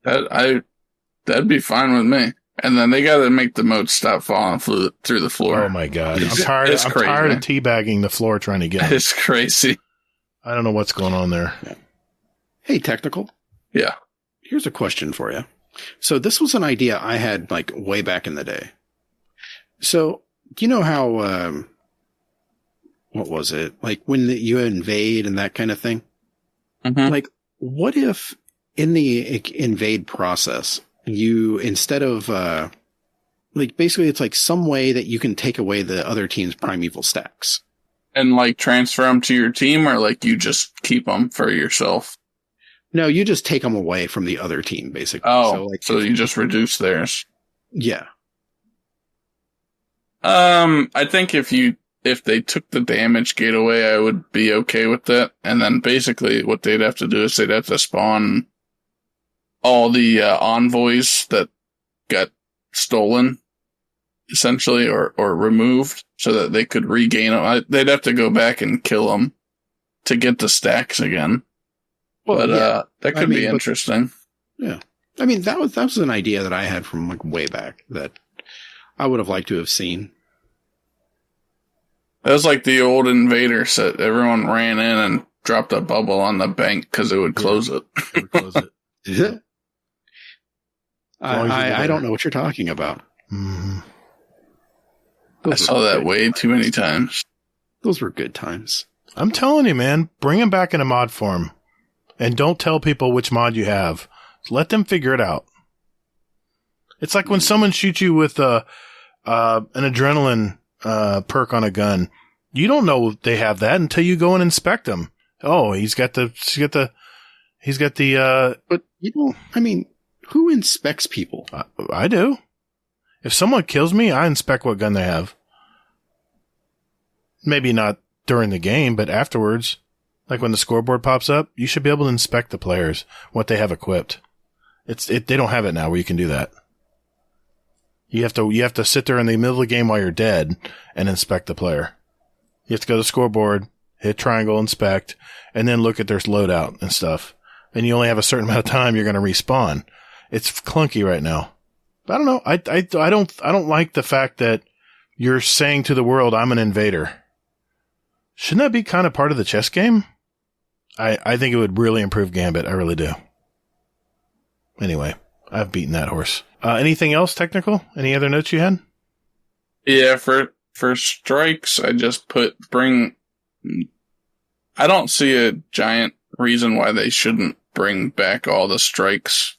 S4: That'd be fine with me. And then they got to make the motes stop falling through the floor.
S2: Oh my God, I'm tired of teabagging the floor trying to get them.
S4: It's crazy.
S2: I don't know what's going on there.
S3: Yeah. Hey, Technickal.
S4: Yeah.
S3: Here's a question for you. So this was an idea I had like way back in the day. So do you know how, what was it? Like when you invade and that kind of thing?
S4: Mm-hmm.
S3: Like what if in the invade process, you, instead of, like basically it's like some way that you can take away the other team's primeval stacks.
S4: And like transfer them to your team, or like you just keep them for yourself?
S3: No, you just take them away from the other team, basically.
S4: Oh, so you just reduce theirs.
S3: Yeah.
S4: I think if they took the damage gate away, I would be okay with that. And then basically what they'd have to do is they'd have to spawn all the envoys that got stolen, essentially, or removed, so that they could regain them. They'd have to go back and kill them to get the stacks again. Well, but that could be interesting.
S3: Yeah. I mean, that was an idea that I had from like way back that I would have liked to have seen.
S4: That was like the old Invader set. Everyone ran in and dropped a bubble on the bank because it would close it.
S2: It would close it.
S3: Yeah. I don't know what you're talking about.
S2: Mm-hmm.
S4: I saw that way too many times.
S3: Those were good times.
S2: I'm telling you, man, bring them back in a mod form. And don't tell people which mod you have. Let them figure it out. It's like when someone shoots you with an adrenaline perk on a gun. You don't know they have that until you go and inspect them. Oh, he's got the.
S3: But you know, I mean, who inspects people?
S2: I do. If someone kills me, I inspect what gun they have. Maybe not during the game, but afterwards. Like when the scoreboard pops up, you should be able to inspect the players, what they have equipped. They don't have it now where you can do that. You have to sit there in the middle of the game while you're dead and inspect the player. You have to go to the scoreboard, hit triangle, inspect, and then look at their loadout and stuff. And you only have a certain amount of time you're going to respawn. It's clunky right now. But I don't know. I don't like the fact that you're saying to the world, I'm an invader. Shouldn't that be kind of part of the chess game? I think it would really improve Gambit. I really do. Anyway, I've beaten that horse. Anything else technical? Any other notes you had?
S4: Yeah, for strikes, I just I don't see a giant reason why they shouldn't bring back all the strikes.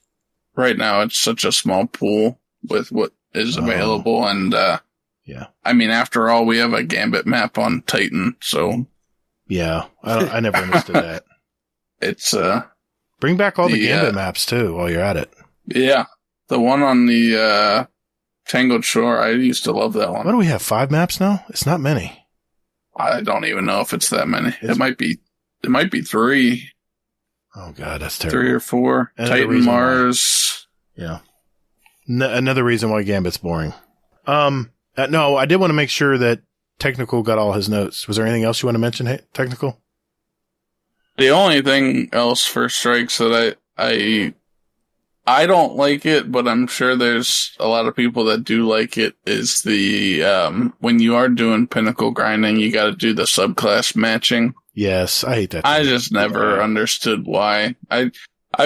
S4: Right now, it's such a small pool with what is available. And,
S2: yeah. I
S4: mean, after all, we have a Gambit map on Titan, so.
S2: Yeah, I never understood that.
S4: It's,
S2: bring back all the Gambit maps too while you're at it.
S4: Yeah. The one on the, Tangled Shore, I used to love that one.
S2: What do we have, 5 maps now? It's not many.
S4: I don't even know if it's that many. It might be 3.
S2: Oh god, that's terrible.
S4: 3 or 4. Titan, Mars.
S2: Yeah. Another reason why Gambit's boring. No, I did want to make sure that Technickal got all his notes. Was there anything else you want to mention, Technickal?
S4: The only thing else for strikes that I don't like it, but I'm sure there's a lot of people that do like it, is the when you are doing pinnacle grinding, you got to do the subclass matching.
S2: Yes, I hate that.
S4: I just never understood why. I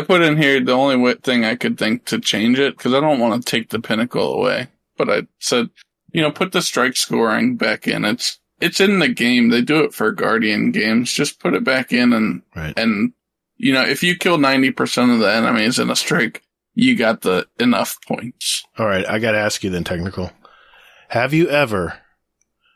S4: put in here the only thing I could think to change it, because I don't want to take the pinnacle away. But I said, put the strike scoring back in. It's in the game. They do it for Guardian games. Just put it back in and if you kill 90% of the enemies in a strike, you got the enough points.
S2: All right, I got to ask you then, Technickal. Have you ever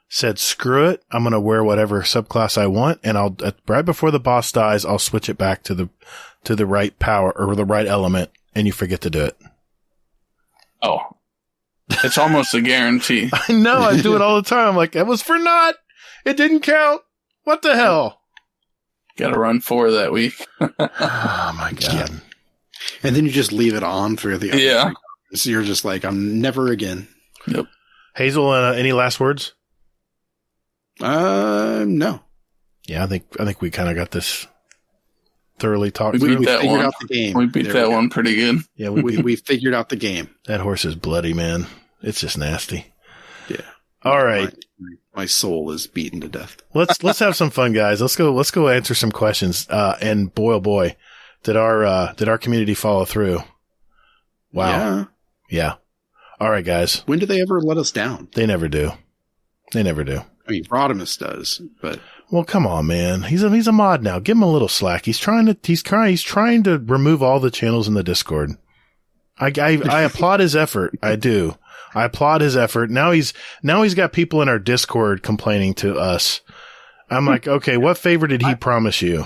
S2: said, screw it, I'm going to wear whatever subclass I want, and I'll right before the boss dies, I'll switch it back to the right power or the right element, and you forget to do it?
S4: Oh. It's almost a guarantee.
S2: I know, I do it all the time. I'm like, that was for naught. It didn't count. What the hell?
S4: Got to run 4 that week.
S2: Oh my god.
S3: Yeah. And then you just leave it on for the other.
S4: Yeah.
S3: So you're just like, I'm never again.
S4: Yep.
S2: Hazel, any last words?
S3: No.
S2: Yeah, I think we kind of got this thoroughly talked
S4: we
S2: through.
S4: We figured
S3: out the game.
S4: We beat that one pretty good.
S2: Yeah,
S3: we figured out the game.
S2: That horse is bloody, man. It's just nasty.
S3: Yeah.
S2: All right.
S3: My soul is beaten to death.
S2: Let's have some fun, guys. Let's go answer some questions. And boy, oh boy, did our community follow through? Wow. Yeah. All right, guys.
S3: When do they ever let us down?
S2: They never do. I mean,
S3: Rodimus does, but.
S2: Well, come on, man. He's a mod now. Give him a little slack. He's trying to remove all the channels in the Discord. I applaud his effort. I do. I applaud his effort. Now he's got people in our Discord complaining to us. I'm like, okay, what favor did he promise you?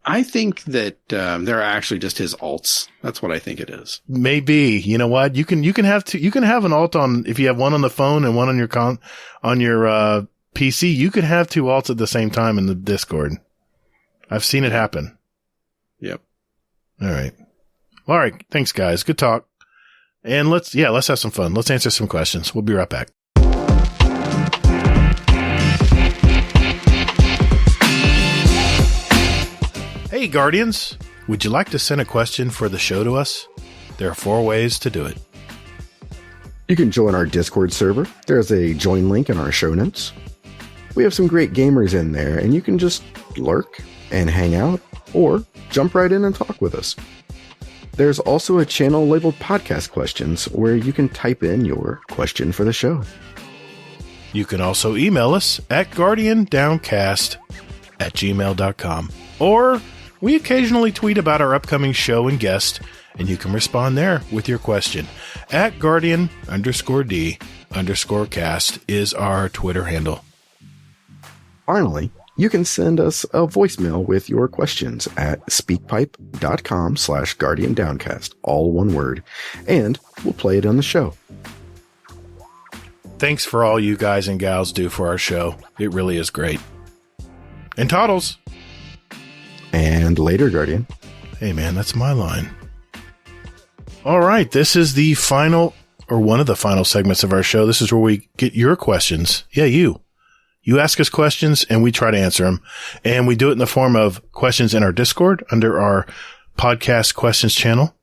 S3: I think that they're actually just his alts. That's what I think it is.
S2: Maybe. You know what? You can have an alt on, if you have one on the phone and one on your PC, you could have two alts at the same time in the Discord. I've seen it happen.
S3: Yep.
S2: All right. All right. Thanks, guys. Good talk. And let's have some fun. Let's answer some questions. We'll be right back. Hey, Guardians. Would you like to send a question for the show to us? There are 4 ways to do it.
S6: You can join our Discord server. There's a join link in our show notes. We have some great gamers in there, and you can just lurk and hang out, or jump right in and talk with us. There's also a channel labeled Podcast Questions where you can type in your question for the show.
S2: You can also email us at guardiandowncast@gmail.com. Or we occasionally tweet about our upcoming show and guest, and you can respond there with your question. At Guardian_D_cast is our Twitter handle.
S6: Finally, you can send us a voicemail with your questions at speakpipe.com/guardiandowncast, all one word, and we'll play it on the show.
S2: Thanks for all you guys and gals do for our show. It really is great. And Toddles.
S6: And later, Guardian.
S2: Hey, man, that's my line. All right, this is the final, or one of the final segments of our show. This is where we get your questions. Yeah, you. You ask us questions, and we try to answer them. And we do it in the form of questions in our Discord under our podcast questions channel.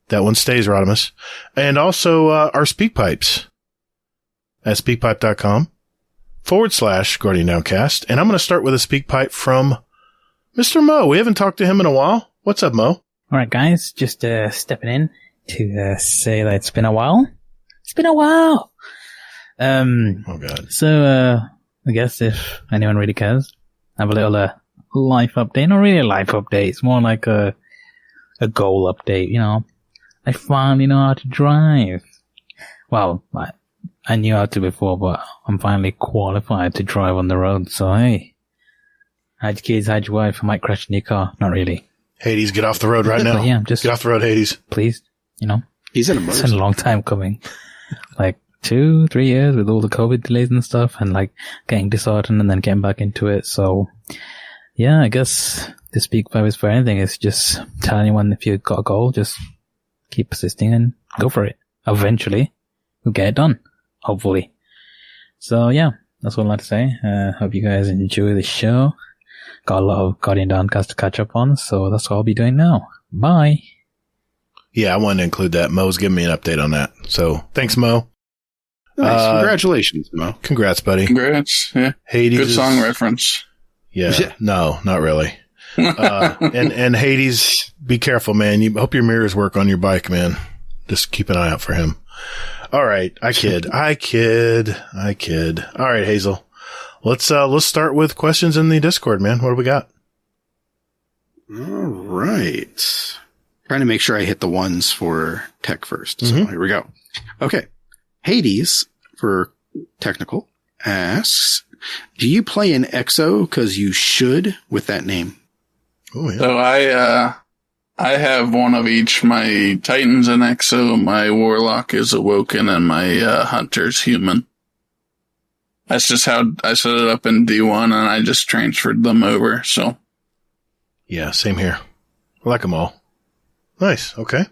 S2: That one stays, Rodimus. And also our speak pipes at speakpipe.com/Guardian Downcast. And I'm going to start with a speak pipe from Mr. Mo. We haven't talked to him in a while. What's up, Mo?
S7: All right, guys. Just stepping in to say that it's been a while. It's been a while.
S2: Oh, God.
S7: So, I guess if anyone really cares, have a little life update. Not really a life update. It's more like a goal update, you know. I finally know how to drive. Well, I knew how to before, but I'm finally qualified to drive on the road. So, hey, how'd your kids, how'd your wife? I might crash in your car. Not really.
S2: Hades, get off the road right now.
S7: But yeah, just
S2: get off the road, Hades.
S7: Please, you know.
S3: He's in a
S7: It's been a long time coming. Like 2-3 years with all the COVID delays and stuff, and like getting disheartened and then getting back into it. So yeah, I guess the speak pipe is for anything. It's just tell anyone if you've got a goal, just keep persisting and go for it. Eventually you'll get it done, hopefully. So yeah, that's what I'd like to say. Hope you guys enjoy the show. Got a lot of Guardian Downcast to catch up on, so that's what I'll be doing now. Bye.
S2: Yeah, I wanted to include that. Mo's giving me an update on that. So thanks, Mo.
S3: Nice. Congratulations, Mo.
S2: Congrats, buddy.
S4: Congrats. Yeah.
S2: Hades.
S4: Good song reference.
S2: Yeah. No, not really. And Hades, be careful, man. You hope your mirrors work on your bike, man. Just keep an eye out for him. All right. I kid. All right, Hazel. Let's start with questions in the Discord, man. What do we got?
S3: All right. Trying to make sure I hit the ones for tech first. So here we go. Okay. Hades for Technickal asks, do you play in EXO? Cause you should with that name.
S2: Oh, yeah.
S4: So I have one of each. My Titan's an EXO, my Warlock is Awoken, and my Hunter's Human. That's just how I set it up in D1, and I just transferred them over, so.
S2: Yeah, same here. I like them all. Nice. Okay.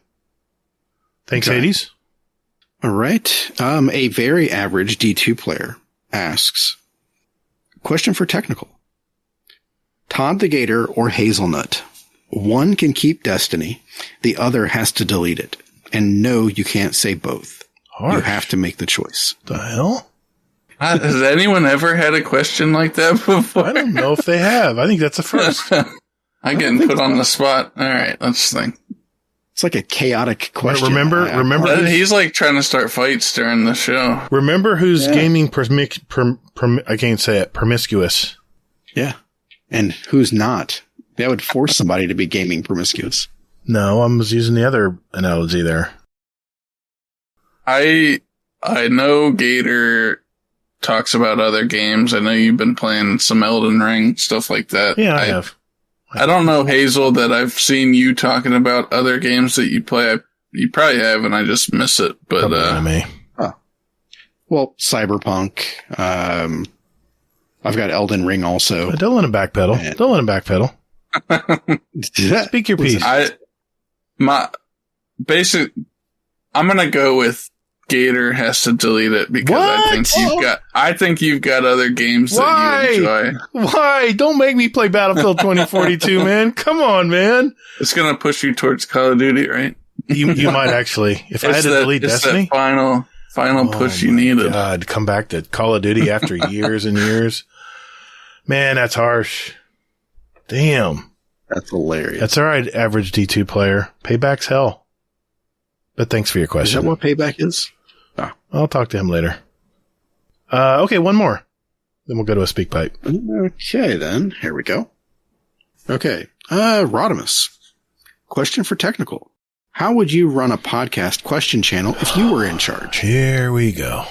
S2: Thanks,
S3: Okay.
S2: Hades.
S3: All right. A very average D2 player asks, question for Technickal. ToddtheGatr or Hazelnut? One can keep Destiny. The other has to delete it. And no, you can't say both.
S2: Harsh.
S3: You have to make the choice.
S2: The hell?
S4: Has anyone ever had a question like that before?
S2: I don't know if they have. I think that's a first.
S4: I'm getting put on the spot. All right, let's think.
S3: It's like a chaotic question.
S2: Remember,
S4: He's like trying to start fights during the show.
S2: remember who's gaming I can't say it, promiscuous.
S3: Yeah. And who's not? That would force somebody to be gaming promiscuous.
S2: No, I was using the other analogy there.
S4: I I know Gator talks about other games. I know you've been playing some Elden Ring, stuff like that.
S2: Yeah, I have.
S4: I don't know, Hazel, that I've seen you talking about other games that you play. You probably have, and I just miss it. But
S2: me.
S3: Well, Cyberpunk. I've got Elden Ring also.
S2: Don't let him backpedal. Don't let him backpedal. Speak your piece. I'm gonna go with Gator has to delete it because I think you've got other games that you enjoy. Why? Don't make me play Battlefield 2042, man. Come on, man.
S4: It's gonna push you towards Call of Duty, right?
S2: You might actually. If I had to delete Destiny,
S4: that final push you needed.
S2: God, come back to Call of Duty after years and years. Man, that's harsh. Damn.
S3: That's hilarious.
S2: That's all right, average D2 player. Payback's hell. But thanks for your question.
S3: Is that what payback is?
S2: Oh. I'll talk to him later. Okay, one more. Then we'll go to a speak pipe.
S3: Okay, then. Here we go. Okay. Rodimus. Question for Technical. How would you run a podcast question channel if you were in charge?
S2: Here we go.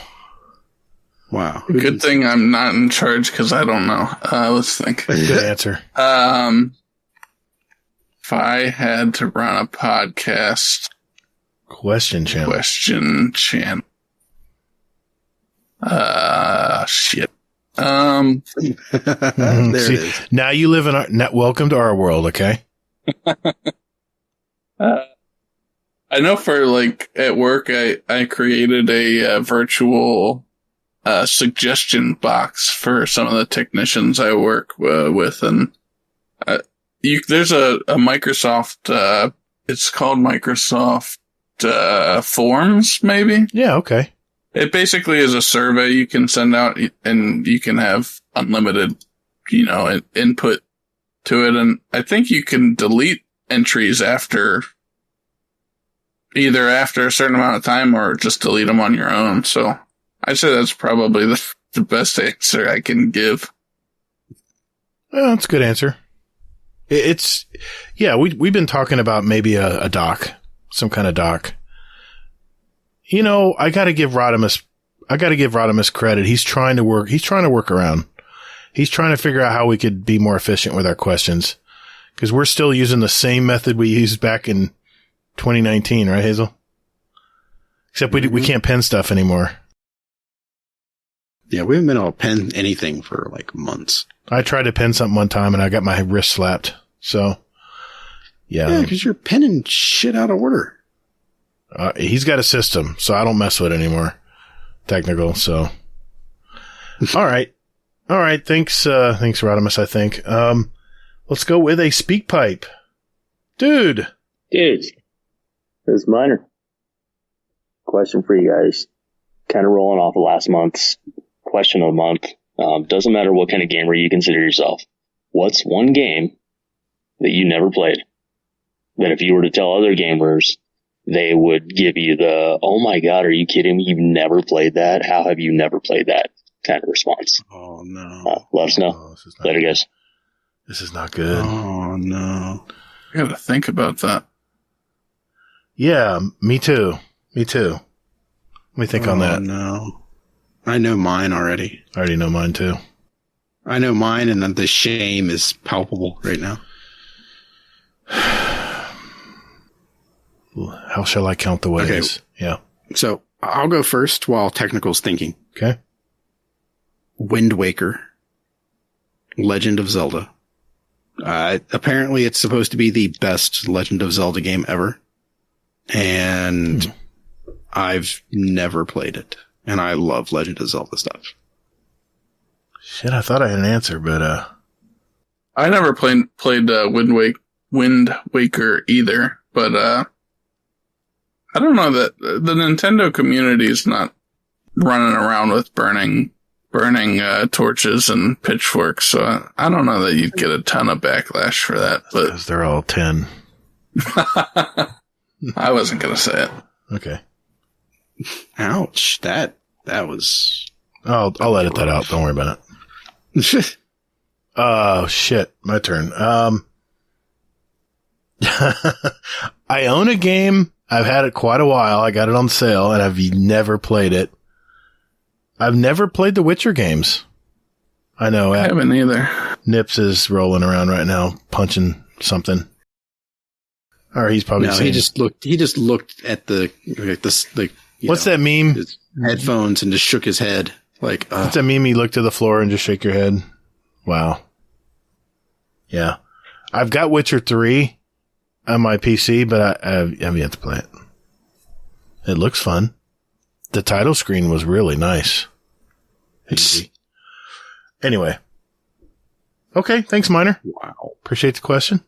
S3: Wow.
S4: Good thing I'm not in charge because I don't know. Let's think.
S2: Good answer.
S4: If I had to run a podcast
S2: question channel.
S4: Shit.
S3: There it is.
S2: Now you live in welcome to our world, okay?
S4: I know for at work, I created a virtual suggestion box for some of the technicians I work with, and there's a Microsoft. It's called Microsoft Forms, maybe.
S2: Yeah. Okay.
S4: It basically is a survey you can send out, and you can have unlimited, input to it, and I think you can delete entries either after a certain amount of time or just delete them on your own. So I'd say that's probably the best answer I can give.
S2: Well, that's a good answer. We've been talking about maybe a doc, some kind of doc. I gotta give Rodimus credit. He's trying to work around. He's trying to figure out how we could be more efficient with our questions. Cause we're still using the same method we used back in 2019, right, Hazel? Except we can't pen stuff anymore.
S3: Yeah, we haven't been able to pen anything for months.
S2: I tried to pen something one time and I got my wrist slapped. So, yeah.
S3: because you're penning shit out of order.
S2: He's got a system, so I don't mess with it anymore. Technical, so. All right. Thanks, Rodimus, I think. Let's go with a speak pipe. Dude.
S8: This is minor. Question for you guys. Kind of rolling off of last month's question of the month. Doesn't matter what kind of gamer you consider yourself. What's one game that you never played that if you were to tell other gamers, they would give you the, oh my God, are you kidding me? You've never played that? How have you never played that kind of response?
S3: Oh, no.
S8: Let us know. Later, guys.
S2: This is not good.
S3: Oh, no.
S4: I gotta think about that.
S2: Yeah, me too. Let me think on that.
S3: No. I know mine already.
S2: I already know mine too.
S3: I know mine, and the shame is palpable right now.
S2: How shall I count the ways?
S3: Okay.
S2: Yeah.
S3: So I'll go first while Technical's thinking.
S2: Okay.
S3: Wind Waker. Legend of Zelda. Apparently it's supposed to be the best Legend of Zelda game ever. And I've never played it. And I love Legend of Zelda stuff.
S2: Shit, I thought I had an answer, but
S4: I never played Wind Waker either, but I don't know that the Nintendo community is not running around with burning torches and pitchforks, so I don't know that you'd get a ton of backlash for that. But
S2: because they're all 10.
S4: I wasn't gonna say it.
S2: Okay.
S3: Ouch! That was.
S2: I'll edit that out. Don't worry about it. Oh shit! My turn. I own a game. I've had it quite a while. I got it on sale, and I've never played it. I've never played the Witcher games. I know.
S4: I haven't either.
S2: Nips is rolling around right now, punching something. Or he's probably
S3: He just looked at the
S2: what's that meme?
S3: His headphones and just shook his head. Like,
S2: what's that meme? You look to the floor and just shake your head. Wow. Yeah. I've got Witcher 3 on my PC, but I have yet to play it. It looks fun. The title screen was really nice. Easy. Anyway. Okay. Thanks, Miner.
S3: wow.
S2: Appreciate the question.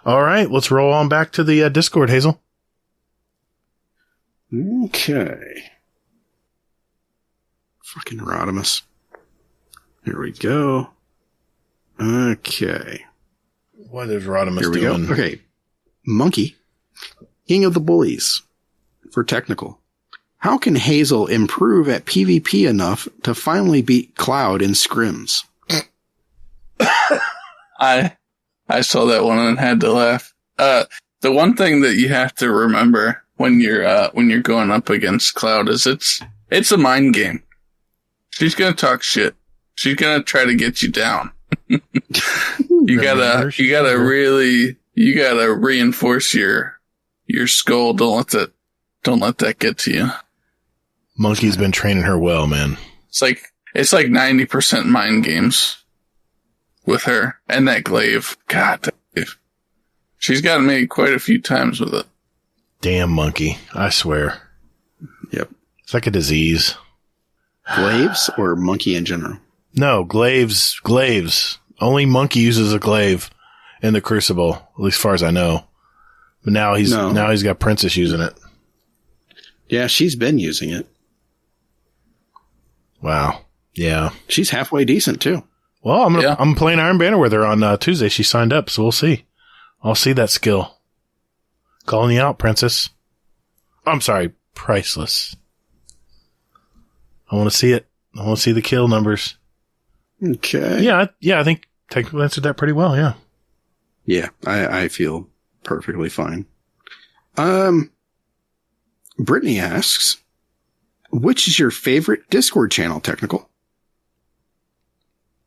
S2: All right. Let's roll on back to the Discord, Hazel.
S3: Okay. Fucking Rodimus. Here we go. Okay.
S2: What is Rodimus
S3: Here we
S2: doing?
S3: go. Okay. Monkey, King of the Bullies, for Technickal. How can Hazel improve at PvP enough to finally beat Cloud in scrims?
S4: I saw that one and had to laugh. The one thing that you have to remember when you're going up against Cloud is it's a mind game. She's gonna talk shit. She's gonna try to get you down. You gotta reinforce your skull. Don't let that get to you.
S2: Monkey's been training her well, man.
S4: It's like 90% mind games with her and that glaive. God, that glaive. She's gotten me quite a few times with it.
S2: Damn Monkey. I swear.
S3: Yep.
S2: It's like a disease.
S3: Glaives or Monkey in general?
S2: No, glaives. Only Monkey uses a glaive in the Crucible, at least as far as I know. But now he's got Princess using it.
S3: Yeah, she's been using it.
S2: Wow. Yeah.
S3: She's halfway decent too.
S2: Well, I'm playing Iron Banner with her on Tuesday. She signed up, so we'll see. I'll see that skill. Calling you out, Princess. I'm sorry, Priceless. I want to see it. I want to see the kill numbers.
S3: Okay.
S2: Yeah, I think Technickal answered that pretty well, yeah.
S3: Yeah, I feel perfectly fine. Brittany asks, which is your favorite Discord channel, Technickal?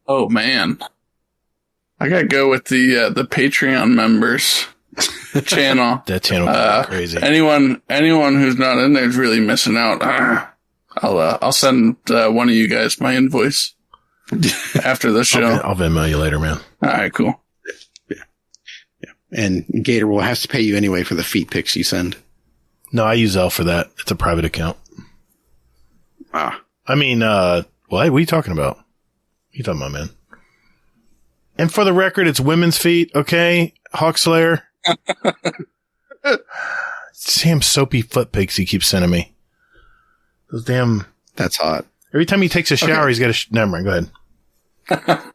S4: Oh man, I gotta go with the Patreon members channel.
S2: That channel is crazy.
S4: Anyone who's not in there is really missing out. I'll send one of you guys my invoice after the show.
S2: I'll Venmo you later, man.
S4: All right, cool.
S3: Yeah. And Gator will have to pay you anyway for the feet pics you send.
S2: No, I use Zelle for that. It's a private account.
S3: Ah.
S2: I mean, what are you talking about? What are you talking about, man? And for the record, it's women's feet, okay? Hawkslayer. Damn soapy foot pics he keeps sending me. Those damn...
S3: That's hot.
S2: Every time he takes a shower, he's got a... Never mind, go ahead.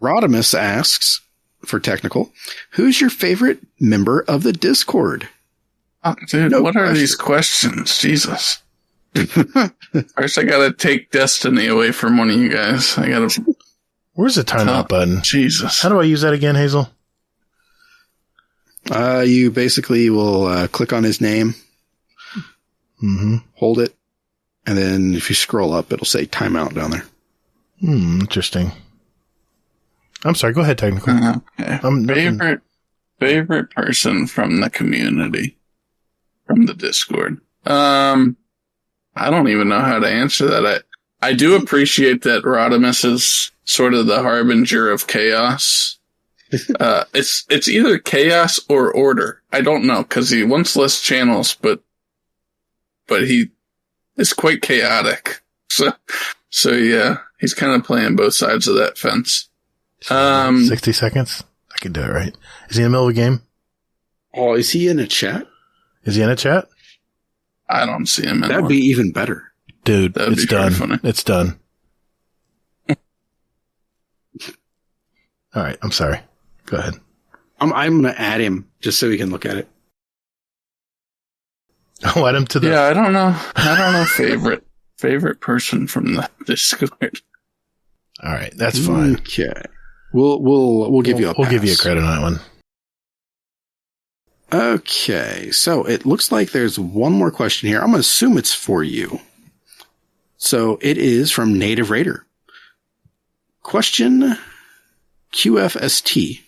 S3: Rodimus asks, for Technickal, who's your favorite member of the Discord?
S4: Oh, dude, what are these questions? Jesus. First, I gotta take Destiny away from one of you guys.
S2: Where's the timeout button?
S4: Jesus.
S2: How do I use that again, Hazel?
S3: You basically will click on his name, hold it, and then if you scroll up, it'll say timeout down there.
S2: Interesting. I'm sorry, go ahead, Technickal.
S4: Okay. Favorite person from the community, from the Discord. I don't even know how to answer that. I do appreciate that Rodimus is sort of the harbinger of chaos. It's either chaos or order. I don't know, because he wants less channels, but he is quite chaotic. So yeah, he's kind of playing both sides of that fence.
S2: 60 seconds? I could do it, right? Is he in the middle of a game?
S3: Oh, is he in a chat?
S2: Is he in a chat?
S4: I don't see him in
S3: That'd be even better.
S2: Dude, it's done.
S4: Funny.
S2: It's done. All right, I'm sorry. Go ahead.
S3: I'm going to add him just so we can look at it.
S2: I'll add him to the...
S4: Yeah, I don't know. Favorite person from the Discord.
S2: All right, that's fine.
S3: Okay. We'll give you a pass.
S2: We'll give you a credit on that one.
S3: Okay, so it looks like there's one more question here. I'm going to assume it's for you. So it is from Native Raider. Question QFST.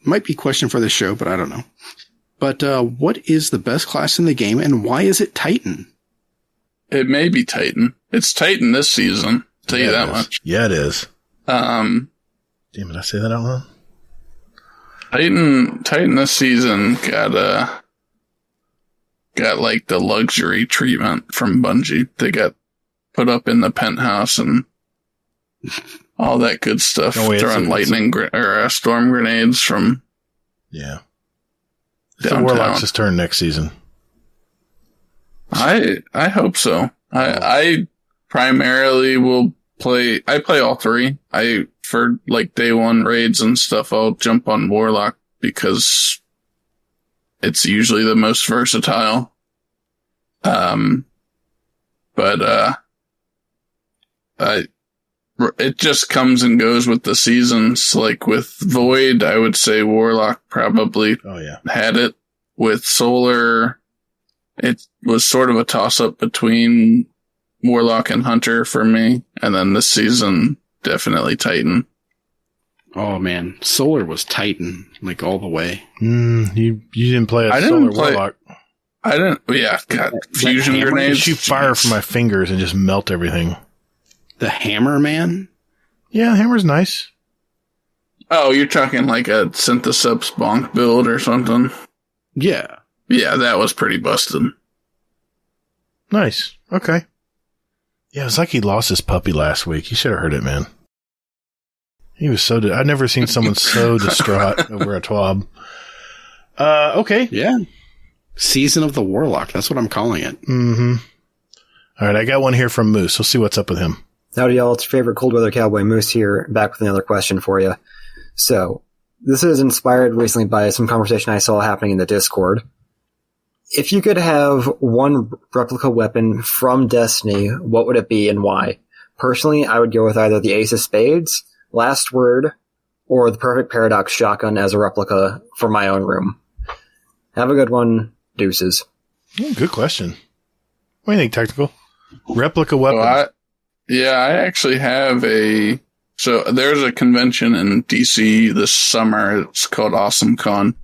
S3: Might be a question for the show, but I don't know. But what is the best class in the game, and why is it Titan?
S4: It may be Titan. It's Titan this season. I'll tell you that much.
S2: Yeah, it is. Damn, did I say that out loud?
S4: Titan this season got like the luxury treatment from Bungie. They got put up in the penthouse and all that good stuff. Throwing storm grenades from.
S2: Yeah.
S4: It's
S2: the Warlock's turn next season.
S4: I hope so. I primarily will play. I play all three. For like day one raids and stuff, I'll jump on Warlock because it's usually the most versatile. It just comes and goes with the seasons. Like with Void, I would say Warlock probably had it. With Solar, it was sort of a toss-up between Warlock and Hunter for me. And then this season, definitely Titan.
S3: Oh, man. Solar was Titan, like all the way.
S2: You didn't play Warlock.
S4: I didn't. Yeah, got fusion grenades.
S2: Shoot fire from my fingers and just melt everything.
S3: The Hammer Man?
S2: Yeah, Hammer's nice.
S4: Oh, you're talking like a Syntheseps bonk build or something?
S3: Yeah.
S4: Yeah, that was pretty busted.
S2: Nice. Okay. Yeah, it's like he lost his puppy last week. He should have heard it, man. He was so... I've never seen someone so distraught over a twab. Okay.
S3: Yeah. Season of the Warlock. That's what I'm calling it.
S2: Mm-hmm. All right, I got one here from Moose. We'll see what's up with him.
S9: Howdy, y'all. It's your favorite cold weather cowboy, Moose here, back with another question for you. So, this is inspired recently by some conversation I saw happening in the Discord. If you could have one replica weapon from Destiny, what would it be and why? Personally, I would go with either the Ace of Spades, Last Word, or the Perfect Paradox shotgun as a replica for my own room. Have a good one. Deuces.
S2: Good question. What do you think, Technical? Replica weapon.
S4: I actually have so there's a convention in DC this summer. It's called Awesome Con.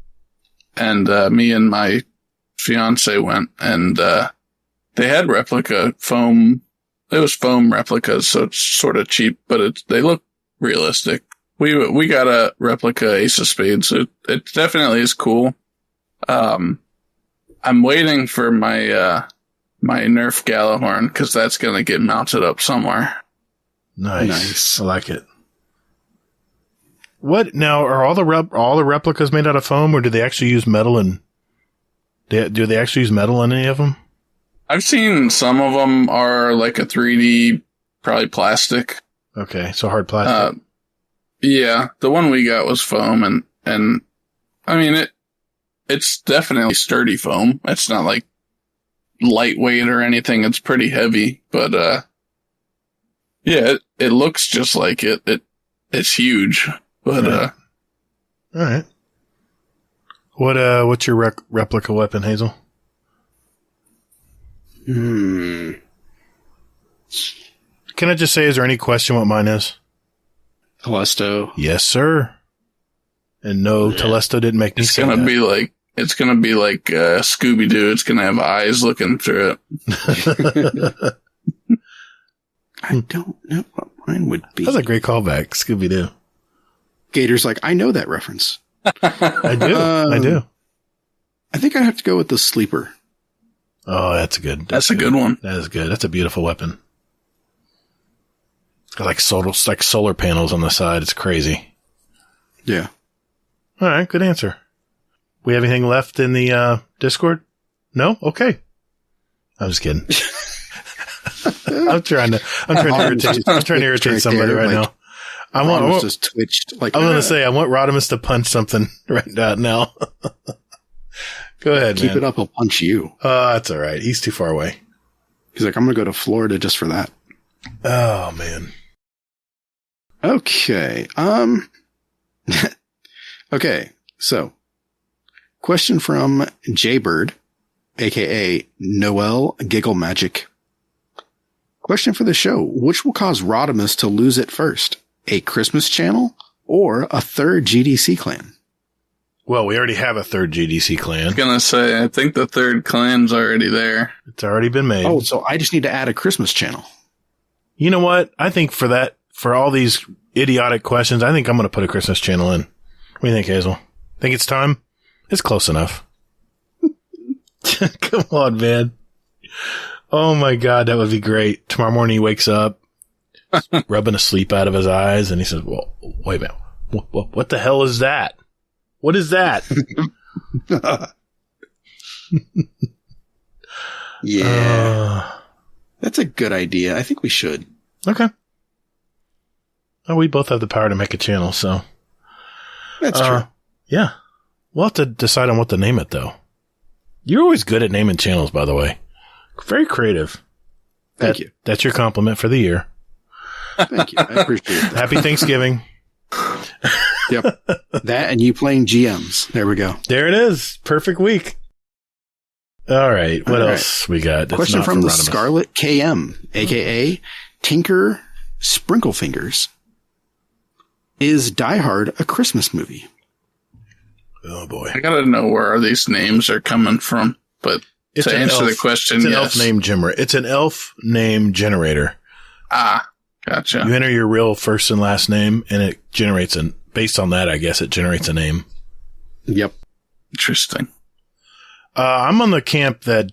S4: And me and my fiance went, and they had replica foam. It was foam replicas, so it's sort of cheap, but they look realistic. We got a replica Ace of Spades, so it definitely is cool. I'm waiting for my Nerf Gallahorn, because that's going to get mounted up somewhere.
S2: Nice. I like it. What now? Are all the replicas made out of foam, or do they actually use metal? And do they actually use metal in any of them?
S4: I've seen some of them are like a 3D, probably plastic.
S2: Okay, so hard plastic.
S4: Yeah, the one we got was foam, and I mean it's definitely sturdy foam. It's not like lightweight or anything. It's pretty heavy, but it looks just like it. It's huge, but
S2: all right. What's your replica weapon, Hazel? Can I just say, is there any question what mine is?
S3: Telesto.
S2: Yes, sir. And no, Telesto didn't make me say that.
S4: It's gonna be like Scooby-Doo. It's gonna have eyes looking through it.
S3: I don't know what mine would be.
S2: That's a great callback, Scooby-Doo.
S3: Gator's like, I know that reference.
S2: I do.
S3: I think I'd have to go with the Sleeper.
S2: Oh, that's a good
S4: one.
S2: That is good. That's a beautiful weapon. It's got like solar panels on the side. It's crazy.
S3: Yeah.
S2: All right. Good answer. We have anything left in the Discord? No? Okay. I'm just kidding. I'm trying to irritate somebody right now. I want
S3: just twitched. Like,
S2: I was going to say, I want Rodimus to punch something right now. Go ahead,
S3: Keep it up, he'll punch you.
S2: That's all right. He's too far away.
S3: He's like, I'm going to go to Florida just for that.
S2: Oh, man.
S3: Okay. Okay. So, question from Jaybird, aka Noel Giggle Magic. Question for the show. Which will cause Rodimus to lose it first? A Christmas channel or a third GDC clan?
S2: Well, we already have a third GDC clan.
S4: I was going to say, I think the third clan's already there.
S2: It's already been made.
S3: Oh, so I just need to add a Christmas channel.
S2: You know what? I think for all these idiotic questions, I think I'm going to put a Christmas channel in. What do you think, Hazel? Think it's time? It's close enough. Come on, man. Oh my God, that would be great. Tomorrow morning he wakes up, rubbing the sleep out of his eyes, and he says, well, wait a minute. What the hell is that? What is that?
S3: Yeah. That's a good idea. I think we should.
S2: Okay. Oh, we both have the power to make a channel, so.
S3: That's true.
S2: Yeah. We'll have to decide on what to name it, though. You're always good at naming channels, by the way. Very creative.
S3: Thank you.
S2: That's your compliment for the year.
S3: Thank you. I appreciate that.
S2: Happy Thanksgiving.
S3: Yep. That and you playing GMs. There we go.
S2: There it is. Perfect week. All right. What else we got? That's
S3: Question
S2: not
S3: from the
S2: Rodimus.
S3: Scarlet KM, a.k.a. Tinker Sprinklefingers. Is Die Hard a Christmas movie?
S2: Oh, boy.
S4: I gotta know where these names are coming from, but to answer the question,
S2: it's an
S4: yes.
S2: It's an elf name generator.
S4: Ah, gotcha.
S2: You enter your real first and last name, and it generates based on that, I guess, it generates a name.
S3: Yep.
S4: Interesting.
S2: I'm on the camp that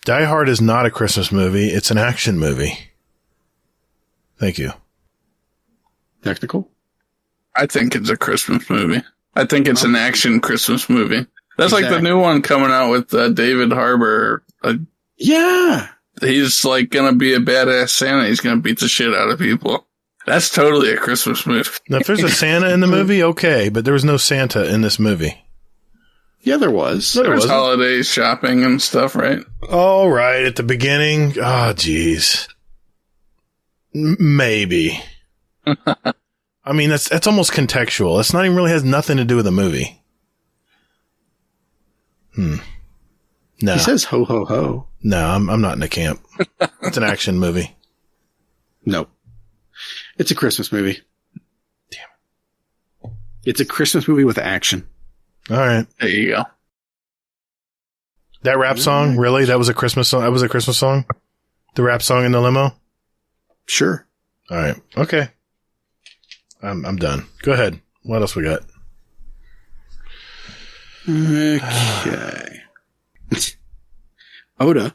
S2: Die Hard is not a Christmas movie. It's an action movie. Thank you.
S3: Technical?
S4: I think it's a Christmas movie. I think it's an action Christmas movie. That's like the new one coming out with David Harbour.
S3: Yeah.
S4: He's like going to be a badass Santa. He's going to beat the shit out of people. That's totally a Christmas movie.
S2: Now, if there's a Santa in the movie, okay, but there was no Santa in this movie.
S3: Yeah, there was.
S4: There was holiday shopping and stuff, right?
S2: All right, at the beginning. Oh, jeez. Maybe. I mean, that's almost contextual. It's not even really has nothing to do with the movie. No.
S3: He says ho, ho, ho.
S2: No, I'm not in the camp. It's an action movie.
S3: No. It's a Christmas movie.
S2: Damn it.
S3: It's a Christmas movie with action.
S2: All right.
S4: There you go.
S2: That rap song? Really? That was a Christmas song? That was a Christmas song? The rap song in the limo?
S3: Sure.
S2: All right. Okay. I'm done. Go ahead. What else we got?
S3: Okay. Oda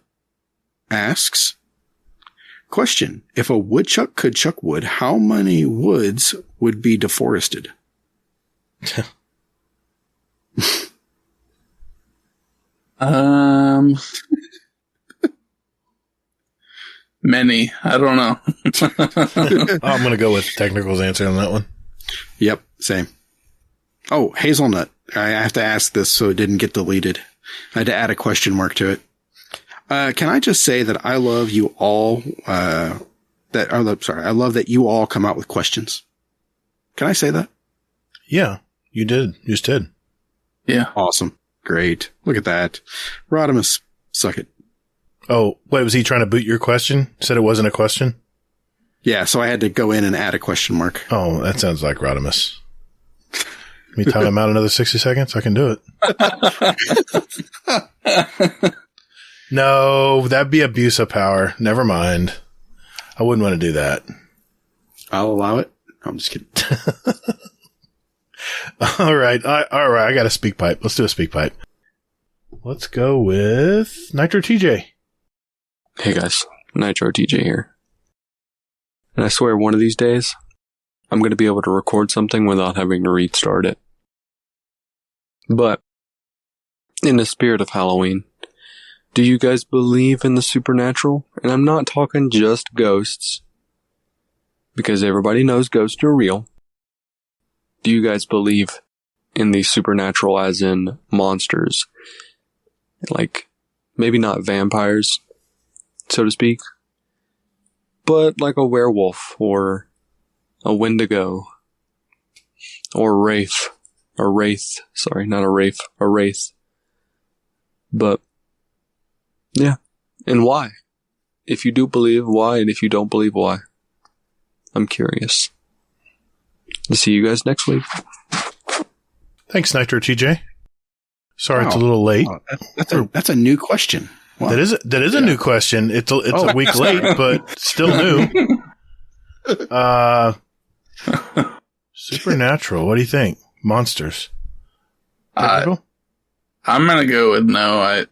S3: asks, question, if a woodchuck could chuck wood, how many woods would be deforested?
S4: Many. I don't know.
S2: I'm going to go with Technical's answer on that one.
S3: Yep, same. Oh, hazelnut. I have to ask this so it didn't get deleted. I had to add a question mark to it. Can I just say that I love you all, I love that you all come out with questions. Can I say that?
S2: Yeah, you did. You just did.
S4: Yeah.
S3: Awesome. Great. Look at that. Rodimus, suck it.
S2: Oh, wait, was he trying to boot your question? Said it wasn't a question?
S3: Yeah, so I had to go in and add a question mark.
S2: Oh, that sounds like Rodimus. Let me time him out another 60 seconds? I can do it. No, that'd be abuse of power. Never mind. I wouldn't want to do that.
S3: I'll allow it. I'm just kidding.
S2: All right. I got a speak pipe. Let's do a speak pipe. Let's go with Nitro TJ.
S10: Hey guys, Nitro TJ here. And I swear one of these days, I'm going to be able to record something without having to restart it. But, in the spirit of Halloween, do you guys believe in the supernatural? And I'm not talking just ghosts, because everybody knows ghosts are real. Do you guys believe in the supernatural as in monsters? Like, maybe not vampires, so to speak, but like a werewolf or a wendigo or a wraith. Sorry, not a wraith, a wraith. But, yeah, And why? If you do believe, why? And if you don't believe, why? I'm curious. I'll see you guys next week.
S2: Thanks, Nitro TJ. Sorry, it's a little late.
S3: That's a new question. Wow.
S2: That is a new question. It's a week late, but still new. Supernatural. What do you think? Monsters.
S4: I'm gonna go with no.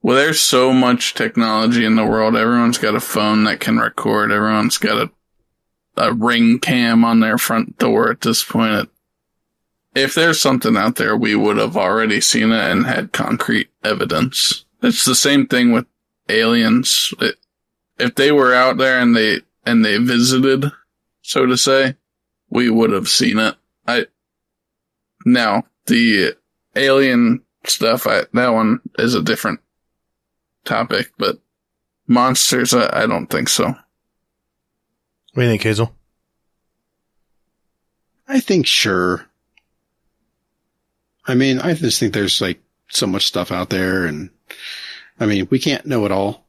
S4: Well, there's so much technology in the world. Everyone's got a phone that can record. Everyone's got a Ring cam on their front door at this point. If there's something out there, we would have already seen it and had concrete evidence. It's the same thing with aliens. If they were out there and they visited, so to say, we would have seen it. Now, the alien stuff, that one is a different topic, but monsters, I don't think so.
S2: What do you think, Hazel?
S3: I think sure. I mean, I just think there's like so much stuff out there, and I mean, we can't know it all.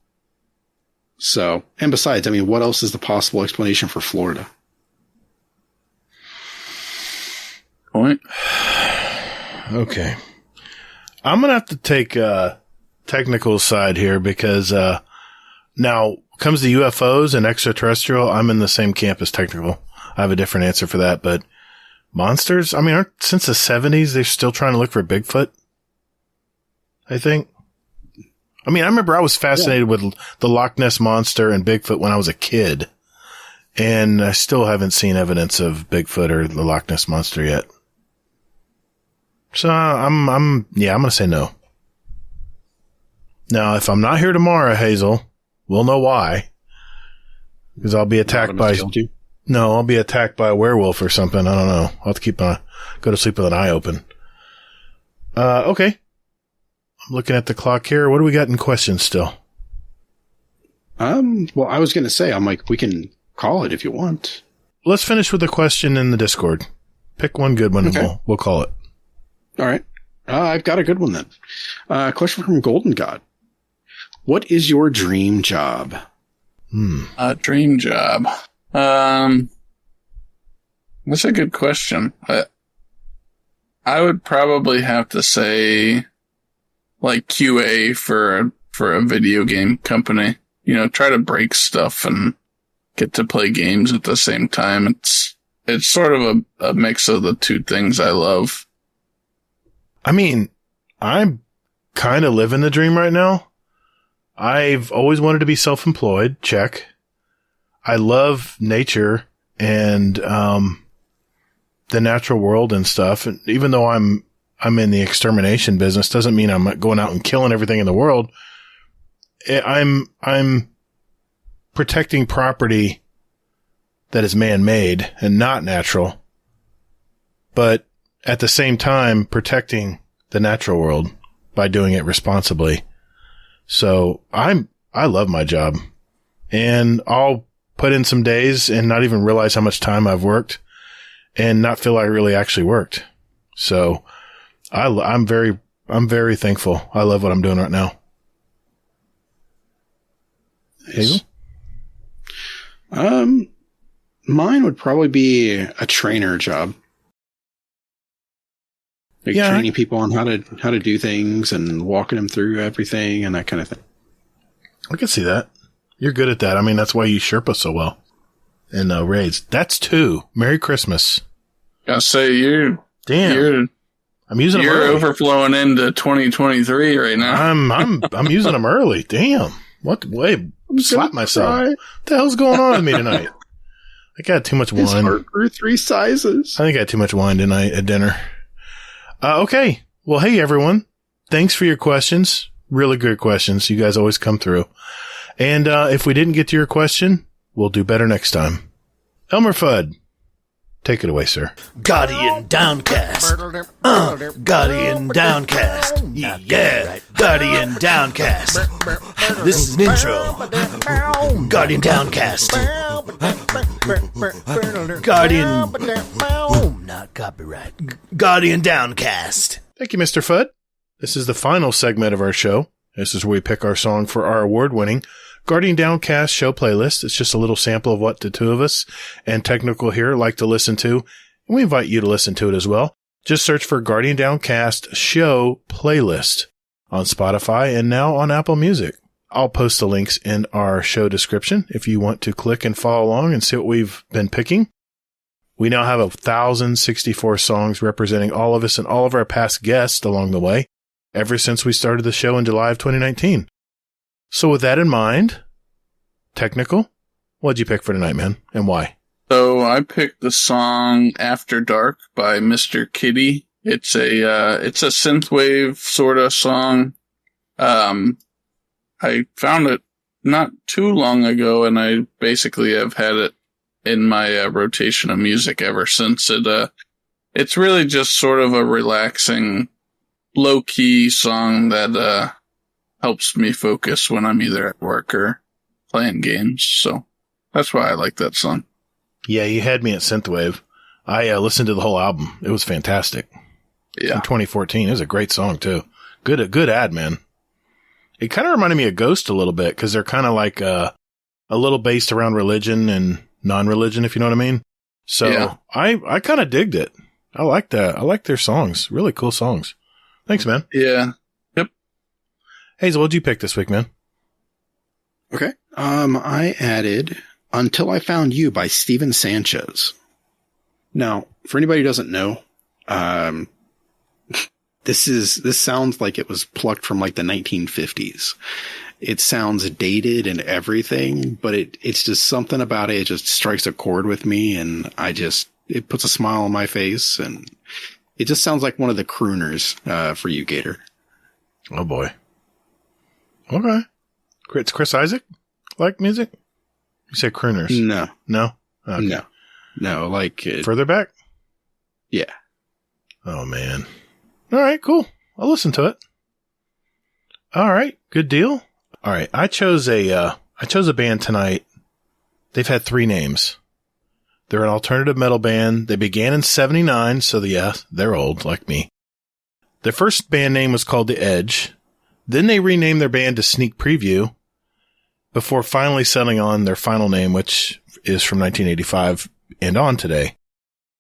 S3: So, and besides, I mean, what else is the possible explanation for Florida?
S4: Point.
S2: Okay. I'm going to have to take Technickal side here because now comes to UFOs and extraterrestrial, I'm in the same camp as Technickal. I have a different answer for that, but monsters, I mean, since the 70s, they're still trying to look for Bigfoot, I think. I mean, I remember I was fascinated with the Loch Ness Monster and Bigfoot when I was a kid, and I still haven't seen evidence of Bigfoot or the Loch Ness Monster yet. So I'm going to say no. Now, if I'm not here tomorrow, Hazel, we'll know why. Because I'll be attacked I'll be attacked by a werewolf or something. I don't know. I'll have to go to sleep with an eye open. Okay. I'm looking at the clock here. What do we got in questions still?
S3: Well, I was going to say, I'm like, we can call it if you want.
S2: Let's finish with a question in the Discord. Pick one good one and we'll call it.
S3: All right. I've got a good one then. Question from Golden God. What is your dream job?
S4: A dream job. That's a good question. I would probably have to say like QA for a video game company. You know, try to break stuff and get to play games at the same time. It's sort of a mix of the two things I love.
S2: I mean, I'm kind of living the dream right now. I've always wanted to be self-employed. Check. I love nature and the natural world and stuff. And even though I'm in the extermination business, doesn't mean I'm going out and killing everything in the world. I'm protecting property that is man-made and not natural, but at the same time protecting the natural world by doing it responsibly. So I love my job, and I'll put in some days and not even realize how much time I've worked and not feel I really actually worked. So I'm very thankful. I love what I'm doing right now. Hazel?
S3: Mine would probably be a trainer job. Like training people on how to do things and walking them through everything and that kind of thing.
S2: I can see that. You're good at that. I mean, that's why you Sherpa so well in raids. That's 2. Merry Christmas.
S4: I'll say I'm using them early. You're overflowing into 2023 right now.
S2: I'm using them early. Damn. What way? Slap myself. What the hell's going on with me tonight? I got too much wine.
S3: His heart grew 3 sizes.
S2: I think I had too much wine tonight at dinner. Okay. Well, hey, everyone. Thanks for your questions. Really good questions. You guys always come through. And if we didn't get to your question, we'll do better next time. Elmer Fudd, take it away, sir.
S11: Guardian Downcast. Guardian Downcast. Yeah. Guardian Downcast. This is an intro. Guardian Downcast. Guardian. Not copyright. Guardian Downcast.
S2: Thank you, Mr. Fudd. This is the final segment of our show, This is where we pick our song for our award-winning Guardian Downcast show playlist. It's just a little sample of what the two of us and Technickal here like to listen to. And we invite you to listen to it as well. Just search for Guardian Downcast show playlist on Spotify and now on Apple Music. I'll post the links in our show description if you want to click and follow along and see what we've been picking. We now have 1,064 songs representing all of us and all of our past guests along the way, ever since we started the show in July of 2019. So with that in mind, Technickal, what'd you pick for tonight, man, and why?
S4: So I picked the song After Dark by Mr. Kitty. It's a synthwave sort of song. I found it not too long ago, and I basically have had it in my rotation of music ever since. It's really just sort of a relaxing, low-key song that helps me focus when I'm either at work or playing games. So that's why I like that song.
S2: Yeah, you had me at synthwave. I listened to the whole album. It was fantastic.
S4: Yeah.
S2: In 2014. It was a great song, too. Good ad, man. It kind of reminded me of Ghost a little bit, because they're kind of like a little based around religion and non-religion, if you know what I mean. So yeah. I kind of digged it. I like that. I like their songs. Really cool songs. Thanks, man.
S4: Yeah. Yep.
S2: Hazel, what'd you pick this week, man?
S3: Okay. I added Until I Found You by Steven Sanchez. Now, for anybody who doesn't know, this sounds like it was plucked from like the 1950s. It sounds dated and everything, but it's just something about it. It just strikes a chord with me, and it puts a smile on my face, and it just sounds like one of the crooners, for you, Gator.
S2: Oh boy. Okay. It's Chris Isaac? Like music? You say crooners?
S3: No.
S2: No? Okay.
S3: No, like...
S2: Further back?
S3: Yeah.
S2: Oh, man. All right, cool. I'll listen to it. All right, good deal. All right, I chose a band tonight. They've had 3 names. They're an alternative metal band. They began in 79, so they're old, like me. Their first band name was called The Edge. Then they renamed their band to Sneak Preview before finally settling on their final name, which is from 1985 and on today.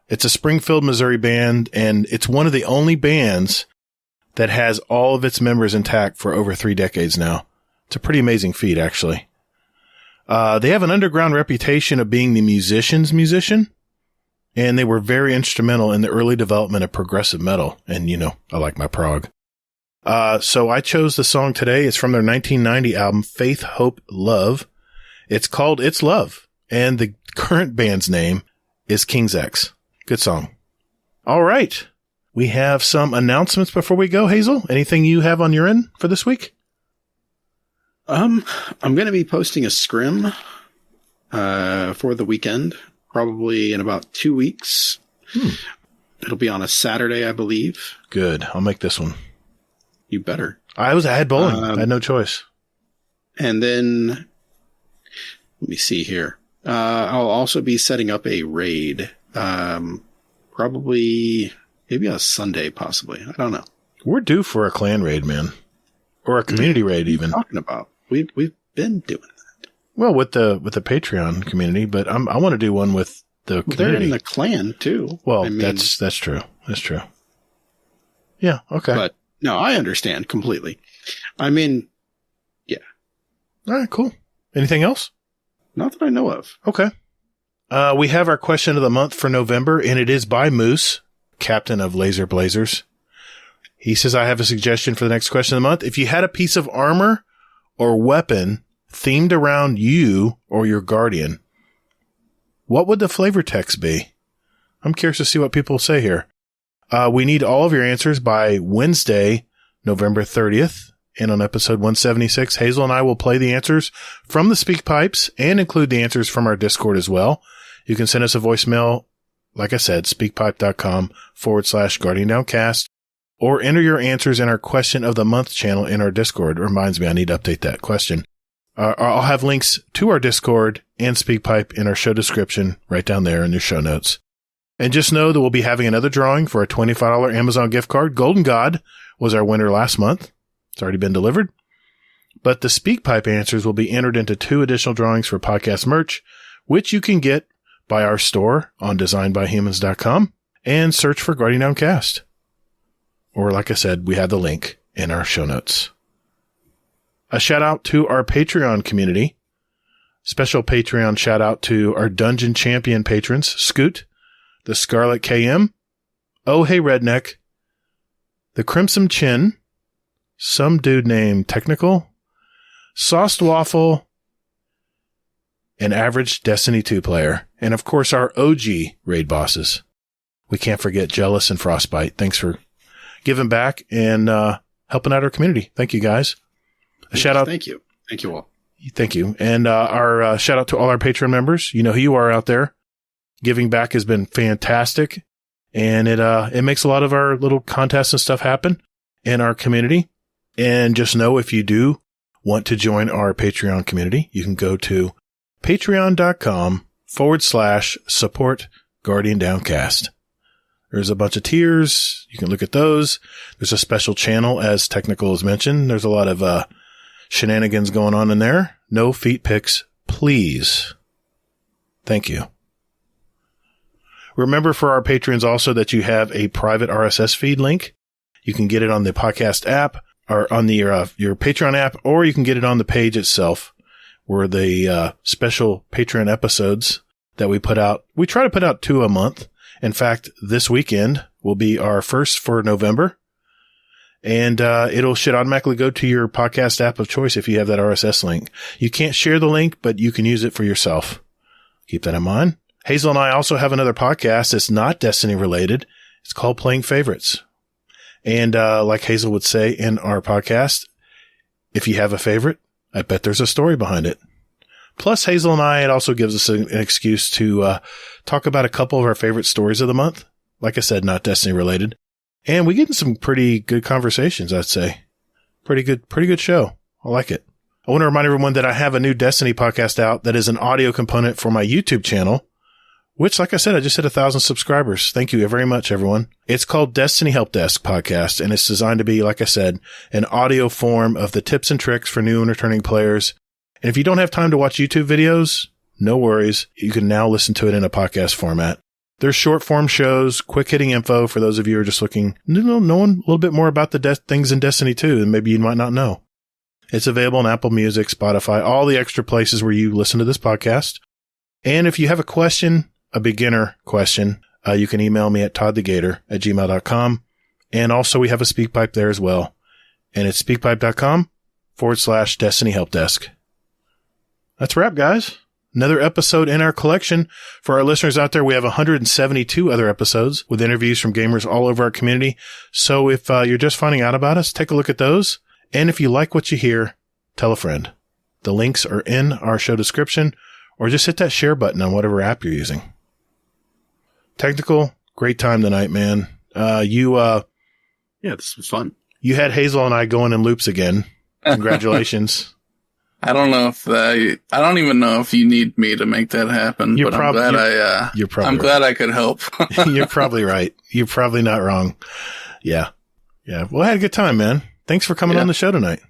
S2: It's a Springfield, Missouri band, and it's one of the only bands that has all of its members intact for over 3 decades now. It's a pretty amazing feat, actually. They have an underground reputation of being the musician's musician, and they were very instrumental in the early development of progressive metal. And, I like my prog. So I chose the song today. It's from their 1990 album, Faith, Hope, Love. It's called It's Love, and the current band's name is King's X. Good song. All right. We have some announcements before we go. Hazel, anything you have on your end for this week?
S3: I'm going to be posting a scrim for the weekend, probably in about 2 weeks. It'll be on a Saturday, I believe.
S2: Good. I'll make this one.
S3: You better.
S2: I had bowling. I had no choice. And
S3: then, let me see here. I'll also be setting up a raid. Probably, maybe on Sunday, possibly. I don't know.
S2: We're due for a clan raid, man. Or a community raid, even.
S3: What are you talking about? We've been doing that.
S2: Well, with the Patreon community, but I want to do one with the community.
S3: They're in the clan, too.
S2: Well, that's true. That's true. Yeah, okay.
S3: But, no, I understand completely. Yeah.
S2: All right, cool. Anything else?
S3: Not that I know of.
S2: Okay. We have our question of the month for November, and it is by Moose, captain of Laser Blazers. He says, I have a suggestion for the next question of the month. If you had a piece of armor or weapon themed around you or your guardian, what would the flavor text be? I'm curious to see what people say here. We need all of your answers by Wednesday, November 30th. And on episode 176, Hazel and I will play the answers from the Speak Pipes and include the answers from our Discord as well. You can send us a voicemail, like I said, speakpipe.com/Guardian Downcast, or enter your answers in our question of the month channel in our Discord. It reminds me, I need to update that question. I'll have links to our Discord and SpeakPipe in our show description right down there in your show notes. And just know that we'll be having another drawing for a $25 Amazon gift card. Golden God was our winner last month. It's already been delivered. But the SpeakPipe answers will be entered into 2 additional drawings for podcast merch, which you can get by our store on designedbyhumans.com and search for Guardian Downcast. Or like I said, we have the link in our show notes. A shout out to our Patreon community. Special Patreon shout out to our Dungeon Champion patrons, Scoot, the Scarlet KM, Oh Hey Redneck, the Crimson Chin, some dude named Technickal, Sauced Waffle, an average Destiny 2 player, and of course our OG raid bosses. We can't forget Jealous and Frostbite. Thanks for giving back and helping out our community. Thank you, guys. A shout out.
S12: Thank you. Thank you all.
S2: Thank you. And our shout out to all our Patreon members. You know who you are out there. Giving back has been fantastic. And it makes a lot of our little contests and stuff happen in our community. And just know if you do want to join our Patreon community, you can go to patreon.com/support Guardian Downcast. There's a bunch of tiers. You can look at those. There's a special channel, as Technickal has mentioned. There's a lot of shenanigans going on in there. No feet pics, please. Thank you. Remember for our patrons also that you have a private RSS feed link. You can get it on the podcast app or on your Patreon app, or you can get it on the page itself where the special Patreon episodes that we put out. We try to put out 2 a month. In fact, this weekend will be our first for November. And it'll should automatically go to your podcast app of choice if you have that RSS link. You can't share the link, but you can use it for yourself. Keep that in mind. Hazel and I also have another podcast that's not Destiny related. It's called Playing Favorites. And like Hazel would say in our podcast, if you have a favorite, I bet there's a story behind it. Plus, Hazel and I, it also gives us an excuse to talk about a couple of our favorite stories of the month. Like I said, not Destiny related. And we get in some pretty good conversations, I'd say. Pretty good show. I like it. I want to remind everyone that I have a new Destiny podcast out that is an audio component for my YouTube channel, which, like I said, I just hit 1,000 subscribers. Thank you very much, everyone. It's called Destiny Help Desk Podcast, and it's designed to be, like I said, an audio form of the tips and tricks for new and returning players. And if you don't have time to watch YouTube videos, no worries. You can now listen to it in a podcast format. There's short form shows, quick hitting info for those of you who are just looking, knowing a little bit more about the things in Destiny 2 that maybe you might not know. It's available on Apple Music, Spotify, all the extra places where you listen to this podcast. And if you have a question, a beginner question, you can email me at ToddtheGatr@gmail.com. And also we have a SpeakPipe there as well. And it's speakpipe.com/Destiny Help Desk. That's a wrap, guys. Another episode in our collection. For our listeners out there, we have 172 other episodes with interviews from gamers all over our community. So if you're just finding out about us, take a look at those. And if you like what you hear, tell a friend. The links are in our show description, or just hit that share button on whatever app you're using. Technickal, great time tonight, man.
S12: Yeah, this was fun.
S2: You had Hazel and I going in loops again. Congratulations.
S4: I don't even know if you need me to make that happen, but I'm glad I could help.
S2: You're probably right. You're probably not wrong. Yeah. Yeah. Well, I had a good time, man. Thanks for coming on the show tonight.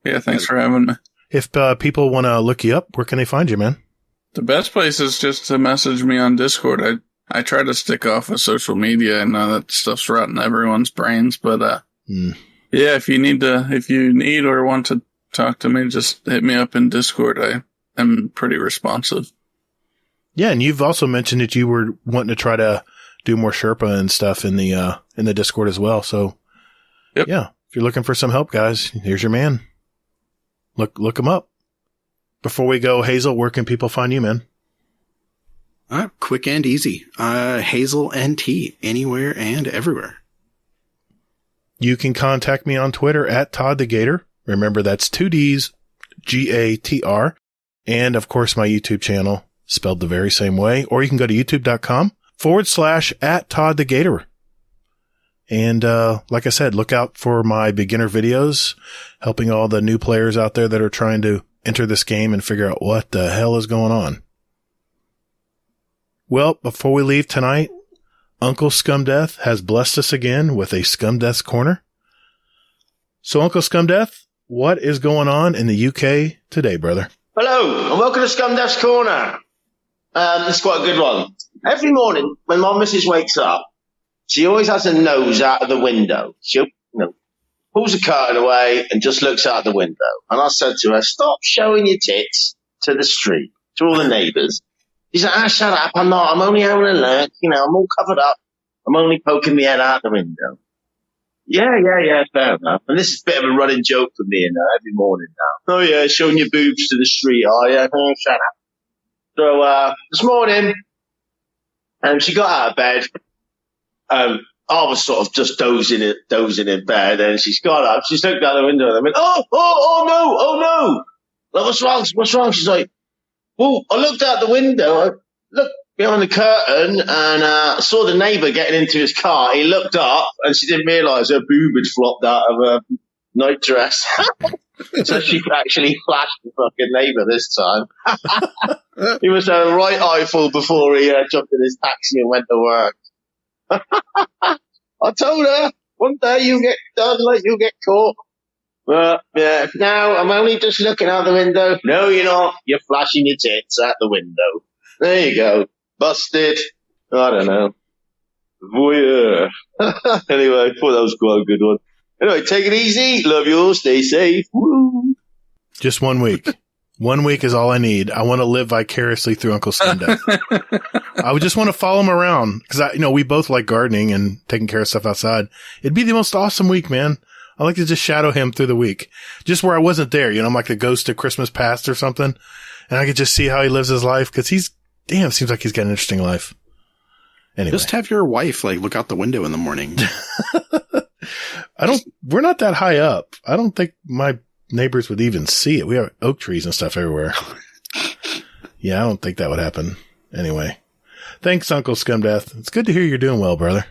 S4: Yeah. Thanks for having me.
S2: If people want to look you up, where can they find you, man?
S4: The best place is just to message me on Discord. I try to stick off of social media. I know that stuff's rotting everyone's brains, but, yeah, if you need or want to talk to me, just hit me up in Discord. I am pretty responsive.
S2: Yeah, and you've also mentioned that you were wanting to try to do more Sherpa and stuff in the Discord as well. So, yeah, if you're looking for some help, guys, here's your man. Look him up. Before we go, Hazel, where can people find you, man?
S3: Quick and easy. Hazel NT, anywhere and everywhere.
S2: You can contact me on Twitter at ToddtheGatr. Remember, that's 2 Ds, GATR. And, of course, my YouTube channel, spelled the very same way. Or you can go to youtube.com/@ToddtheGatr. And, like I said, look out for my beginner videos, helping all the new players out there that are trying to enter this game and figure out what the hell is going on. Well, before we leave tonight, Uncle Scumdeath has blessed us again with a Scumdeath's Corner. So, Uncle Scumdeath, what is going on in the UK today, brother?
S13: Hello, and welcome to Scumdaft's Corner. This is quite a good one. Every morning, when my missus wakes up, she always has her nose out of the window. She pulls the curtain away and just looks out the window. And I said to her, stop showing your tits to the street, to all the neighbours. She's like, shut up, I'm not. I'm only having a look. I'm all covered up. I'm only poking my head out the window. Yeah, fair enough. And this is a bit of a running joke for me and her every morning now. Oh, yeah, showing your boobs to the street, are you? Oh, shut up. So, this morning, she got out of bed. I was sort of just dozing in bed, and she's got up. She's looked out the window, and I went, oh no. Like, what's wrong? She's like, well, I looked out the window. I looked behind the curtain, and I saw the neighbour getting into his car. He looked up, and she didn't realise her boob had flopped out of her nightdress. So she actually flashed the fucking neighbour this time. He was a right eyeful before he jumped in his taxi and went to work. I told her, one day you'll get done like you'll get caught. Yeah, now I'm only just looking out the window. No, you're not. You're flashing your tits out the window. There you go. Busted. I don't know. Voyeur. Anyway, I thought that was quite a good one. Anyway, take it easy. Love you all. Stay safe. Woo.
S2: Just 1 week. 1 week is all I need. I want to live vicariously through Uncle Scumdaft. I would just want to follow him around because we both like gardening and taking care of stuff outside. It'd be the most awesome week, man. I like to just shadow him through the week, just where I wasn't there. I'm like the ghost of Christmas past or something, and I could just see how he lives his life because seems like he's got an interesting life. Anyway,
S3: just have your wife look out the window in the morning.
S2: We're not that high up. I don't think my neighbors would even see it. We have oak trees and stuff everywhere. Yeah, I don't think that would happen. Anyway, thanks, Uncle Scumdaft. It's good to hear you're doing well, brother.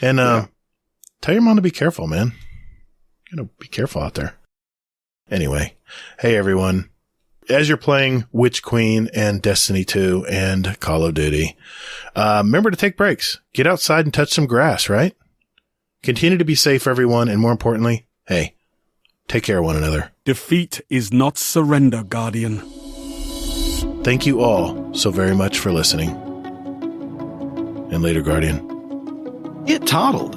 S2: And tell your mom to be careful, man. Be careful out there. Anyway, hey everyone. As you're playing Witch Queen and Destiny 2 and Call of Duty, remember to take breaks. Get outside and touch some grass, right? Continue to be safe, everyone, and more importantly, hey, take care of one another.
S1: Defeat is not surrender, Guardian.
S2: Thank you all so very much for listening. And later, Guardian.
S3: Get toddled.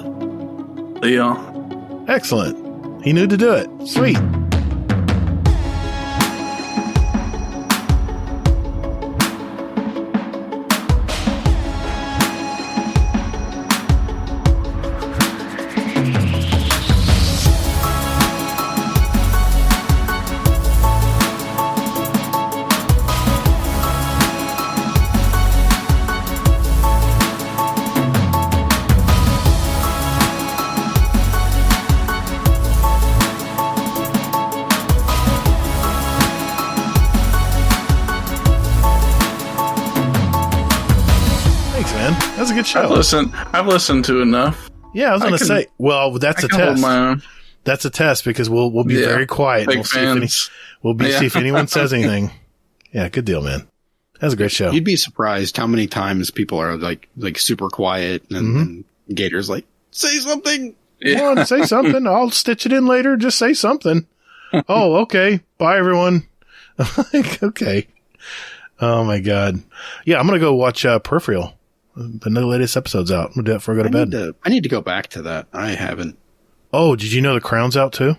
S4: Yeah.
S2: Excellent. He knew to do it. Sweet. Show.
S4: I've listened to enough.
S2: Yeah, I was going to say. Well, that's a test. That's a test because we'll be very quiet. And we'll see if anyone says anything. Yeah, good deal, man. That's a great show.
S3: You'd be surprised how many times people are like super quiet and Gator's like, say something.
S2: Come on, say something. I'll stitch it in later. Just say something. Oh, okay. Bye, everyone. Okay. Oh my God. Yeah, I'm going to go watch Peripheral. The latest episode's out. I'm going to do it before I go to bed.
S3: I need to go back to that. I haven't.
S2: Oh, did you know The Crown's out too?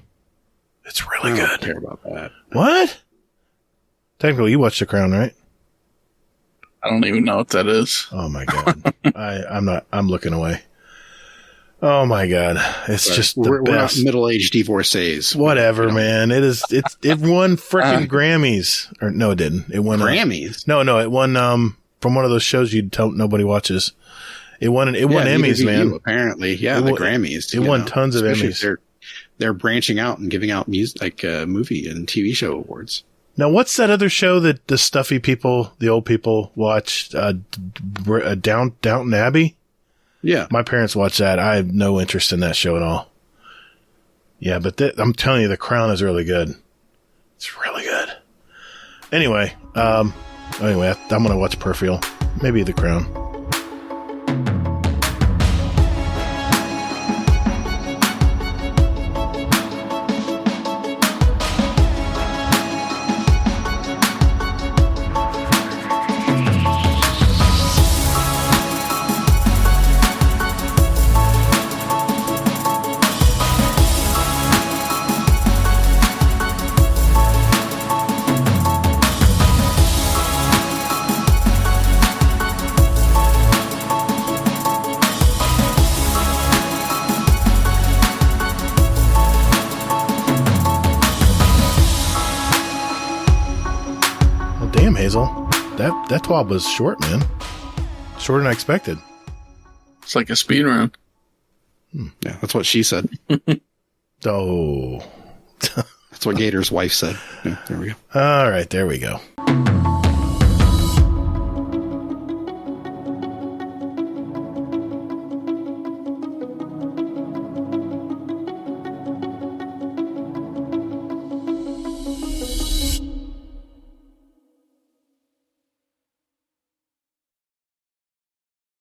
S2: It's really good.
S3: I don't care about that.
S2: What? Technical, you watched The Crown, right?
S4: I don't even know what that is.
S2: Oh my God. I'm looking away. Oh my God. It's just the best.
S3: We're not middle-aged divorcees.
S2: Whatever, man. It won frickin' Grammys. Or no, it didn't. It won
S3: Grammys?
S2: No, it won, from one of those shows you'd tell nobody watches. It won Emmys, man.
S3: Apparently, yeah, the Grammys.
S2: It won tons of Emmys.
S3: They're branching out and giving out music, movie and TV show awards.
S2: Now, what's that other show that the stuffy people, the old people, watch? Downton Abbey?
S3: Yeah.
S2: My parents watch that. I have no interest in that show at all. Yeah, but I'm telling you, The Crown is really good. It's really good. Anyway, I'm going to watch Peripheral. Maybe The Crown. Hazel. That 12 was short, man. Shorter than I expected.
S4: It's like a speed run.
S3: Yeah, that's what she said.
S2: Oh.
S3: That's what Gator's wife said. Yeah, there we go.
S2: All right, there we go.